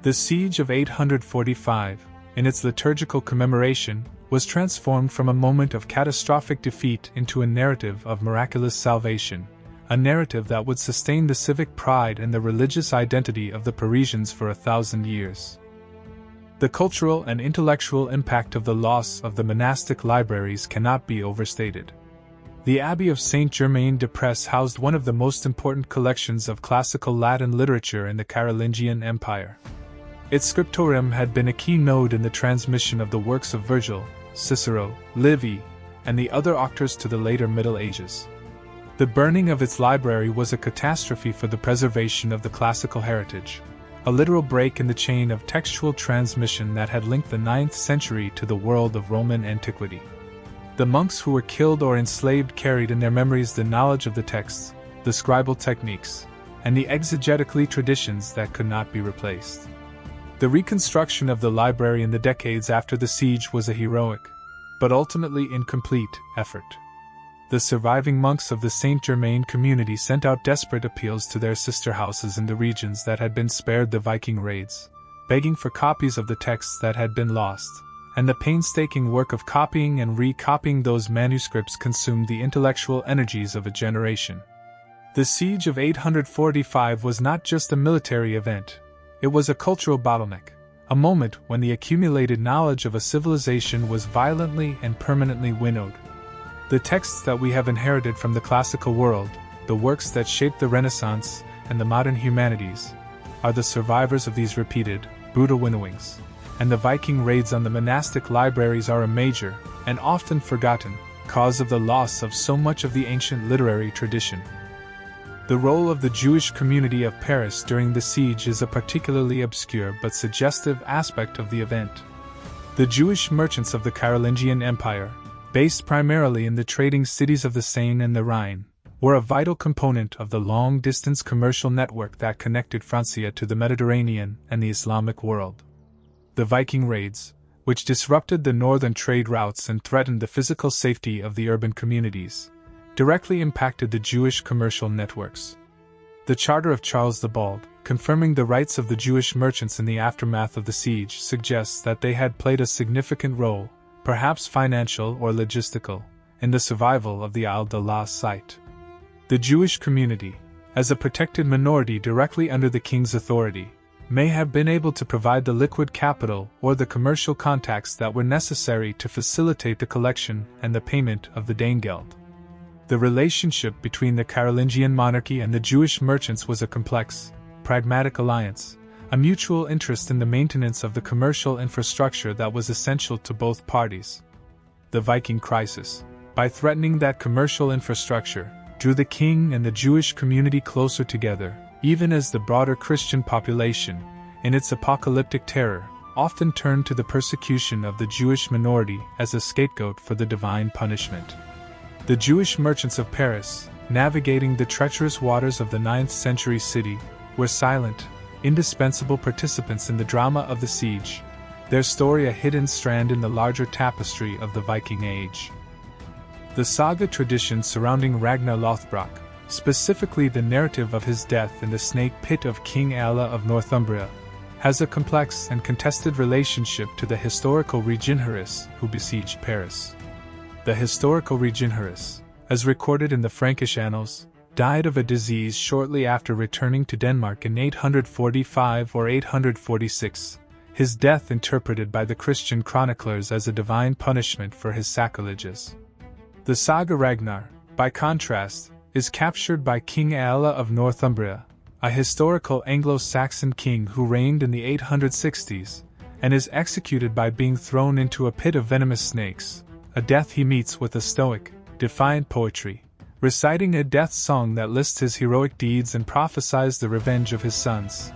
The siege of 845, in its liturgical commemoration, was transformed from a moment of catastrophic defeat into a narrative of miraculous salvation, a narrative that would sustain the civic pride and the religious identity of the Parisians for 1,000 years. The cultural and intellectual impact of the loss of the monastic libraries cannot be overstated. The Abbey of Saint-Germain-des-Prés housed one of the most important collections of classical Latin literature in the Carolingian Empire. Its scriptorium had been a key node in the transmission of the works of Virgil, Cicero, Livy, and the other authors to the later Middle Ages. The burning of its library was a catastrophe for the preservation of the classical heritage, a literal break in the chain of textual transmission that had linked the 9th century to the world of Roman antiquity. The monks who were killed or enslaved carried in their memories the knowledge of the texts, the scribal techniques, and the exegetically traditions that could not be replaced. The reconstruction of the library in the decades after the siege was a heroic, but ultimately incomplete, effort. The surviving monks of the Saint-Germain community sent out desperate appeals to their sister houses in the regions that had been spared the Viking raids, begging for copies of the texts that had been lost, and the painstaking work of copying and recopying those manuscripts consumed the intellectual energies of a generation. The siege of 845 was not just a military event, it was a cultural bottleneck, a moment when the accumulated knowledge of a civilization was violently and permanently winnowed. The texts that we have inherited from the classical world, the works that shaped the Renaissance and the modern humanities, are the survivors of these repeated, brutal winnowings, and the Viking raids on the monastic libraries are a major, and often forgotten, cause of the loss of so much of the ancient literary tradition. The role of the Jewish community of Paris during the siege is a particularly obscure but suggestive aspect of the event. The Jewish merchants of the Carolingian Empire, based primarily in the trading cities of the Seine and the Rhine, were a vital component of the long-distance commercial network that connected Francia to the Mediterranean and the Islamic world. The Viking raids, which disrupted the northern trade routes and threatened the physical safety of the urban communities, directly impacted the Jewish commercial networks. The Charter of Charles the Bald, confirming the rights of the Jewish merchants in the aftermath of the siege, suggests that they had played a significant role, perhaps financial or logistical, in the survival of the Isle de la site. The Jewish community, as a protected minority directly under the king's authority, may have been able to provide the liquid capital or the commercial contacts that were necessary to facilitate the collection and the payment of the Danegeld. The relationship between the Carolingian monarchy and the Jewish merchants was a complex, pragmatic alliance, a mutual interest in the maintenance of the commercial infrastructure that was essential to both parties. The Viking crisis, by threatening that commercial infrastructure, drew the king and the Jewish community closer together, even as the broader Christian population, in its apocalyptic terror, often turned to the persecution of the Jewish minority as a scapegoat for the divine punishment. The Jewish merchants of Paris, navigating the treacherous waters of the 9th century city, were silent, indispensable participants in the drama of the siege, their story a hidden strand in the larger tapestry of the Viking Age. The saga tradition surrounding Ragnar Lothbrok, specifically the narrative of his death in the snake pit of King Alla of Northumbria, has a complex and contested relationship to the historical Reginherus who besieged Paris. The historical Reginherus, as recorded in the Frankish annals, died of a disease shortly after returning to Denmark in 845 or 846, his death interpreted by the Christian chroniclers as a divine punishment for his sacrileges. The saga Ragnar, by contrast, is captured by King Alla of Northumbria, a historical Anglo-Saxon king who reigned in the 860s, and is executed by being thrown into a pit of venomous snakes, a death he meets with a stoic, defiant poetry, reciting a death song that lists his heroic deeds and prophesies the revenge of his sons.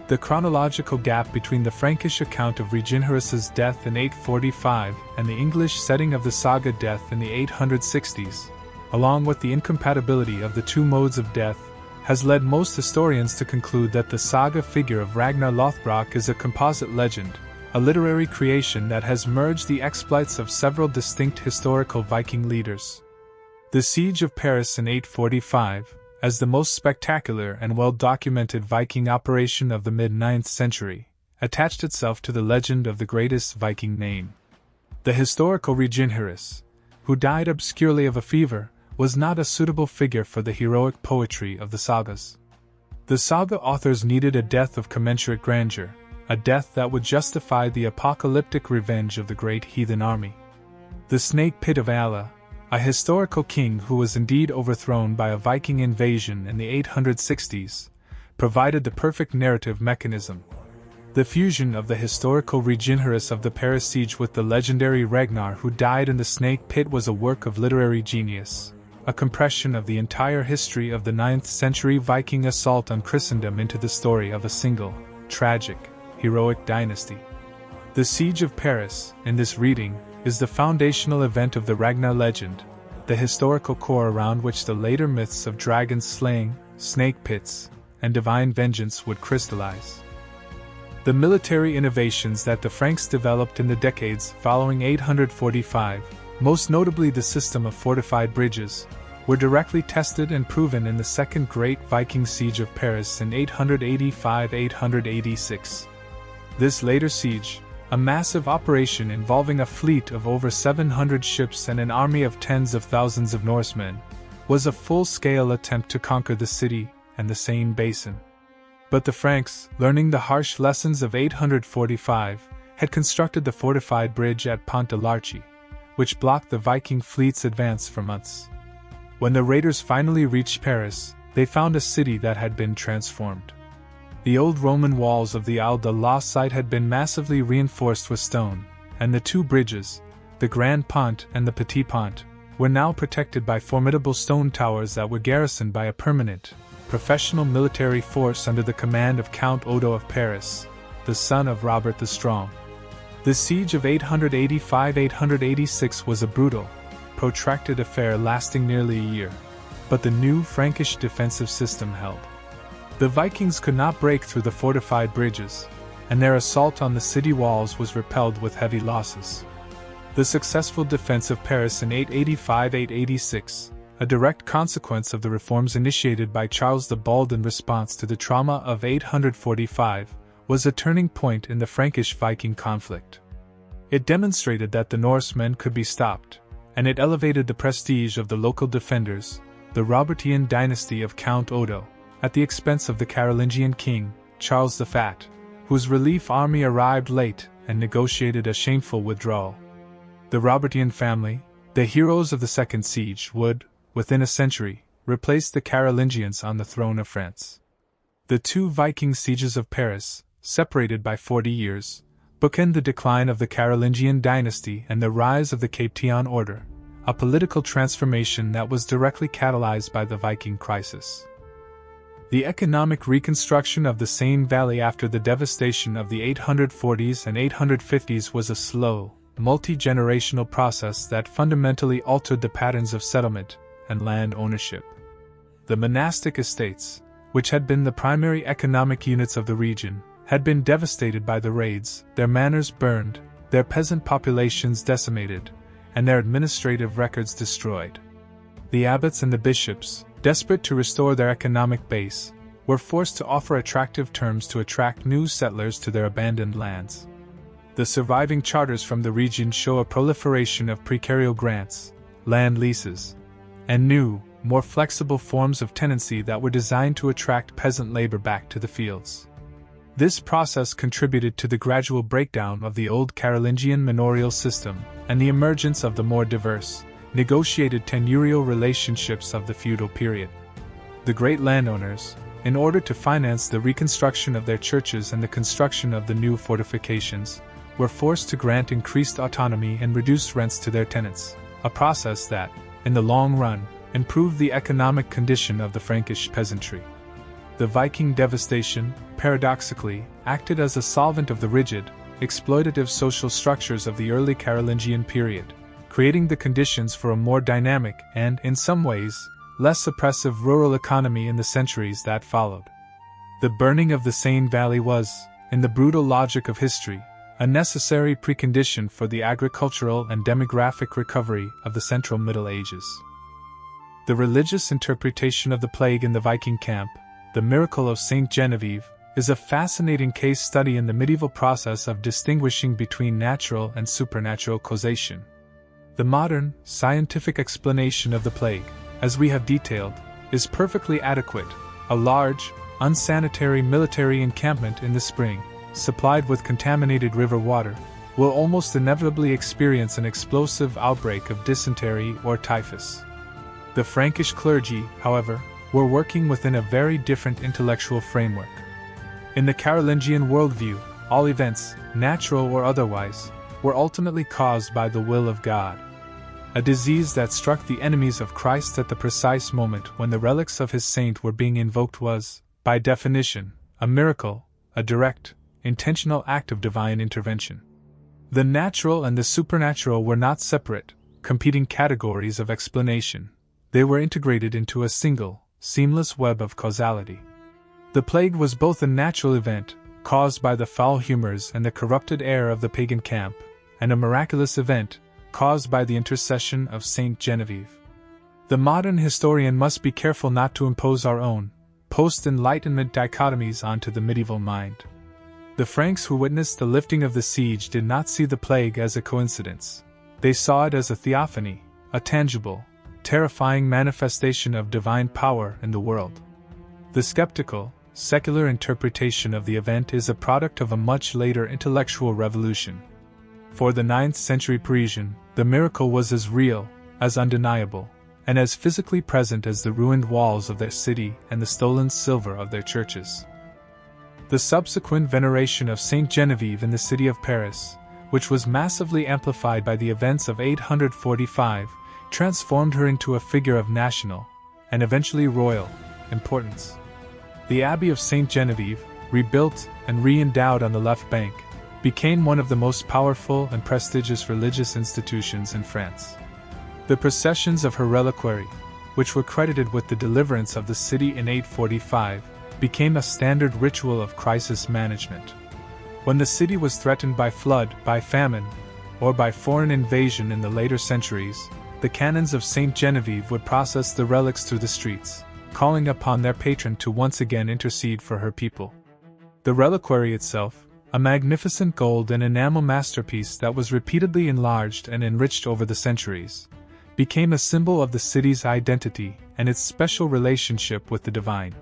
The chronological gap between the Frankish account of Reginherus's death in 845 and the English setting of the saga death in the 860s, along with the incompatibility of the two modes of death, has led most historians to conclude that the saga figure of Ragnar Lothbrok is a composite legend, a literary creation that has merged the exploits of several distinct historical Viking leaders. The Siege of Paris in 845, as the most spectacular and well-documented Viking operation of the mid-9th century, attached itself to the legend of the greatest Viking name. The historical Reginherus, who died obscurely of a fever, was not a suitable figure for the heroic poetry of the sagas. The saga authors needed a death of commensurate grandeur, a death that would justify the apocalyptic revenge of the great heathen army. The snake pit of Alla, a historical king who was indeed overthrown by a Viking invasion in the 860s, provided the perfect narrative mechanism. The fusion of the historical Reginherus of the Paris siege with the legendary Ragnar who died in the snake pit was a work of literary genius, a compression of the entire history of the 9th century Viking assault on Christendom into the story of a single, tragic, heroic dynasty. The Siege of Paris, in this reading, is the foundational event of the Ragnar legend, the historical core around which the later myths of dragons slaying, snake pits, and divine vengeance would crystallize. The military innovations that the Franks developed in the decades following 845, most notably the system of fortified bridges, were directly tested and proven in the Second Great Viking Siege of Paris in 885–886. This later siege, a massive operation involving a fleet of over 700 ships and an army of tens of thousands of Norsemen, was a full-scale attempt to conquer the city and the Seine basin. But the Franks, learning the harsh lessons of 845, had constructed the fortified bridge at Pont de l'Arche, which blocked the Viking fleet's advance for months. When the raiders finally reached Paris, they found a city that had been transformed. The old Roman walls of the Isle de la Cite had been massively reinforced with stone, and the two bridges, the Grand Pont and the Petit Pont, were now protected by formidable stone towers that were garrisoned by a permanent, professional military force under the command of Count Odo of Paris, the son of Robert the Strong. The siege of 885–886 was a brutal, protracted affair lasting nearly a year, but the new Frankish defensive system held. The Vikings could not break through the fortified bridges, and their assault on the city walls was repelled with heavy losses. The successful defense of Paris in 885–886, a direct consequence of the reforms initiated by Charles the Bald in response to the trauma of 845, was a turning point in the Frankish-Viking conflict. It demonstrated that the Norsemen could be stopped, and it elevated the prestige of the local defenders, the Robertian dynasty of Count Odo, at the expense of the Carolingian king, Charles the Fat, whose relief army arrived late and negotiated a shameful withdrawal. The Robertian family, the heroes of the Second Siege, would, within a century, replace the Carolingians on the throne of France. The two Viking sieges of Paris, separated by 40 years, bookend the decline of the Carolingian dynasty and the rise of the Capetian order, a political transformation that was directly catalyzed by the Viking crisis. The economic reconstruction of the Seine Valley after the devastation of the 840s and 850s was a slow, multi-generational process that fundamentally altered the patterns of settlement and land ownership. The monastic estates, which had been the primary economic units of the region, had been devastated by the raids, their manors burned, their peasant populations decimated, and their administrative records destroyed. The abbots and the bishops, desperate to restore their economic base, were forced to offer attractive terms to attract new settlers to their abandoned lands. The surviving charters from the region show a proliferation of precarial grants, land leases, and new, more flexible forms of tenancy that were designed to attract peasant labor back to the fields. This process contributed to the gradual breakdown of the old Carolingian manorial system and the emergence of the more diverse, negotiated tenurial relationships of the feudal period. The great landowners, in order to finance the reconstruction of their churches and the construction of the new fortifications, were forced to grant increased autonomy and reduce rents to their tenants, a process that, in the long run, improved the economic condition of the Frankish peasantry. The Viking devastation, paradoxically, acted as a solvent of the rigid, exploitative social structures of the early Carolingian period, creating the conditions for a more dynamic and, in some ways, less oppressive rural economy in the centuries that followed. The burning of the Seine Valley was, in the brutal logic of history, a necessary precondition for the agricultural and demographic recovery of the Central Middle Ages. The religious interpretation of the plague in the Viking camp, the miracle of Saint Genevieve, is a fascinating case study in the medieval process of distinguishing between natural and supernatural causation. The modern, scientific explanation of the plague, as we have detailed, is perfectly adequate. A large, unsanitary military encampment in the spring, supplied with contaminated river water, will almost inevitably experience an explosive outbreak of dysentery or typhus. The Frankish clergy, however, were working within a very different intellectual framework. In the Carolingian worldview, all events, natural or otherwise, were ultimately caused by the will of God. A disease that struck the enemies of Christ at the precise moment when the relics of his saint were being invoked was, by definition, a miracle, a direct, intentional act of divine intervention. The natural and the supernatural were not separate, competing categories of explanation. They were integrated into a single, seamless web of causality. The plague was both a natural event, caused by the foul humors and the corrupted air of the pagan camp, and a miraculous event, caused by the intercession of Saint Genevieve. The modern historian must be careful not to impose our own, post-Enlightenment dichotomies onto the medieval mind. The Franks who witnessed the lifting of the siege did not see the plague as a coincidence. They saw it as a theophany, a tangible, terrifying manifestation of divine power in the world. The skeptical, secular interpretation of the event is a product of a much later intellectual revolution. For the 9th century Parisian, the miracle was as real, as undeniable, and as physically present as the ruined walls of their city and the stolen silver of their churches. The subsequent veneration of Saint Genevieve in the city of Paris, which was massively amplified by the events of 845, transformed her into a figure of national, and eventually royal, importance. The Abbey of Saint Genevieve, rebuilt and re-endowed on the left bank, became one of the most powerful and prestigious religious institutions in France. The processions of her reliquary, which were credited with the deliverance of the city in 845, became a standard ritual of crisis management. When the city was threatened by flood, by famine, or by foreign invasion in the later centuries, the canons of Saint Genevieve would process the relics through the streets, calling upon their patron to once again intercede for her people. The reliquary itself, a magnificent gold and enamel masterpiece that was repeatedly enlarged and enriched over the centuries, became a symbol of the city's identity and its special relationship with the divine.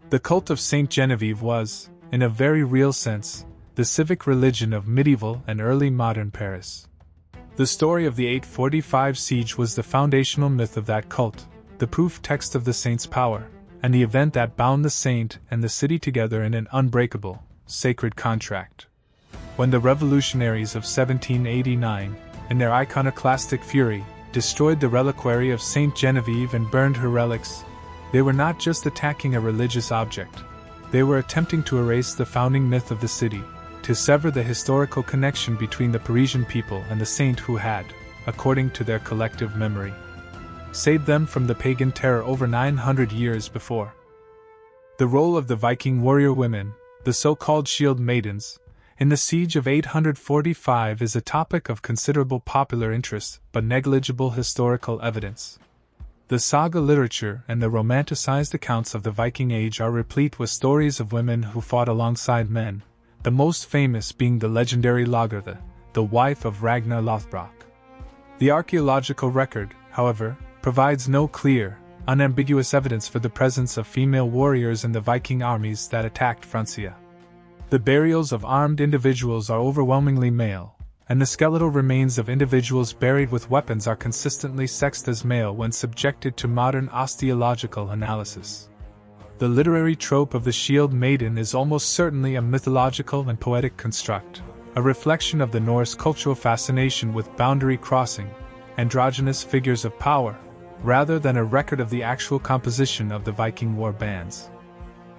The cult of Saint Genevieve was, in a very real sense, the civic religion of medieval and early modern Paris. The story of the 845 siege was the foundational myth of that cult, the proof text of the saint's power, and the event that bound the saint and the city together in an unbreakable, sacred contract. When the revolutionaries of 1789, in their iconoclastic fury, destroyed the reliquary of Saint Genevieve and burned her relics, they were not just attacking a religious object, they were attempting to erase the founding myth of the city, to sever the historical connection between the Parisian people and the saint who had, according to their collective memory, saved them from the pagan terror over 900 years before. The role of the Viking warrior women, the so-called shield maidens, in the siege of 845 is a topic of considerable popular interest but negligible historical evidence. The saga literature and the romanticized accounts of the Viking Age are replete with stories of women who fought alongside men, the most famous being the legendary Lagertha, the wife of Ragnar Lothbrok. The archaeological record, however, provides no clear, unambiguous evidence for the presence of female warriors in the Viking armies that attacked Francia. The burials of armed individuals are overwhelmingly male, and the skeletal remains of individuals buried with weapons are consistently sexed as male when subjected to modern osteological analysis. The literary trope of the shield maiden is almost certainly a mythological and poetic construct, a reflection of the Norse cultural fascination with boundary crossing, androgynous figures of power, rather than a record of the actual composition of the Viking war bands.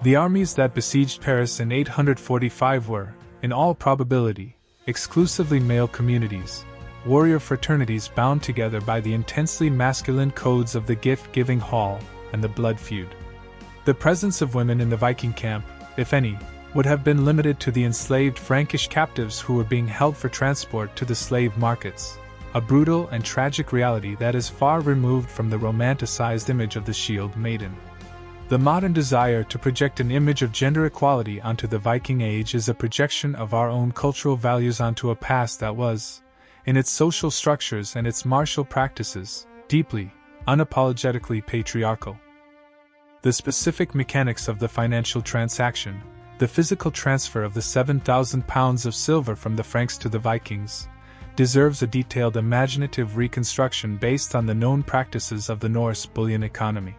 The armies that besieged Paris in 845 were, in all probability, exclusively male communities, warrior fraternities bound together by the intensely masculine codes of the gift-giving hall and the blood feud. The presence of women in the Viking camp, if any, would have been limited to the enslaved Frankish captives who were being held for transport to the slave markets, a brutal and tragic reality that is far removed from the romanticized image of the shield maiden. The modern desire to project an image of gender equality onto the Viking Age is a projection of our own cultural values onto a past that was, in its social structures and its martial practices, deeply, unapologetically patriarchal. The specific mechanics of the financial transaction, the physical transfer of the 7,000 pounds of silver from the Franks to the Vikings, deserves a detailed imaginative reconstruction based on the known practices of the Norse bullion economy.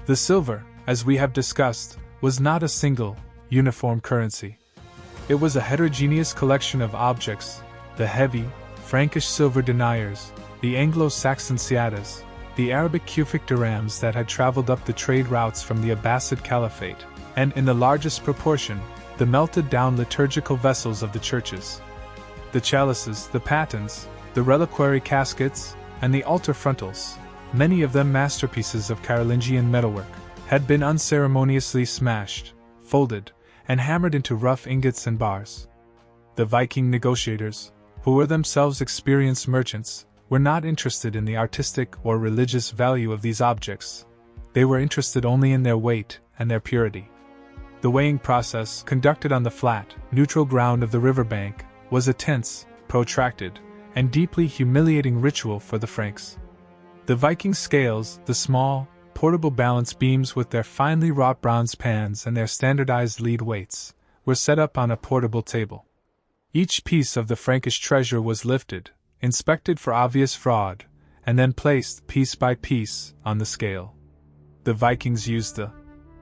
The silver, as we have discussed, was not a single, uniform currency. It was a heterogeneous collection of objects: the heavy, Frankish silver deniers, the Anglo-Saxon Sagas, the Arabic Kufic dirhams that had traveled up the trade routes from the Abbasid Caliphate, and, in the largest proportion, the melted-down liturgical vessels of the churches. The chalices, the patens, the reliquary caskets, and the altar frontals, many of them masterpieces of Carolingian metalwork, had been unceremoniously smashed, folded, and hammered into rough ingots and bars. The Viking negotiators, who were themselves experienced merchants, were not interested in the artistic or religious value of these objects. They were interested only in their weight and their purity. The weighing process, conducted on the flat, neutral ground of the riverbank, was a tense, protracted, and deeply humiliating ritual for the Franks. The Viking scales, the small, portable balance beams with their finely wrought bronze pans and their standardized lead weights, were set up on a portable table. Each piece of the Frankish treasure was lifted, inspected for obvious fraud, and then placed, piece by piece, on the scale. The Vikings used the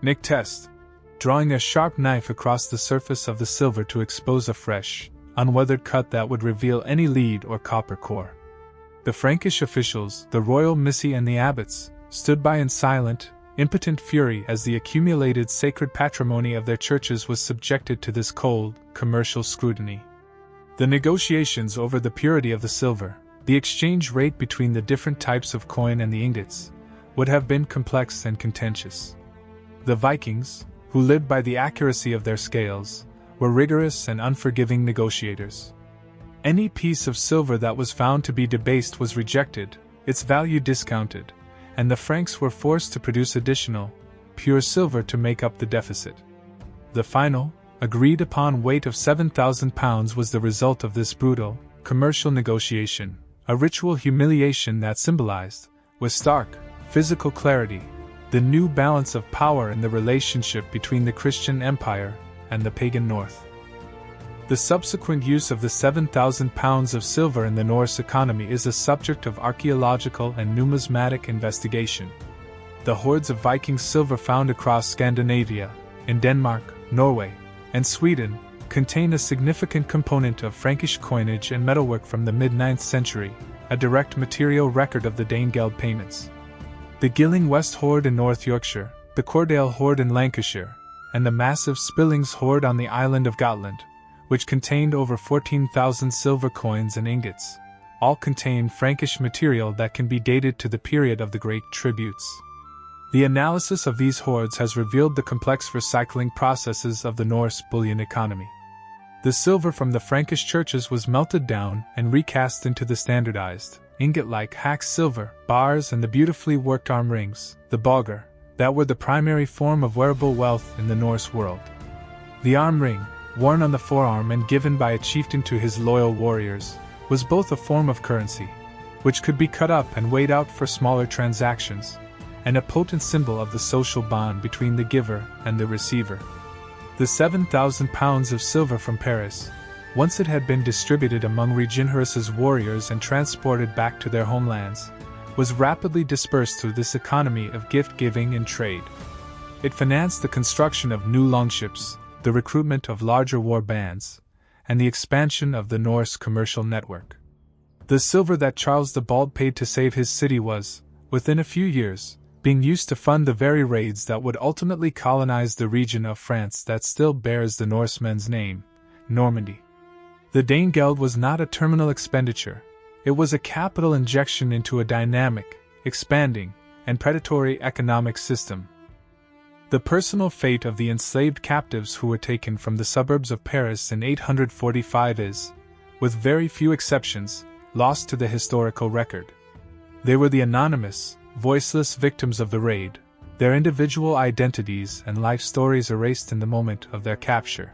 nick test, drawing a sharp knife across the surface of the silver to expose a fresh, unweathered cut that would reveal any lead or copper core. The Frankish officials, the royal missi and the abbots, stood by in silent, impotent fury as the accumulated sacred patrimony of their churches was subjected to this cold, commercial scrutiny. The negotiations over the purity of the silver, the exchange rate between the different types of coin and the ingots, would have been complex and contentious. The Vikings, who lived by the accuracy of their scales, were rigorous and unforgiving negotiators. Any piece of silver that was found to be debased was rejected, its value discounted, and the Franks were forced to produce additional, pure silver to make up the deficit. The final, agreed-upon weight of 7,000 pounds was the result of this brutal, commercial negotiation, a ritual humiliation that symbolized, with stark, physical clarity, the new balance of power in the relationship between the Christian Empire and the pagan North. The subsequent use of the 7,000 pounds of silver in the Norse economy is a subject of archaeological and numismatic investigation. The hoards of Viking silver found across Scandinavia, in Denmark, Norway, and Sweden, contain a significant component of Frankish coinage and metalwork from the mid-9th century, a direct material record of the Danegeld payments. The Gilling West hoard in North Yorkshire, the Cordale hoard in Lancashire, and the massive Spillings hoard on the island of Gotland, which contained over 14,000 silver coins and ingots, all contain Frankish material that can be dated to the period of the Great Tributes. The analysis of these hoards has revealed the complex recycling processes of the Norse bullion economy. The silver from the Frankish churches was melted down and recast into the standardized, ingot-like hack silver bars and the beautifully worked arm rings, the bauger, that were the primary form of wearable wealth in the Norse world. The arm ring, worn on the forearm and given by a chieftain to his loyal warriors, was both a form of currency, which could be cut up and weighed out for smaller transactions, and a potent symbol of the social bond between the giver and the receiver. The 7,000 pounds of silver from Paris, once it had been distributed among Reginherus's warriors and transported back to their homelands, was rapidly dispersed through this economy of gift-giving and trade. It financed the construction of new longships, the recruitment of larger war bands, and the expansion of the Norse commercial network. The silver that Charles the Bald paid to save his city was, within a few years, being used to fund the very raids that would ultimately colonize the region of France that still bears the Norsemen's name, Normandy. The Danegeld was not a terminal expenditure, it was a capital injection into a dynamic, expanding, and predatory economic system. The personal fate of the enslaved captives who were taken from the suburbs of Paris in 845 is, with very few exceptions, lost to the historical record. They were the anonymous, voiceless victims of the raid, their individual identities and life stories erased in the moment of their capture.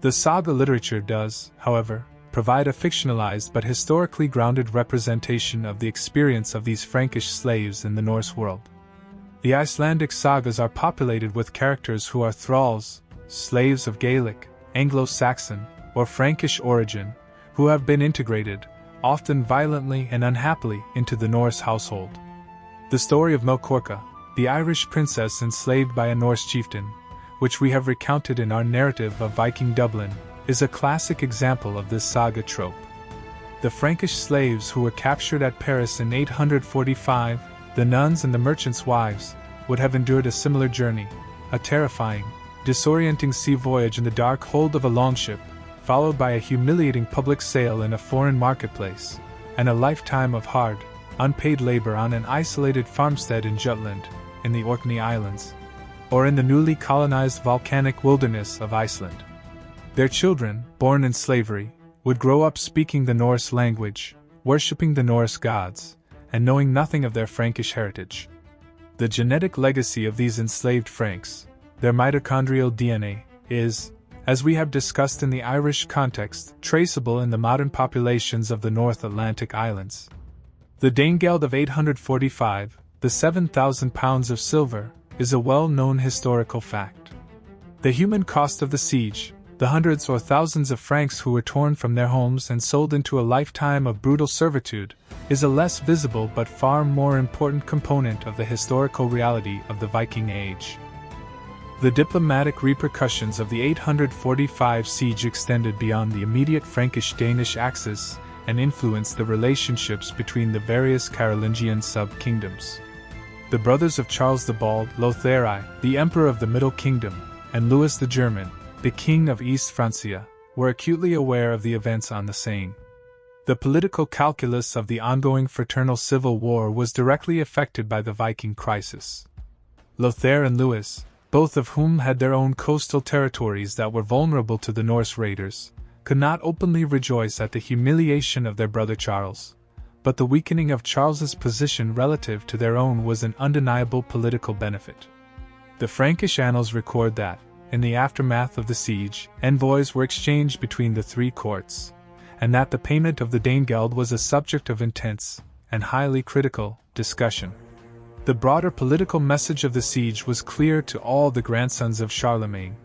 The saga literature does, however, provide a fictionalized but historically grounded representation of the experience of these Frankish slaves in the Norse world. The Icelandic sagas are populated with characters who are thralls, slaves of Gaelic, Anglo-Saxon, or Frankish origin, who have been integrated, often violently and unhappily, into the Norse household. The story of Melkorka, the Irish princess enslaved by a Norse chieftain, which we have recounted in our narrative of Viking Dublin, is a classic example of this saga trope. The Frankish slaves who were captured at Paris in 845, the nuns and the merchants' wives, would have endured a similar journey, a terrifying, disorienting sea voyage in the dark hold of a longship, followed by a humiliating public sale in a foreign marketplace, and a lifetime of hard, unpaid labor on an isolated farmstead in Jutland, in the Orkney Islands, or in the newly colonized volcanic wilderness of Iceland. Their children, born in slavery, would grow up speaking the Norse language, worshipping the Norse gods, and knowing nothing of their Frankish heritage. The genetic legacy of these enslaved Franks, their mitochondrial DNA, is, as we have discussed in the Irish context, traceable in the modern populations of the North Atlantic islands. The Danegeld of 845, the 7,000 pounds of silver, is a well-known historical fact. The human cost of the siege, the hundreds or thousands of Franks who were torn from their homes and sold into a lifetime of brutal servitude, is a less visible but far more important component of the historical reality of the Viking Age. The diplomatic repercussions of the 845 siege extended beyond the immediate Frankish-Danish axis and influenced the relationships between the various Carolingian sub-kingdoms. The brothers of Charles the Bald, Lothari, the Emperor of the Middle Kingdom, and Louis the German, the King of East Francia, were acutely aware of the events on the Seine. The political calculus of the ongoing fraternal civil war was directly affected by the Viking crisis. Lothair and Louis, both of whom had their own coastal territories that were vulnerable to the Norse raiders, could not openly rejoice at the humiliation of their brother Charles, but the weakening of Charles's position relative to their own was an undeniable political benefit. The Frankish annals record that, in the aftermath of the siege, envoys were exchanged between the three courts, and that the payment of the Danegeld was a subject of intense, and highly critical, discussion. The broader political message of the siege was clear to all the grandsons of Charlemagne.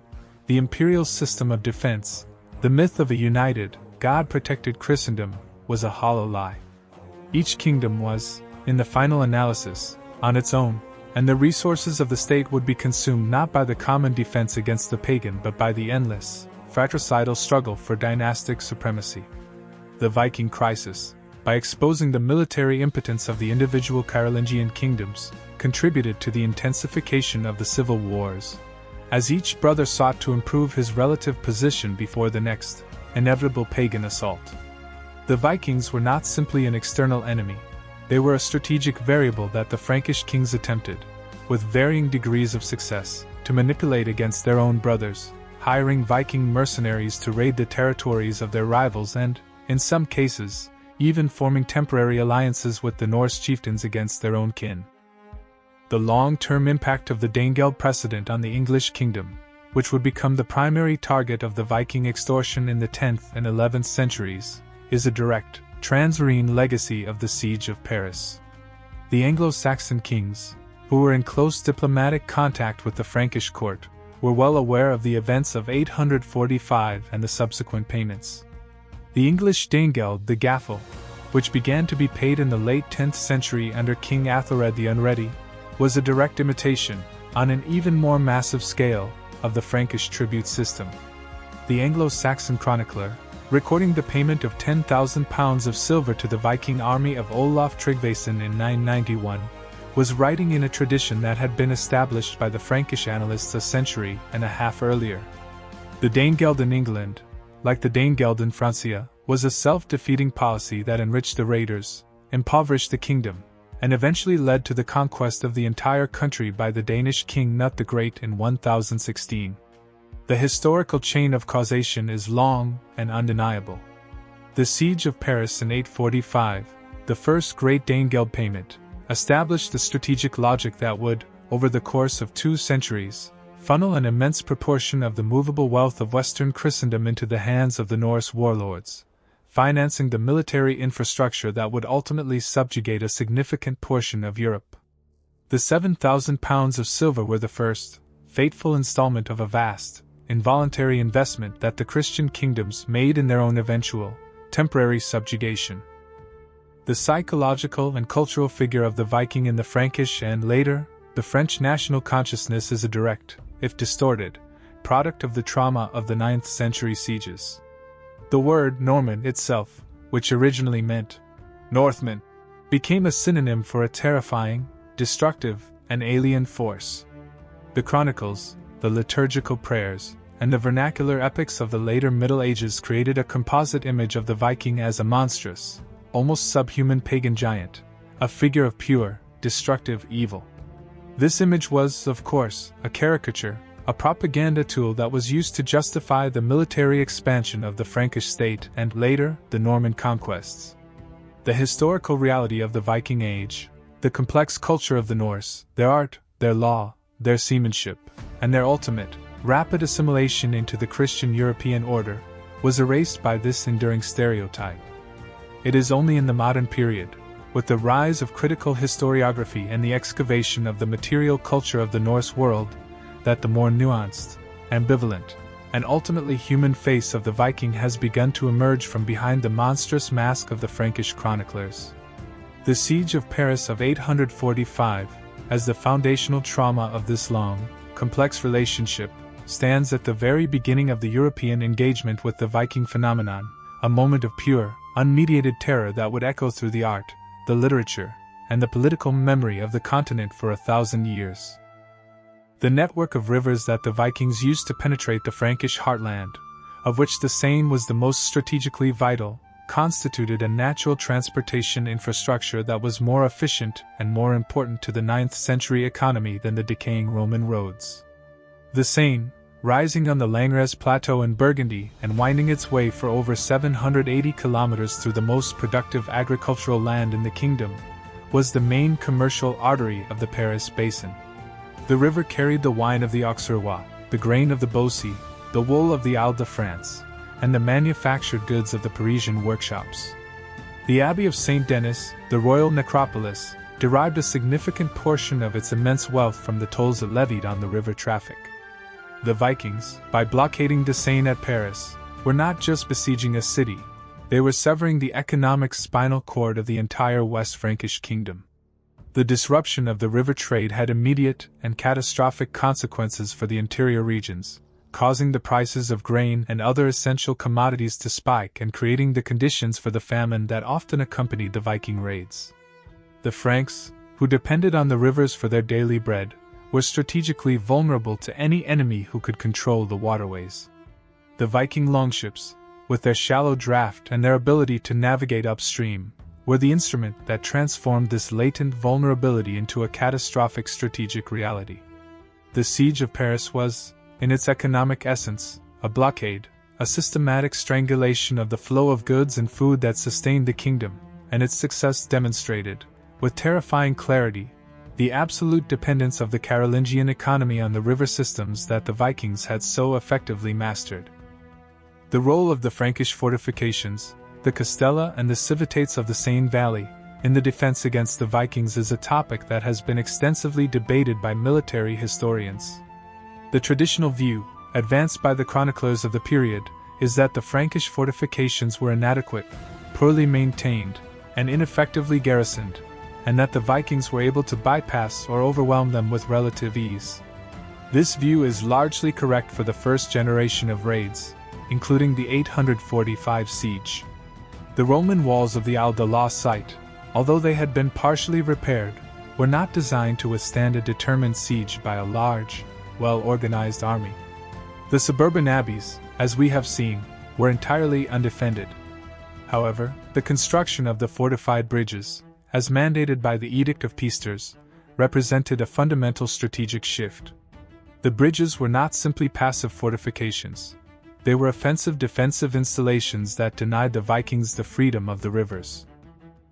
The imperial system of defense, the myth of a united, God-protected Christendom, was a hollow lie. Each kingdom was, in the final analysis, on its own, and the resources of the state would be consumed not by the common defense against the pagan but by the endless, fratricidal struggle for dynastic supremacy. The Viking crisis, by exposing the military impotence of the individual Carolingian kingdoms, contributed to the intensification of the civil wars, as each brother sought to improve his relative position before the next, inevitable pagan assault. The Vikings were not simply an external enemy, they were a strategic variable that the Frankish kings attempted, with varying degrees of success, to manipulate against their own brothers, hiring Viking mercenaries to raid the territories of their rivals and, in some cases, even forming temporary alliances with the Norse chieftains against their own kin. The long-term impact of the Danegeld precedent on the English kingdom, which would become the primary target of the Viking extortion in the 10th and 11th centuries, is a direct, transmarine legacy of the Siege of Paris. The Anglo-Saxon kings, who were in close diplomatic contact with the Frankish court, were well aware of the events of 845 and the subsequent payments. The English Danegeld, the Gaffel, which began to be paid in the late 10th century under King Athelred the Unready, was a direct imitation, on an even more massive scale, of the Frankish tribute system. The Anglo-Saxon chronicler, recording the payment of 10,000 pounds of silver to the Viking army of Olaf Tryggvason in 991, was writing in a tradition that had been established by the Frankish annalists a century and a half earlier. The Danegeld in England, like the Danegeld in Francia, was a self-defeating policy that enriched the raiders, impoverished the kingdom, and eventually led to the conquest of the entire country by the Danish king Knut the Great in 1016. The historical chain of causation is long and undeniable. The Siege of Paris in 845, the first great Danegeld payment, established the strategic logic that would, over the course of 2 centuries, funnel an immense proportion of the movable wealth of Western Christendom into the hands of the Norse warlords, financing the military infrastructure that would ultimately subjugate a significant portion of Europe. The 7,000 pounds of silver were the first, fateful installment of a vast, involuntary investment that the Christian kingdoms made in their own eventual, temporary subjugation. The psychological and cultural figure of the Viking in the Frankish and, later, the French national consciousness is a direct, if distorted, product of the trauma of the 9th century sieges. The word Norman itself, which originally meant Northman, became a synonym for a terrifying, destructive, and alien force. The chronicles, the liturgical prayers, and the vernacular epics of the later Middle Ages created a composite image of the Viking as a monstrous, almost subhuman pagan giant, a figure of pure, destructive evil. This image was, of course, a caricature, a propaganda tool that was used to justify the military expansion of the Frankish state and, later, the Norman conquests. The historical reality of the Viking Age, the complex culture of the Norse, their art, their law, their seamanship, and their ultimate, rapid assimilation into the Christian European order, was erased by this enduring stereotype. It is only in the modern period, with the rise of critical historiography and the excavation of the material culture of the Norse world, that the more nuanced, ambivalent, and ultimately human face of the Viking has begun to emerge from behind the monstrous mask of the Frankish chroniclers. The Siege of Paris of 845, as the foundational trauma of this long, complex relationship, stands at the very beginning of the European engagement with the Viking phenomenon, a moment of pure, unmediated terror that would echo through the art, the literature, and the political memory of the continent for 1,000 years. The network of rivers that the Vikings used to penetrate the Frankish heartland, of which the Seine was the most strategically vital, constituted a natural transportation infrastructure that was more efficient and more important to the 9th century economy than the decaying Roman roads. The Seine, rising on the Langres Plateau in Burgundy and winding its way for over 780 kilometers through the most productive agricultural land in the kingdom, was the main commercial artery of the Paris basin. The river carried the wine of the Auxerrois, the grain of the Beauce, the wool of the Isle de France, and the manufactured goods of the Parisian workshops. The Abbey of Saint Denis, the royal necropolis, derived a significant portion of its immense wealth from the tolls it levied on the river traffic. The Vikings, by blockading the Seine at Paris, were not just besieging a city, they were severing the economic spinal cord of the entire West Frankish kingdom. The disruption of the river trade had immediate and catastrophic consequences for the interior regions, causing the prices of grain and other essential commodities to spike and creating the conditions for the famine that often accompanied the Viking raids. The Franks, who depended on the rivers for their daily bread, were strategically vulnerable to any enemy who could control the waterways. The Viking longships, with their shallow draft and their ability to navigate upstream, were the instrument that transformed this latent vulnerability into a catastrophic strategic reality. The Siege of Paris was, in its economic essence, a blockade, a systematic strangulation of the flow of goods and food that sustained the kingdom, and its success demonstrated, with terrifying clarity, the absolute dependence of the Carolingian economy on the river systems that the Vikings had so effectively mastered. The role of the Frankish fortifications, the castella and the civitates of the Seine Valley, in the defense against the Vikings is a topic that has been extensively debated by military historians. The traditional view, advanced by the chroniclers of the period, is that the Frankish fortifications were inadequate, poorly maintained, and ineffectively garrisoned, and that the Vikings were able to bypass or overwhelm them with relative ease. This view is largely correct for the first generation of raids, including the 845 siege. The Roman walls of the Isle de la Cite, although they had been partially repaired, were not designed to withstand a determined siege by a large, well-organized army. The suburban abbeys, as we have seen, were entirely undefended. However, the construction of the fortified bridges, as mandated by the Edict of Peasters, represented a fundamental strategic shift. The bridges were not simply passive fortifications. They were offensive defensive installations that denied the Vikings the freedom of the rivers.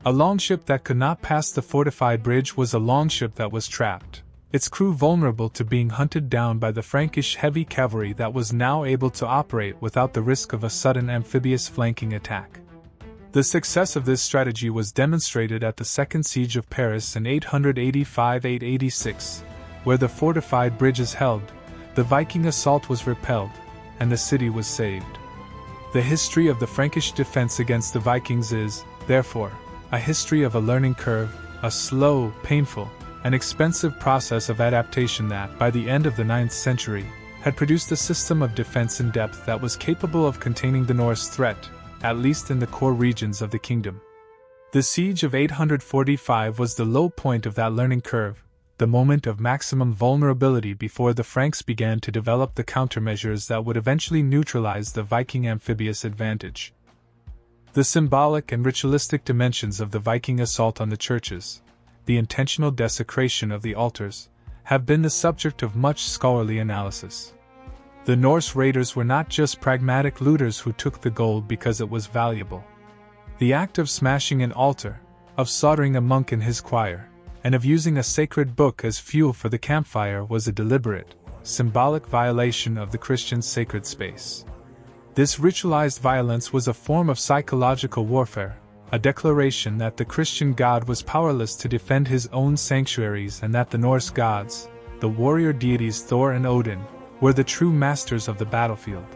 A longship that could not pass the fortified bridge was a longship that was trapped, its crew vulnerable to being hunted down by the Frankish heavy cavalry that was now able to operate without the risk of a sudden amphibious flanking attack. The success of this strategy was demonstrated at the Second Siege of Paris in 885-886, where the fortified bridges held, the Viking assault was repelled, and the city was saved. The history of the Frankish defense against the Vikings is, therefore, a history of a learning curve, a slow, painful, and expensive process of adaptation that, by the end of the 9th century, had produced a system of defense in depth that was capable of containing the Norse threat, at least in the core regions of the kingdom. The siege of 845 was the low point of that learning curve, the moment of maximum vulnerability before the Franks began to develop the countermeasures that would eventually neutralize the Viking amphibious advantage. The symbolic and ritualistic dimensions of the Viking assault on the churches, the intentional desecration of the altars, have been the subject of much scholarly analysis. The Norse raiders were not just pragmatic looters who took the gold because it was valuable. The act of smashing an altar, of slaughtering a monk in his choir, and of using a sacred book as fuel for the campfire was a deliberate, symbolic violation of the Christian's sacred space. This ritualized violence was a form of psychological warfare, a declaration that the Christian god was powerless to defend his own sanctuaries and that the Norse gods, the warrior deities Thor and Odin, were the true masters of the battlefield.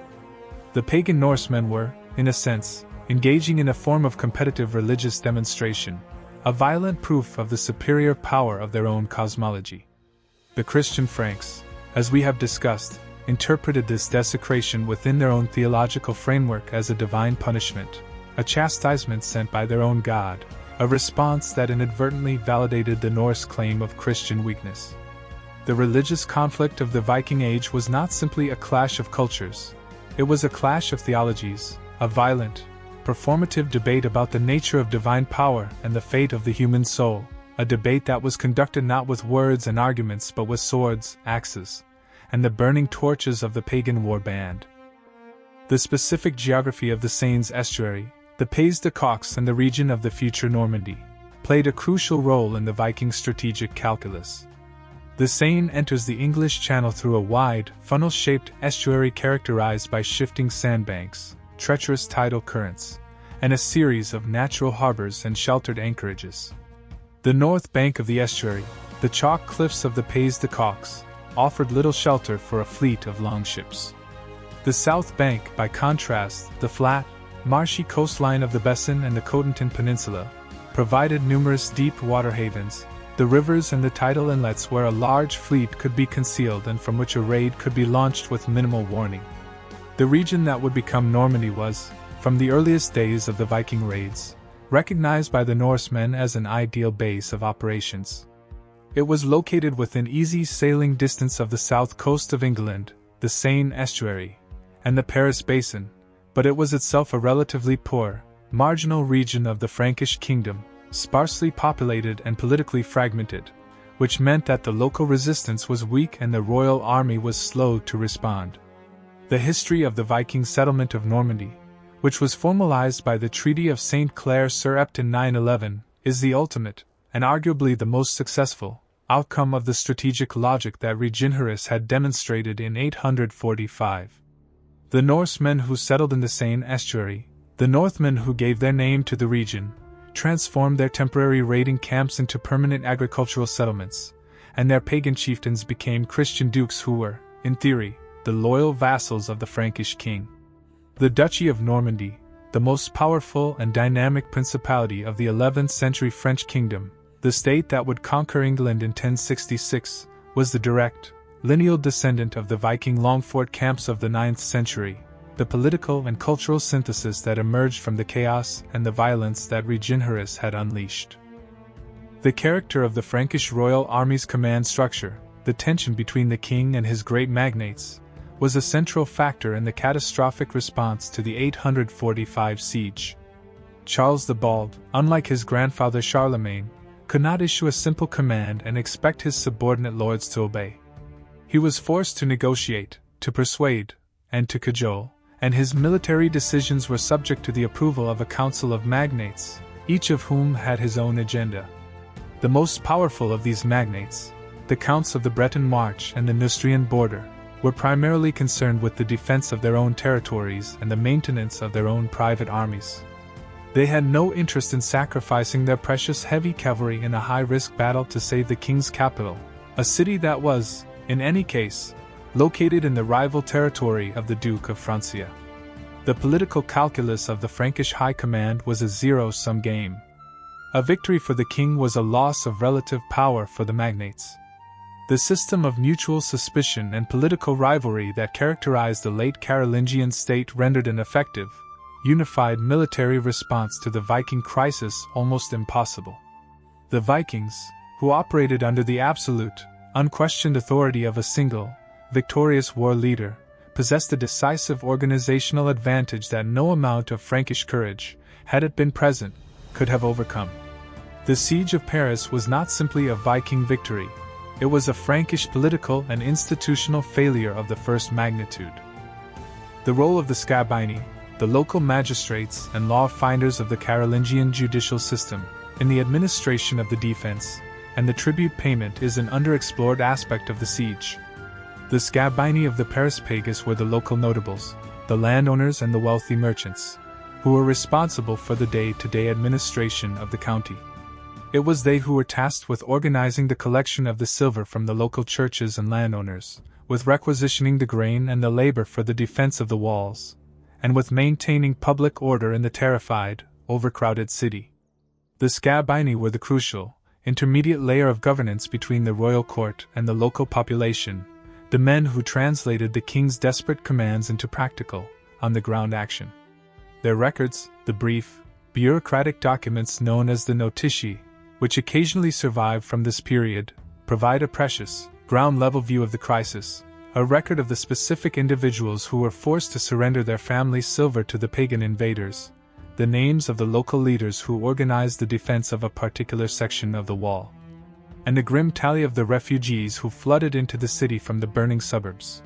The pagan Norsemen were, in a sense, engaging in a form of competitive religious demonstration, a violent proof of the superior power of their own cosmology. The Christian Franks, as we have discussed, interpreted this desecration within their own theological framework as a divine punishment, a chastisement sent by their own god, a response that inadvertently validated the Norse claim of Christian weakness. The religious conflict of the Viking Age was not simply a clash of cultures, it was a clash of theologies, a violent, performative debate about the nature of divine power and the fate of the human soul, a debate that was conducted not with words and arguments but with swords, axes, and the burning torches of the pagan war band. The specific geography of the Seine's estuary, the Pays de Cox and the region of the future Normandy, played a crucial role in the Viking strategic calculus. The Seine enters the English Channel through a wide, funnel-shaped estuary characterized by shifting sandbanks, treacherous tidal currents, and a series of natural harbors and sheltered anchorages. The north bank of the estuary, the chalk cliffs of the Pays de Cox, offered little shelter for a fleet of longships. The south bank, by contrast, the flat, marshy coastline of the Bessin and the Cotentin Peninsula, provided numerous deep water havens, the rivers and the tidal inlets where a large fleet could be concealed and from which a raid could be launched with minimal warning. The region that would become Normandy was, from the earliest days of the Viking raids, recognized by the Norsemen as an ideal base of operations. It was located within easy sailing distance of the south coast of England, the Seine estuary, and the Paris basin, but it was itself a relatively poor, marginal region of the Frankish kingdom, sparsely populated and politically fragmented, which meant that the local resistance was weak and the royal army was slow to respond. The history of the Viking settlement of Normandy, which was formalized by the Treaty of St. Clair-sur-Epte in 911, is the ultimate, and arguably the most successful, outcome of the strategic logic that Reginherus had demonstrated in 845. The Norsemen who settled in the Seine estuary, the Northmen who gave their name to the region, transformed their temporary raiding camps into permanent agricultural settlements, and their pagan chieftains became Christian dukes who were, in theory, the loyal vassals of the Frankish king. The Duchy of Normandy, the most powerful and dynamic principality of the 11th century French kingdom, the state that would conquer England in 1066, was the direct, lineal descendant of the Viking Longfort camps of the 9th century, the political and cultural synthesis that emerged from the chaos and the violence that Reginherus had unleashed. The character of the Frankish royal army's command structure, the tension between the king and his great magnates, was a central factor in the catastrophic response to the 845 siege. Charles the Bald, unlike his grandfather Charlemagne, could not issue a simple command and expect his subordinate lords to obey. He was forced to negotiate, to persuade, and to cajole, and his military decisions were subject to the approval of a council of magnates, each of whom had his own agenda. The most powerful of these magnates, the counts of the Breton March and the Neustrian border, were primarily concerned with the defense of their own territories and the maintenance of their own private armies. They had no interest in sacrificing their precious heavy cavalry in a high-risk battle to save the king's capital, a city that was, in any case, located in the rival territory of the Duke of Francia. The political calculus of the Frankish high command was a zero-sum game. A victory for the king was a loss of relative power for the magnates. The system of mutual suspicion and political rivalry that characterized the late Carolingian state rendered an effective, unified military response to the Viking crisis almost impossible. The Vikings, who operated under the absolute, unquestioned authority of a single, victorious war leader, possessed a decisive organizational advantage that no amount of Frankish courage, had it been present, could have overcome. The siege of Paris was not simply a Viking victory, it was a Frankish political and institutional failure of the first magnitude. The role of the Scabini, the local magistrates and law-finders of the Carolingian judicial system, in the administration of the defense, and the tribute payment is an underexplored aspect of the siege. The Scabini of the Paris Pagus were the local notables, the landowners and the wealthy merchants, who were responsible for the day-to-day administration of the county. It was they who were tasked with organizing the collection of the silver from the local churches and landowners, with requisitioning the grain and the labor for the defense of the walls, and with maintaining public order in the terrified, overcrowded city. The Scabini were the crucial, intermediate layer of governance between the royal court and the local population, the men who translated the king's desperate commands into practical, on-the-ground action. Their records, the brief, bureaucratic documents known as the notitii, which occasionally survive from this period, provide a precious, ground-level view of the crisis, a record of the specific individuals who were forced to surrender their family's silver to the pagan invaders, the names of the local leaders who organized the defense of a particular section of the wall, and the grim tally of the refugees who flooded into the city from the burning suburbs.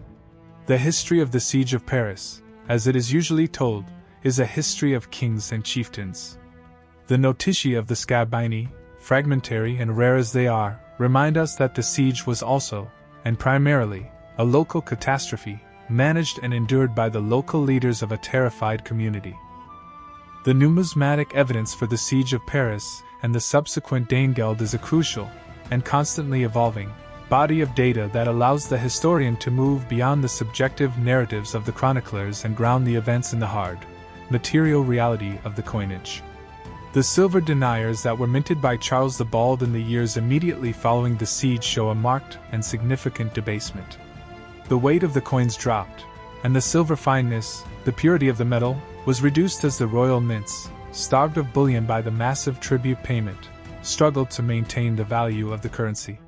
The history of the Siege of Paris, as it is usually told, is a history of kings and chieftains. The notitii of the Scabini, fragmentary and rare as they are, remind us that the siege was also, and primarily, a local catastrophe, managed and endured by the local leaders of a terrified community. The numismatic evidence for the Siege of Paris and the subsequent Danegeld is a crucial, and constantly evolving, body of data that allows the historian to move beyond the subjective narratives of the chroniclers and ground the events in the hard, material reality of the coinage. The silver deniers that were minted by Charles the Bald in the years immediately following the siege show a marked and significant debasement. The weight of the coins dropped, and the silver fineness, the purity of the metal, was reduced as the royal mints, starved of bullion by the massive tribute payment, struggled to maintain the value of the currency.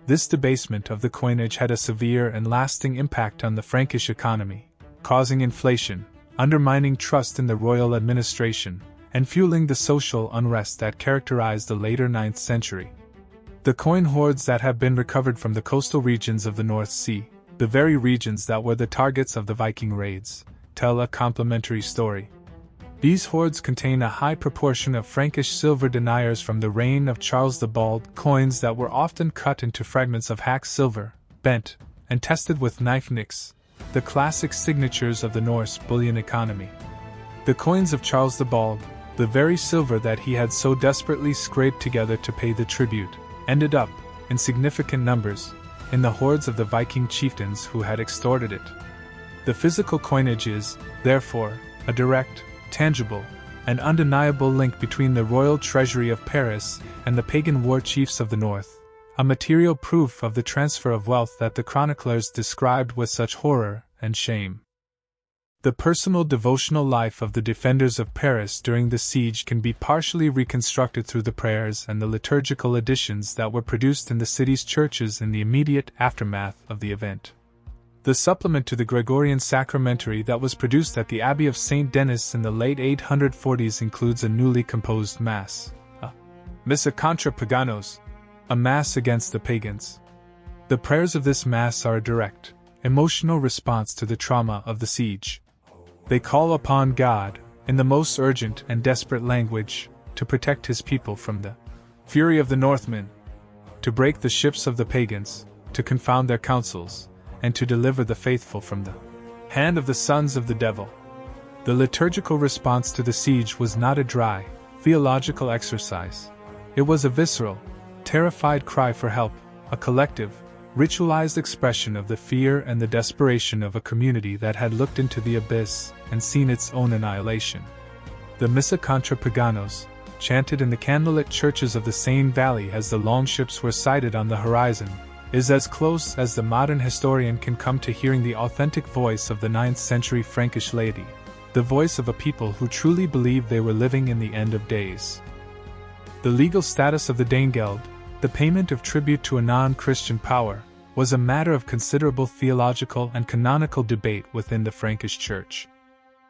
This debasement of the coinage had a severe and lasting impact on the Frankish economy, causing inflation, undermining trust in the royal administration, and fueling the social unrest that characterized the later 9th century. The coin hoards that have been recovered from the coastal regions of the North Sea, the very regions that were the targets of the Viking raids, tell a complementary story. These hoards contain a high proportion of Frankish silver deniers from the reign of Charles the Bald, coins that were often cut into fragments of hacked silver, bent, and tested with knife nicks, the classic signatures of the Norse bullion economy. The coins of Charles the Bald, the very silver that he had so desperately scraped together to pay the tribute, ended up, in significant numbers, in the hoards of the Viking chieftains who had extorted it. The physical coinage is, therefore, a direct, tangible, and undeniable link between the royal treasury of Paris and the pagan war chiefs of the north, a material proof of the transfer of wealth that the chroniclers described with such horror and shame. The personal devotional life of the defenders of Paris during the siege can be partially reconstructed through the prayers and the liturgical editions that were produced in the city's churches in the immediate aftermath of the event. The supplement to the Gregorian sacramentary that was produced at the Abbey of Saint Denis in the late 840s includes a newly composed Mass, a Missa contra Paganos, a Mass against the pagans. The prayers of this Mass are a direct, emotional response to the trauma of the siege. They call upon God, in the most urgent and desperate language, to protect his people from the fury of the Northmen, to break the ships of the pagans, to confound their counsels, and to deliver the faithful from the hand of the sons of the devil. The liturgical response to the siege was not a dry, theological exercise. It was a visceral, terrified cry for help, a collective, ritualized expression of the fear and the desperation of a community that had looked into the abyss and seen its own annihilation. The Missa contra Paganos, chanted in the candlelit churches of the Seine Valley as the Longships were sighted on the horizon, is as close as the modern historian can come to hearing the authentic voice of the 9th century Frankish laity, the voice of a people who truly believed they were living in the end of days. The legal status of the Danegeld, the payment of tribute to a non-Christian power, was a matter of considerable theological and canonical debate within the Frankish Church.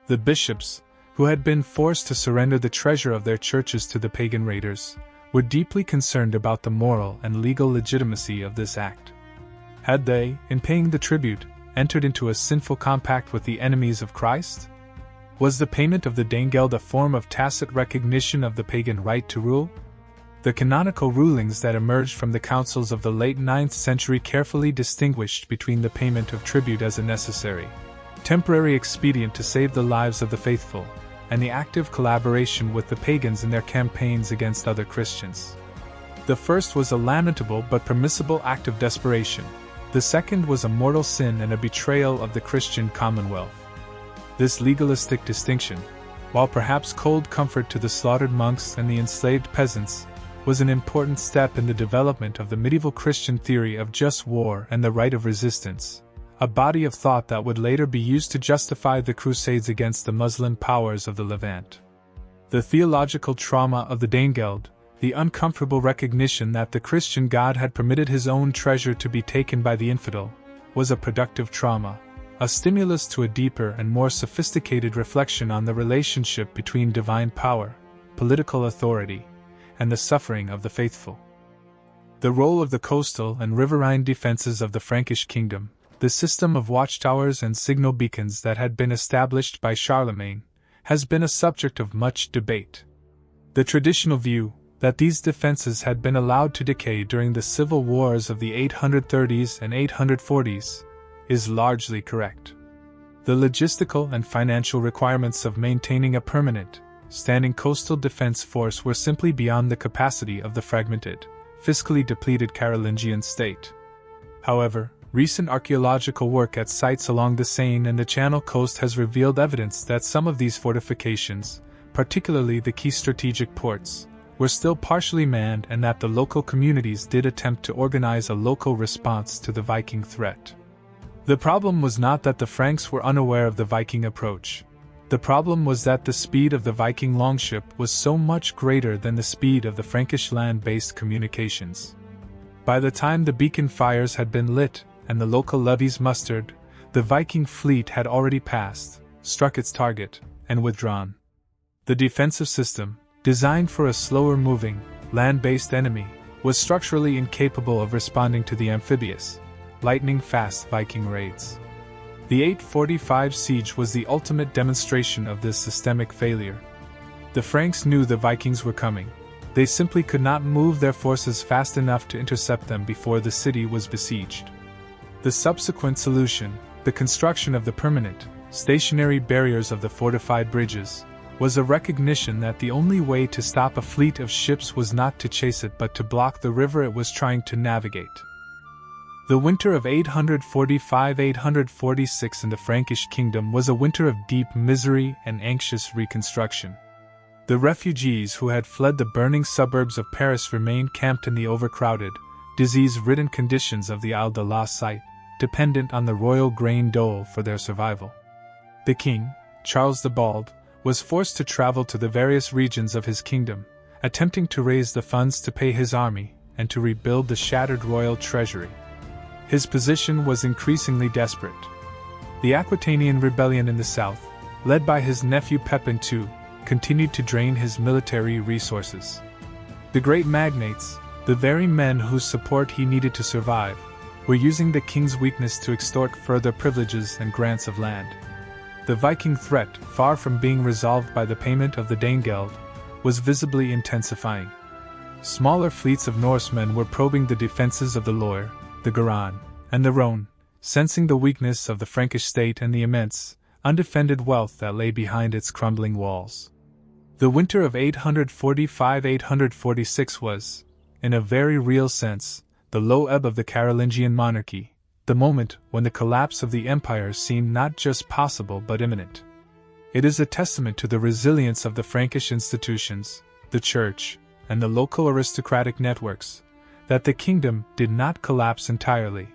The bishops, who had been forced to surrender the treasure of their churches to the pagan raiders, were deeply concerned about the moral and legal legitimacy of this act. Had they, in paying the tribute, entered into a sinful compact with the enemies of Christ? Was the payment of the Danegeld a form of tacit recognition of the pagan right to rule? The canonical rulings that emerged from the councils of the late 9th century carefully distinguished between the payment of tribute as a necessary, temporary expedient to save the lives of the faithful, and the active collaboration with the pagans in their campaigns against other Christians. The first was a lamentable but permissible act of desperation. The second was a mortal sin and a betrayal of the Christian commonwealth. This legalistic distinction, while perhaps cold comfort to the slaughtered monks and the enslaved peasants, was an important step in the development of the medieval Christian theory of just war and the right of resistance, a body of thought that would later be used to justify the Crusades against the Muslim powers of the Levant. The theological trauma of the Danegeld, the uncomfortable recognition that the Christian God had permitted his own treasure to be taken by the infidel, was a productive trauma, a stimulus to a deeper and more sophisticated reflection on the relationship between divine power, political authority, and the suffering of the faithful. The role of the coastal and riverine defenses of the Frankish kingdom, the system of watchtowers and signal beacons that had been established by Charlemagne, has been a subject of much debate. The traditional view, that these defenses had been allowed to decay during the civil wars of the 830s and 840s, is largely correct. The logistical and financial requirements of maintaining a permanent, standing coastal defense force were simply beyond the capacity of the fragmented, fiscally depleted Carolingian state. However, recent archaeological work at sites along the Seine and the Channel coast has revealed evidence that some of these fortifications, particularly the key strategic ports, were still partially manned and that the local communities did attempt to organize a local response to the Viking threat. The problem was not that the Franks were unaware of the Viking approach. The problem was that the speed of the Viking longship was so much greater than the speed of the Frankish land-based communications. By the time the beacon fires had been lit and the local levies mustered, the Viking fleet had already passed, struck its target, and withdrawn. The defensive system, designed for a slower-moving, land-based enemy, was structurally incapable of responding to the amphibious, lightning-fast Viking raids. The 845 siege was the ultimate demonstration of this systemic failure. The Franks knew the Vikings were coming. They simply could not move their forces fast enough to intercept them before the city was besieged. The subsequent solution, the construction of the permanent, stationary barriers of the fortified bridges, was a recognition that the only way to stop a fleet of ships was not to chase it but to block the river it was trying to navigate. The winter of 845-846 in the Frankish kingdom was a winter of deep misery and anxious reconstruction. The refugees who had fled the burning suburbs of Paris remained camped in the overcrowded, disease-ridden conditions of the Isle de la Cite, dependent on the royal grain dole for their survival. The king, Charles the Bald, was forced to travel to the various regions of his kingdom, attempting to raise the funds to pay his army and to rebuild the shattered royal treasury. His position was increasingly desperate. The Aquitanian rebellion in the south, led by his nephew Pepin II, continued to drain his military resources. The great magnates, the very men whose support he needed to survive, were using the king's weakness to extort further privileges and grants of land. The Viking threat, far from being resolved by the payment of the Danegeld, was visibly intensifying. Smaller fleets of Norsemen were probing the defenses of the Loire, the Garonne, and the Rhone, sensing the weakness of the Frankish state and the immense, undefended wealth that lay behind its crumbling walls. The winter of 845-846 was, in a very real sense, the low ebb of the Carolingian monarchy, the moment when the collapse of the empire seemed not just possible but imminent. It is a testament to the resilience of the Frankish institutions, the church, and the local aristocratic networks, that the kingdom did not collapse entirely,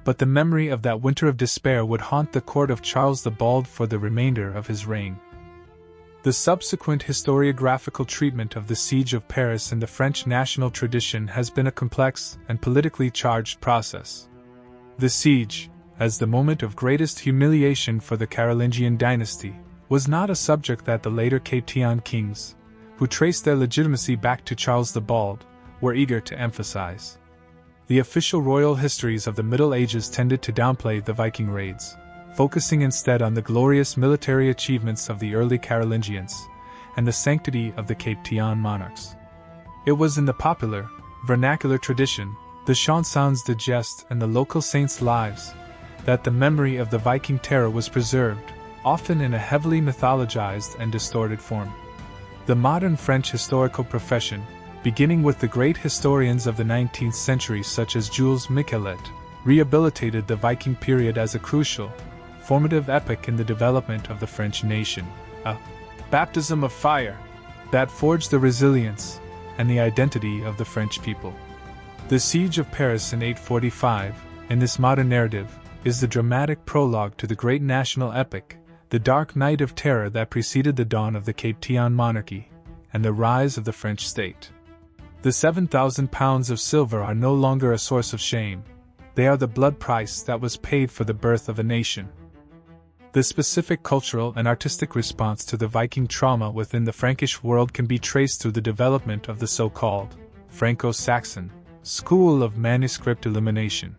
but the memory of that winter of despair would haunt the court of Charles the Bald for the remainder of his reign. The subsequent historiographical treatment of the Siege of Paris in the French national tradition has been a complex and politically charged process. The siege, as the moment of greatest humiliation for the Carolingian dynasty, was not a subject that the later Capetian kings, who traced their legitimacy back to Charles the Bald, were eager to emphasize. The official royal histories of the Middle Ages tended to downplay the Viking raids, focusing instead on the glorious military achievements of the early Carolingians and the sanctity of the Capetian monarchs. It was in the popular, vernacular tradition, the chansons de geste and the local saints' lives, that the memory of the Viking terror was preserved, often in a heavily mythologized and distorted form. The modern French historical profession, beginning with the great historians of the 19th century such as Jules Michelet, rehabilitated the Viking period as a crucial, formative epoch in the development of the French nation, a baptism of fire that forged the resilience and the identity of the French people. The Siege of Paris in 845, in this modern narrative, is the dramatic prologue to the great national epic, the dark night of terror that preceded the dawn of the Capetian monarchy and the rise of the French state. The 7,000 pounds of silver are no longer a source of shame, they are the blood price that was paid for the birth of a nation. The specific cultural and artistic response to the Viking trauma within the Frankish world can be traced through the development of the so-called Franco-Saxon school of manuscript illumination.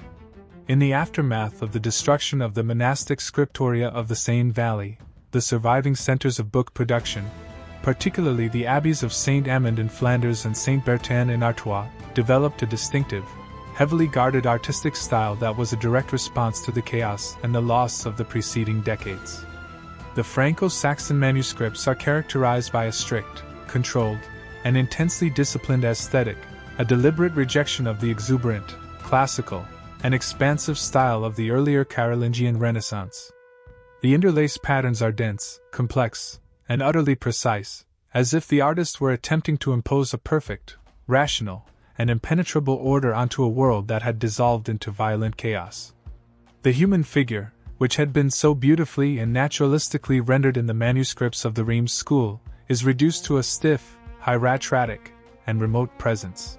In the aftermath of the destruction of the monastic scriptoria of the Seine Valley, the surviving centers of book production, particularly the abbeys of Saint-Amand in Flanders and Saint-Bertin in Artois, developed a distinctive, heavily guarded artistic style that was a direct response to the chaos and the loss of the preceding decades. The Franco-Saxon manuscripts are characterized by a strict, controlled, and intensely disciplined aesthetic, a deliberate rejection of the exuberant, classical, and expansive style of the earlier Carolingian Renaissance. The interlaced patterns are dense, complex, and utterly precise, as if the artists were attempting to impose a perfect, rational, and impenetrable order onto a world that had dissolved into violent chaos. The human figure, which had been so beautifully and naturalistically rendered in the manuscripts of the Reims school, is reduced to a stiff, hieratic, and remote presence.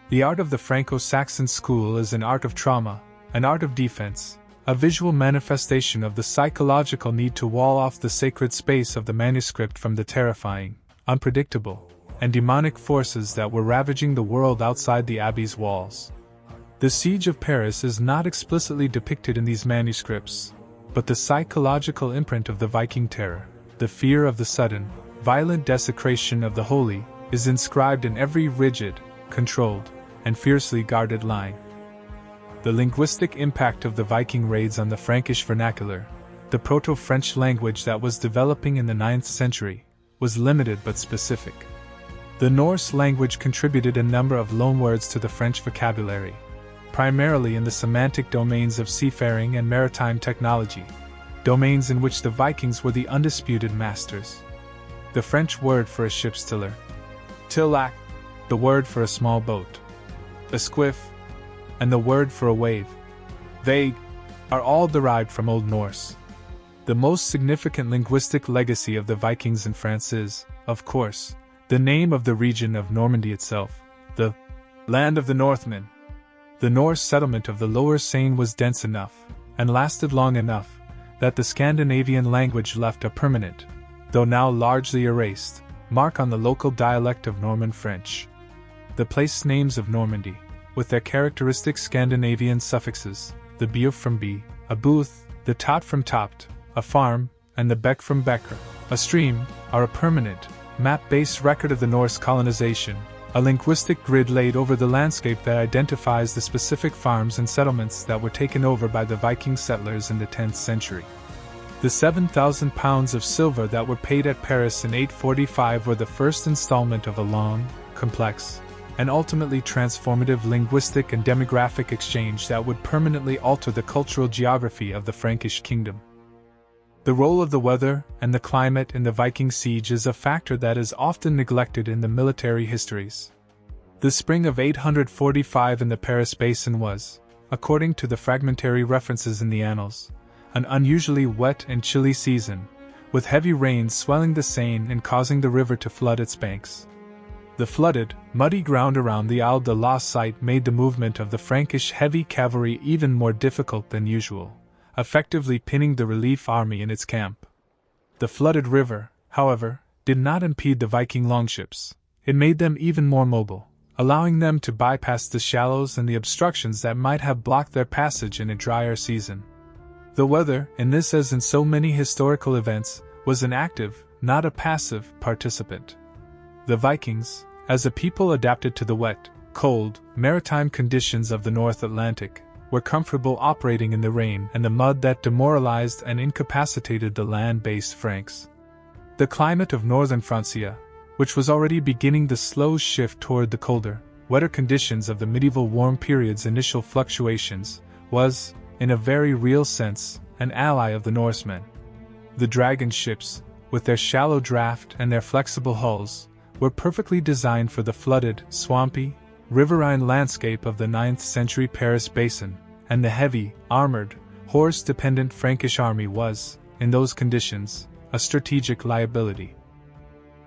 The art of the Franco-Saxon school is an art of trauma, an art of defense, a visual manifestation of the psychological need to wall off the sacred space of the manuscript from the terrifying, unpredictable, and demonic forces that were ravaging the world outside the abbey's walls. The Siege of Paris is not explicitly depicted in these manuscripts, but the psychological imprint of the Viking terror, the fear of the sudden, violent desecration of the holy, is inscribed in every rigid, controlled, and fiercely guarded line. The linguistic impact of the Viking raids on the Frankish vernacular, the Proto-French language that was developing in the 9th century, was limited but specific. The Norse language contributed a number of loanwords to the French vocabulary, primarily in the semantic domains of seafaring and maritime technology, domains in which the Vikings were the undisputed masters. The French word for a ship's tiller, tillac, the word for a small boat, a squiff, and the word for a wave, vague, are all derived from Old Norse. The most significant linguistic legacy of the Vikings in France is, of course, the name of the region of Normandy itself, the land of the Northmen. The Norse settlement of the Lower Seine was dense enough, and lasted long enough, that the Scandinavian language left a permanent, though now largely erased, mark on the local dialect of Norman French. The place names of Normandy, with their characteristic Scandinavian suffixes, the Beuf from Bee, a booth, the Tot from Topt, a farm, and the Beck from Becker, a stream, are a permanent, map-based record of the Norse colonization, a linguistic grid laid over the landscape that identifies the specific farms and settlements that were taken over by the Viking settlers in the 10th century. The 7,000 pounds of silver that were paid at Paris in 845 were the first installment of a long, complex, and ultimately transformative linguistic and demographic exchange that would permanently alter the cultural geography of the Frankish kingdom. The role of the weather and the climate in the Viking siege is a factor that is often neglected in the military histories. The spring of 845 in the Paris basin was, according to the fragmentary references in the annals, an unusually wet and chilly season, with heavy rains swelling the Seine and causing the river to flood its banks. The flooded, muddy ground around the Isle de la site made the movement of the Frankish heavy cavalry even more difficult than usual, effectively pinning the relief army in its camp. The flooded river, however, did not impede the Viking longships. It made them even more mobile, allowing them to bypass the shallows and the obstructions that might have blocked their passage in a drier season. The weather, in this as in so many historical events, was an active, not a passive, participant. The Vikings, as a people adapted to the wet, cold, maritime conditions of the North Atlantic, were comfortable operating in the rain and the mud that demoralized and incapacitated the land-based Franks. The climate of northern Francia, which was already beginning the slow shift toward the colder, wetter conditions of the medieval warm period's initial fluctuations, was, in a very real sense, an ally of the Norsemen. The dragon ships, with their shallow draft and their flexible hulls, were perfectly designed for the flooded, swampy, riverine landscape of the 9th century Paris basin, and the heavy, armored, horse-dependent Frankish army was, in those conditions, a strategic liability.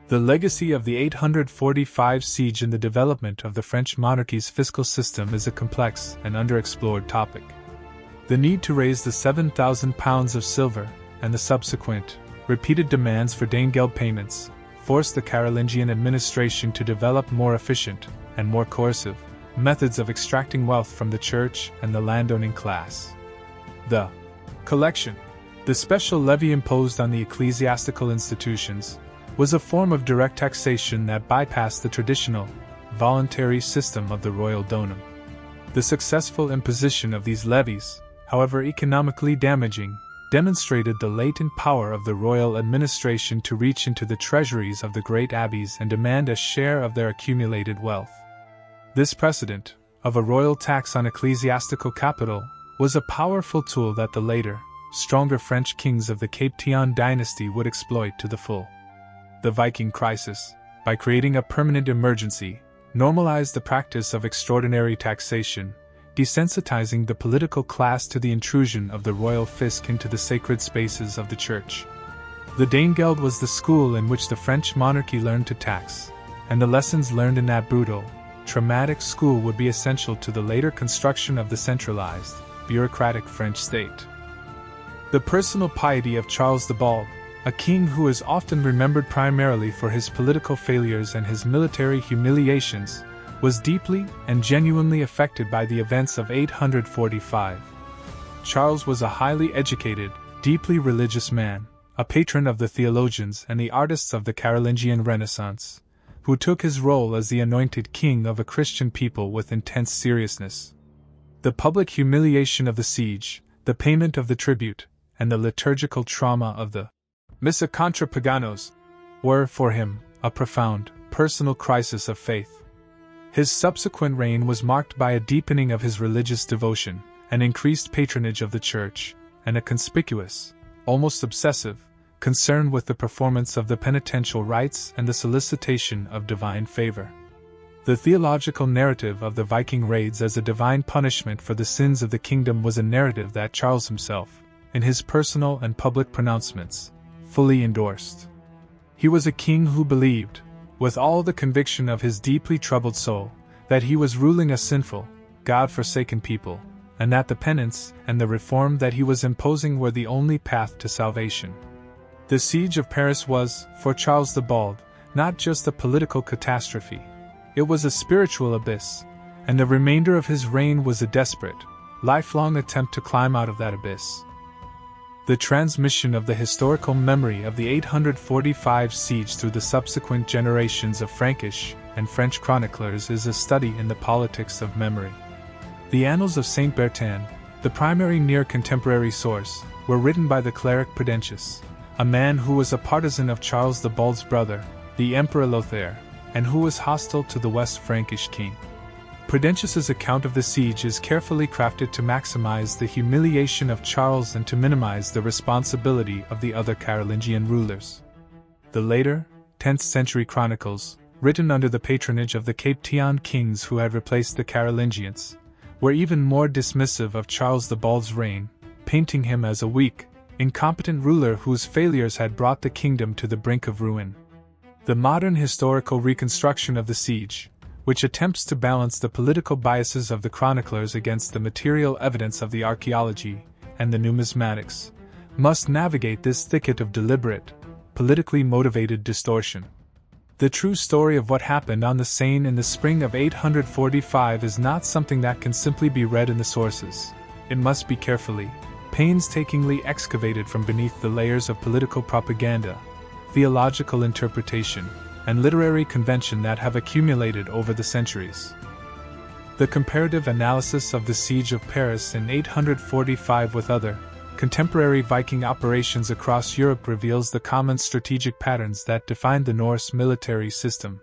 The legacy of the 845 siege in the development of the French monarchy's fiscal system is a complex and underexplored topic. The need to raise the 7,000 pounds of silver, and the subsequent, repeated demands for Danegeld payments, forced the Carolingian administration to develop more efficient, and more coercive, methods of extracting wealth from the church and the landowning class. The collection, the special levy imposed on the ecclesiastical institutions, was a form of direct taxation that bypassed the traditional, voluntary system of the royal donum. The successful imposition of these levies, however economically damaging, demonstrated the latent power of the royal administration to reach into the treasuries of the great abbeys and demand a share of their accumulated wealth. This precedent, of a royal tax on ecclesiastical capital, was a powerful tool that the later, stronger French kings of the Capetian dynasty would exploit to the full. The Viking crisis, by creating a permanent emergency, normalized the practice of extraordinary taxation, desensitizing the political class to the intrusion of the royal fisc into the sacred spaces of the church. The Danegeld was the school in which the French monarchy learned to tax, and the lessons learned in that brutal, traumatic school would be essential to the later construction of the centralized, bureaucratic French state. The personal piety of Charles the Bald, a king who is often remembered primarily for his political failures and his military humiliations, was deeply and genuinely affected by the events of 845. Charles was a highly educated, deeply religious man, a patron of the theologians and the artists of the Carolingian Renaissance, who took his role as the anointed king of a Christian people with intense seriousness. The public humiliation of the siege, the payment of the tribute, and the liturgical trauma of the Missa contra Paganos were, for him, a profound, personal crisis of faith. His subsequent reign was marked by a deepening of his religious devotion, an increased patronage of the Church, and a conspicuous, almost obsessive, concern with the performance of the penitential rites and the solicitation of divine favor. The theological narrative of the Viking raids as a divine punishment for the sins of the kingdom was a narrative that Charles himself, in his personal and public pronouncements, fully endorsed. He was a king who believed, with all the conviction of his deeply troubled soul, that he was ruling a sinful, God-forsaken people, and that the penance and the reform that he was imposing were the only path to salvation. The siege of Paris was, for Charles the Bald, not just a political catastrophe. It was a spiritual abyss, and the remainder of his reign was a desperate, lifelong attempt to climb out of that abyss. The transmission of the historical memory of the 845 siege through the subsequent generations of Frankish and French chroniclers is a study in the politics of memory. The Annals of Saint Bertin, the primary near-contemporary source, were written by the cleric Prudentius, a man who was a partisan of Charles the Bald's brother, the Emperor Lothair, and who was hostile to the West Frankish king. Prudentius's account of the siege is carefully crafted to maximize the humiliation of Charles and to minimize the responsibility of the other Carolingian rulers. The later, 10th century chronicles, written under the patronage of the Capetian kings who had replaced the Carolingians, were even more dismissive of Charles the Bald's reign, painting him as a weak, incompetent ruler whose failures had brought the kingdom to the brink of ruin. The modern historical reconstruction of the siege, which attempts to balance the political biases of the chroniclers against the material evidence of the archaeology and the numismatics, must navigate this thicket of deliberate, politically motivated distortion. The true story of what happened on the Seine in the spring of 845 is not something that can simply be read in the sources. It must be carefully, painstakingly excavated from beneath the layers of political propaganda, theological interpretation, and literary convention that have accumulated over the centuries. The comparative analysis of the Siege of Paris in 845 with other, contemporary Viking operations across Europe reveals the common strategic patterns that defined the Norse military system.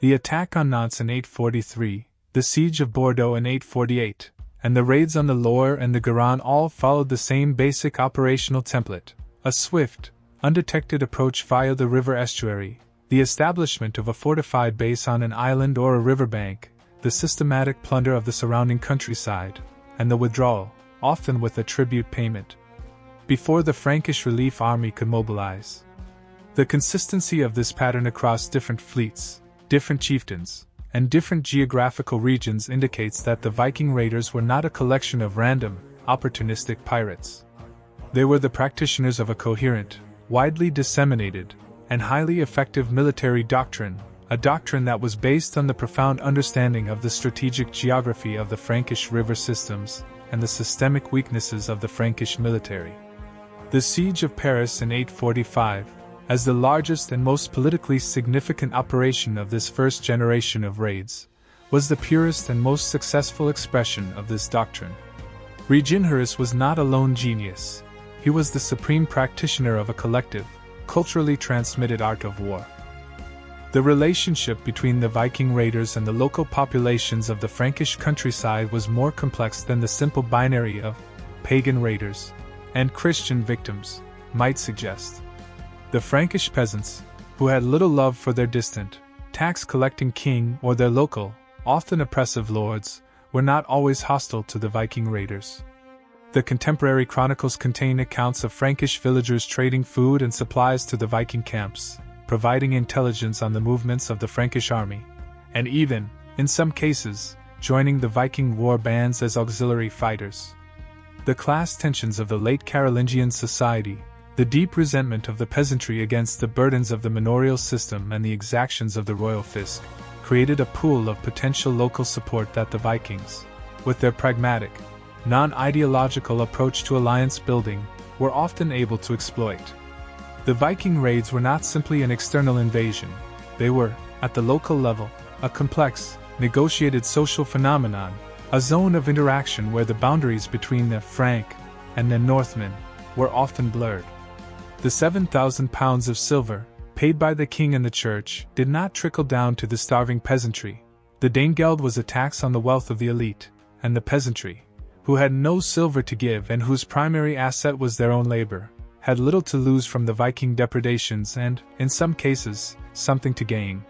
The attack on Nantes in 843, the Siege of Bordeaux in 848, and the raids on the Loire and the Garonne all followed the same basic operational template: a swift, undetected approach via the river estuary, the establishment of a fortified base on an island or a riverbank, the systematic plunder of the surrounding countryside, and the withdrawal, often with a tribute payment, before the Frankish relief army could mobilize. The consistency of this pattern across different fleets, different chieftains, and different geographical regions indicates that the Viking raiders were not a collection of random, opportunistic pirates. They were the practitioners of a coherent, widely disseminated, and highly effective military doctrine, a doctrine that was based on the profound understanding of the strategic geography of the Frankish river systems and the systemic weaknesses of the Frankish military. The Siege of Paris in 845, as the largest and most politically significant operation of this first generation of raids, was the purest and most successful expression of this doctrine. Reginherus was not a lone genius. He was the supreme practitioner of a collective, culturally transmitted art of war. The relationship between the Viking raiders and the local populations of the Frankish countryside was more complex than the simple binary of pagan raiders and Christian victims might suggest. The Frankish peasants, who had little love for their distant, tax-collecting king or their local, often oppressive lords, were not always hostile to the Viking raiders. The contemporary chronicles contain accounts of Frankish villagers trading food and supplies to the Viking camps, providing intelligence on the movements of the Frankish army, and even, in some cases, joining the Viking war bands as auxiliary fighters. The class tensions of the late Carolingian society, the deep resentment of the peasantry against the burdens of the manorial system and the exactions of the royal fisc, created a pool of potential local support that the Vikings, with their pragmatic, non-ideological approach to alliance building, were often able to exploit. The Viking raids were not simply an external invasion, they were, at the local level, a complex, negotiated social phenomenon, a zone of interaction where the boundaries between the Frank and the Northmen were often blurred. The 7,000 pounds of silver, paid by the king and the church, did not trickle down to the starving peasantry. The Danegeld was a tax on the wealth of the elite, and the peasantry, who had no silver to give and whose primary asset was their own labor, had little to lose from the Viking depredations and, in some cases, something to gain.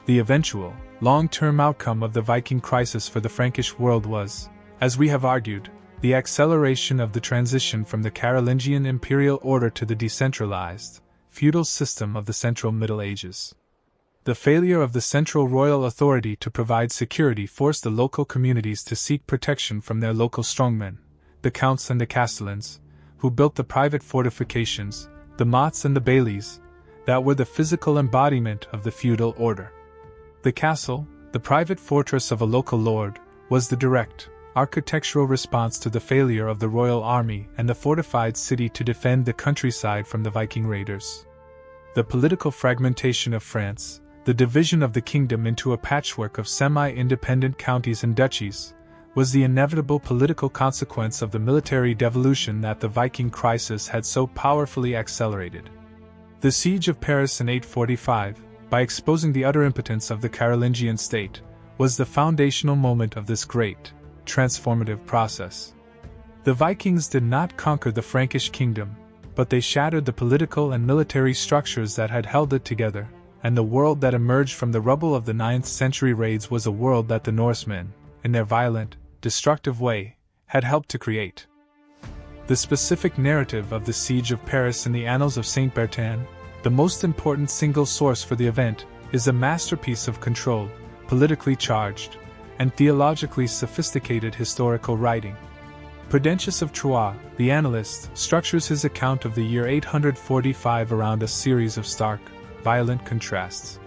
The eventual, long-term outcome of the Viking crisis for the Frankish world was, as we have argued, the acceleration of the transition from the Carolingian imperial order to the decentralized, feudal system of the Central Middle Ages. The failure of the central royal authority to provide security forced the local communities to seek protection from their local strongmen, the counts and the castellans, who built the private fortifications, the mottes and the bailies, that were the physical embodiment of the feudal order. The castle, the private fortress of a local lord, was the direct, architectural response to the failure of the royal army and the fortified city to defend the countryside from the Viking raiders. The political fragmentation of France, the division of the kingdom into a patchwork of semi-independent counties and duchies, was the inevitable political consequence of the military devolution that the Viking crisis had so powerfully accelerated. The Siege of Paris in 845, by exposing the utter impotence of the Carolingian state, was the foundational moment of this great, transformative process. The Vikings did not conquer the Frankish kingdom, but they shattered the political and military structures that had held it together, and the world that emerged from the rubble of the 9th century raids was a world that the Norsemen, in their violent, destructive way, had helped to create. The specific narrative of the Siege of Paris in the Annals of Saint Bertin, the most important single source for the event, is a masterpiece of controlled, politically charged, and theologically sophisticated historical writing. Prudentius of Troyes, the annalist, structures his account of the year 845 around a series of stark, violent contrasts.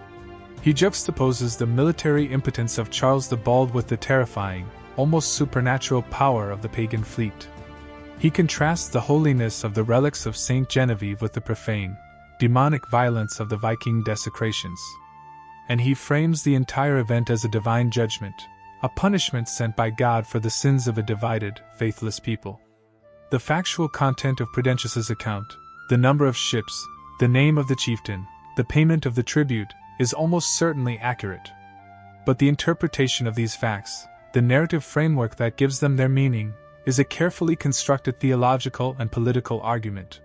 He juxtaposes the military impotence of Charles the Bald with the terrifying, almost supernatural power of the pagan fleet. He contrasts the holiness of the relics of Saint Genevieve with the profane, demonic violence of the Viking desecrations. And he frames the entire event as a divine judgment, a punishment sent by God for the sins of a divided, faithless people. The factual content of Prudentius's account, the number of ships, the name of the chieftain, the payment of the tribute, is almost certainly accurate. But the interpretation of these facts, the narrative framework that gives them their meaning, is a carefully constructed theological and political argument.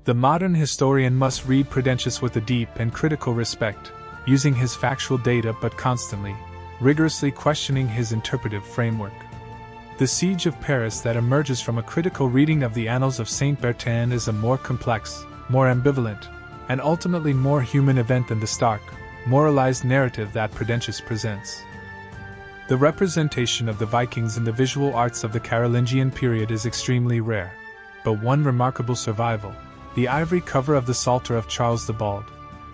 The modern historian must read Prudentius with a deep and critical respect, using his factual data but constantly, rigorously questioning his interpretive framework. The Siege of Paris that emerges from a critical reading of the Annals of Saint Bertin is a more complex, more ambivalent, and ultimately more human event than the stark, moralized narrative that Prudentius presents. The representation of the Vikings in the visual arts of the Carolingian period is extremely rare, but one remarkable survival, the ivory cover of the Psalter of Charles the Bald,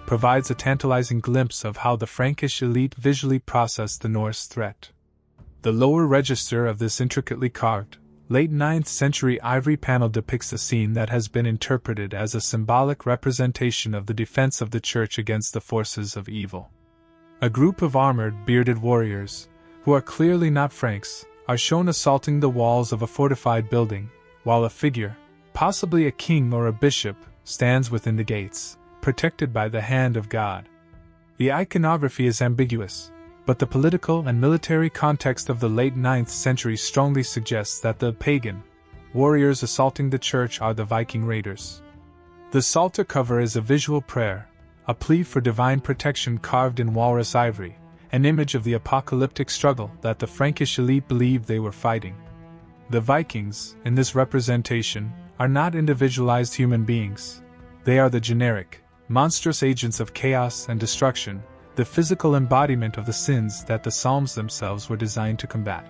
provides a tantalizing glimpse of how the Frankish elite visually processed the Norse threat. The lower register of this intricately carved, late 9th century ivory panel depicts a scene that has been interpreted as a symbolic representation of the defense of the church against the forces of evil. A group of armored, bearded warriors, who are clearly not Franks, are shown assaulting the walls of a fortified building, while a figure, possibly a king or a bishop, stands within the gates, protected by the hand of God. The iconography is ambiguous, but the political and military context of the late 9th century strongly suggests that the pagan warriors assaulting the church are the Viking raiders. The Psalter cover is a visual prayer, a plea for divine protection carved in walrus ivory, an image of the apocalyptic struggle that the Frankish elite believed they were fighting. The Vikings, in this representation, are not individualized human beings. They are the generic, monstrous agents of chaos and destruction, the physical embodiment of the sins that the Psalms themselves were designed to combat.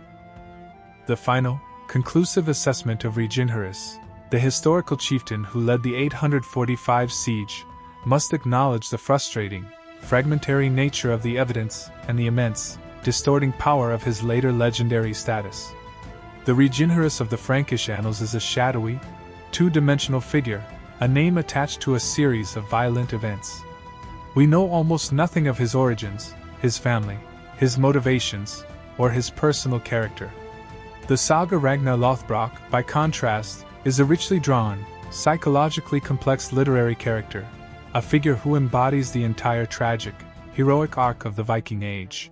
The final, conclusive assessment of Reginherus, the historical chieftain who led the 845 siege, must acknowledge the frustrating, fragmentary nature of the evidence and the immense, distorting power of his later legendary status. The Reginherus of the Frankish annals is a shadowy, two-dimensional figure, a name attached to a series of violent events. We know almost nothing of his origins, his family, his motivations, or his personal character. The saga Ragnar Lothbrok, by contrast, is a richly drawn, psychologically complex literary character, a figure who embodies the entire tragic, heroic arc of the Viking Age.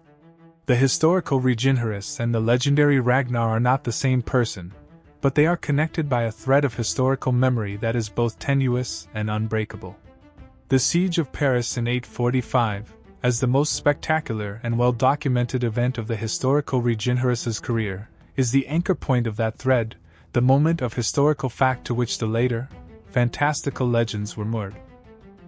The historical Reginherus and the legendary Ragnar are not the same person, but they are connected by a thread of historical memory that is both tenuous and unbreakable. The Siege of Paris in 845, as the most spectacular and well-documented event of the historical Reginherus's career, is the anchor point of that thread, the moment of historical fact to which the later, fantastical legends were moored.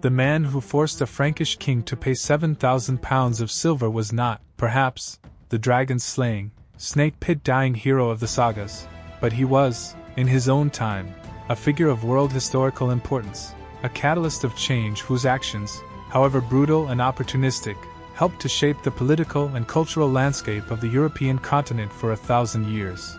The man who forced a Frankish king to pay 7,000 pounds of silver was not, perhaps, the dragon-slaying, snake-pit-dying hero of the sagas, but he was, in his own time, a figure of world historical importance, a catalyst of change whose actions, however brutal and opportunistic, helped to shape the political and cultural landscape of the European continent for 1,000 years.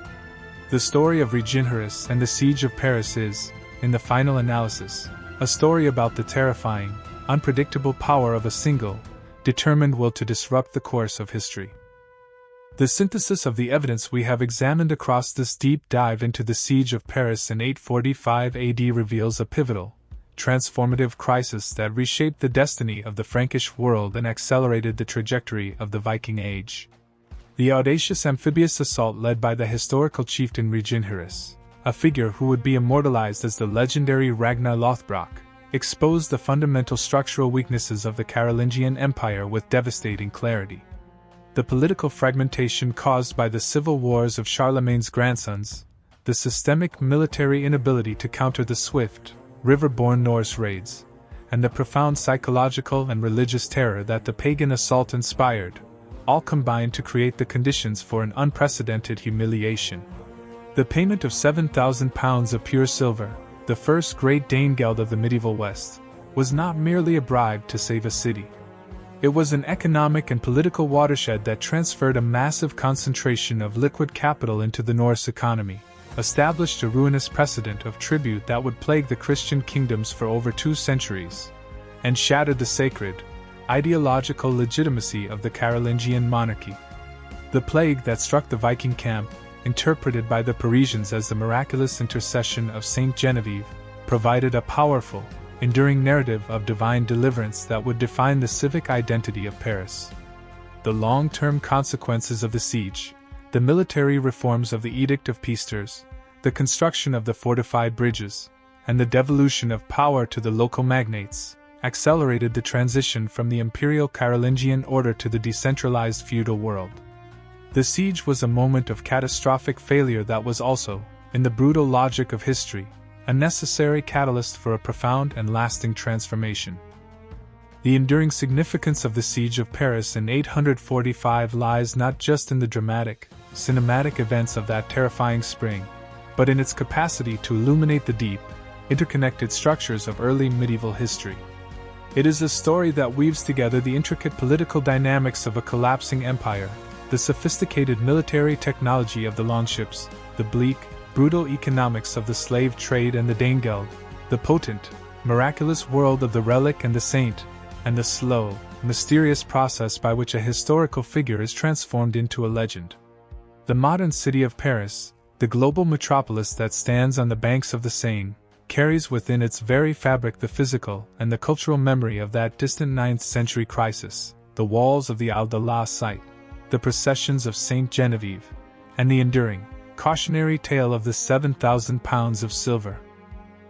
The story of Reginherus and the Siege of Paris is, in the final analysis, a story about the terrifying, unpredictable power of a single, determined will to disrupt the course of history. The synthesis of the evidence we have examined across this deep dive into the Siege of Paris in 845 AD reveals a pivotal, transformative crisis that reshaped the destiny of the Frankish world and accelerated the trajectory of the Viking Age. The audacious amphibious assault led by the historical chieftain Reginherus, a figure who would be immortalized as the legendary Ragnar Lothbrok, exposed the fundamental structural weaknesses of the Carolingian Empire with devastating clarity. The political fragmentation caused by the civil wars of Charlemagne's grandsons, the systemic military inability to counter the swift, river-borne Norse raids, and the profound psychological and religious terror that the pagan assault inspired, all combined to create the conditions for an unprecedented humiliation. The payment of £7,000 of pure silver, the first great Danegeld of the medieval West, was not merely a bribe to save a city. It was an economic and political watershed that transferred a massive concentration of liquid capital into the Norse economy, established a ruinous precedent of tribute that would plague the Christian kingdoms for over 2 centuries, and shattered the sacred, ideological legitimacy of the Carolingian monarchy. The plague that struck the Viking camp, interpreted by the Parisians as the miraculous intercession of Saint Genevieve, provided a powerful, enduring narrative of divine deliverance that would define the civic identity of Paris. The long-term consequences of the siege, the military reforms of the Edict of Peasters, the construction of the fortified bridges, and the devolution of power to the local magnates, accelerated the transition from the imperial Carolingian order to the decentralized feudal world. The siege was a moment of catastrophic failure that was also, in the brutal logic of history, a necessary catalyst for a profound and lasting transformation. The enduring significance of the siege of Paris in 845 lies not just in the dramatic, cinematic events of that terrifying spring, but in its capacity to illuminate the deep, interconnected structures of early medieval history. It is a story that weaves together the intricate political dynamics of a collapsing empire, the sophisticated military technology of the Longships, the bleak, brutal economics of the slave trade and the Danegeld, the potent, miraculous world of the relic and the saint, and the slow, mysterious process by which a historical figure is transformed into a legend. The modern city of Paris, the global metropolis that stands on the banks of the Seine, carries within its very fabric the physical and the cultural memory of that distant 9th century crisis, the walls of the audacious site, the processions of Saint Genevieve, and the enduring, cautionary tale of the £7,000 of silver.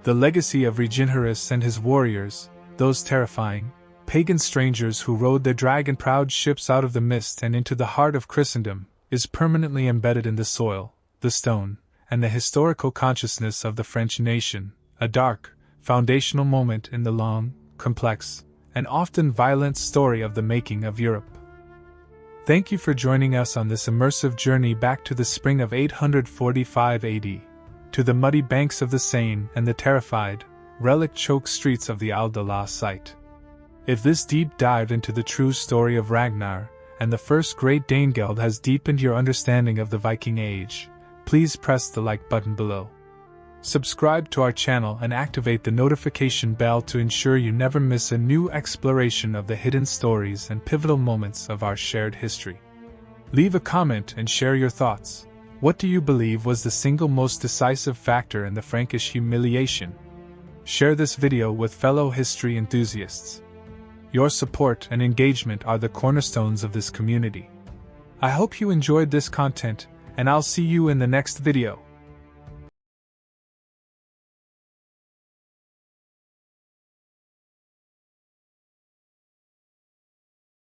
The legacy of Reginherus and his warriors, those terrifying, pagan strangers who rode their dragon-proud ships out of the mist and into the heart of Christendom, is permanently embedded in the soil, the stone, and the historical consciousness of the French nation, a dark, foundational moment in the long, complex, and often violent story of the making of Europe. Thank you for joining us on this immersive journey back to the spring of 845 AD, to the muddy banks of the Seine and the terrified, relic-choked streets of the audacious site. If this deep dive into the true story of Ragnar and the first great Danegeld has deepened your understanding of the Viking Age, please press the like button below. Subscribe to our channel and activate the notification bell to ensure you never miss a new exploration of the hidden stories and pivotal moments of our shared history. Leave a comment and share your thoughts. What do you believe was the single most decisive factor in the Frankish humiliation? Share this video with fellow history enthusiasts. Your support and engagement are the cornerstones of this community. I hope you enjoyed this content, and I'll see you in the next video.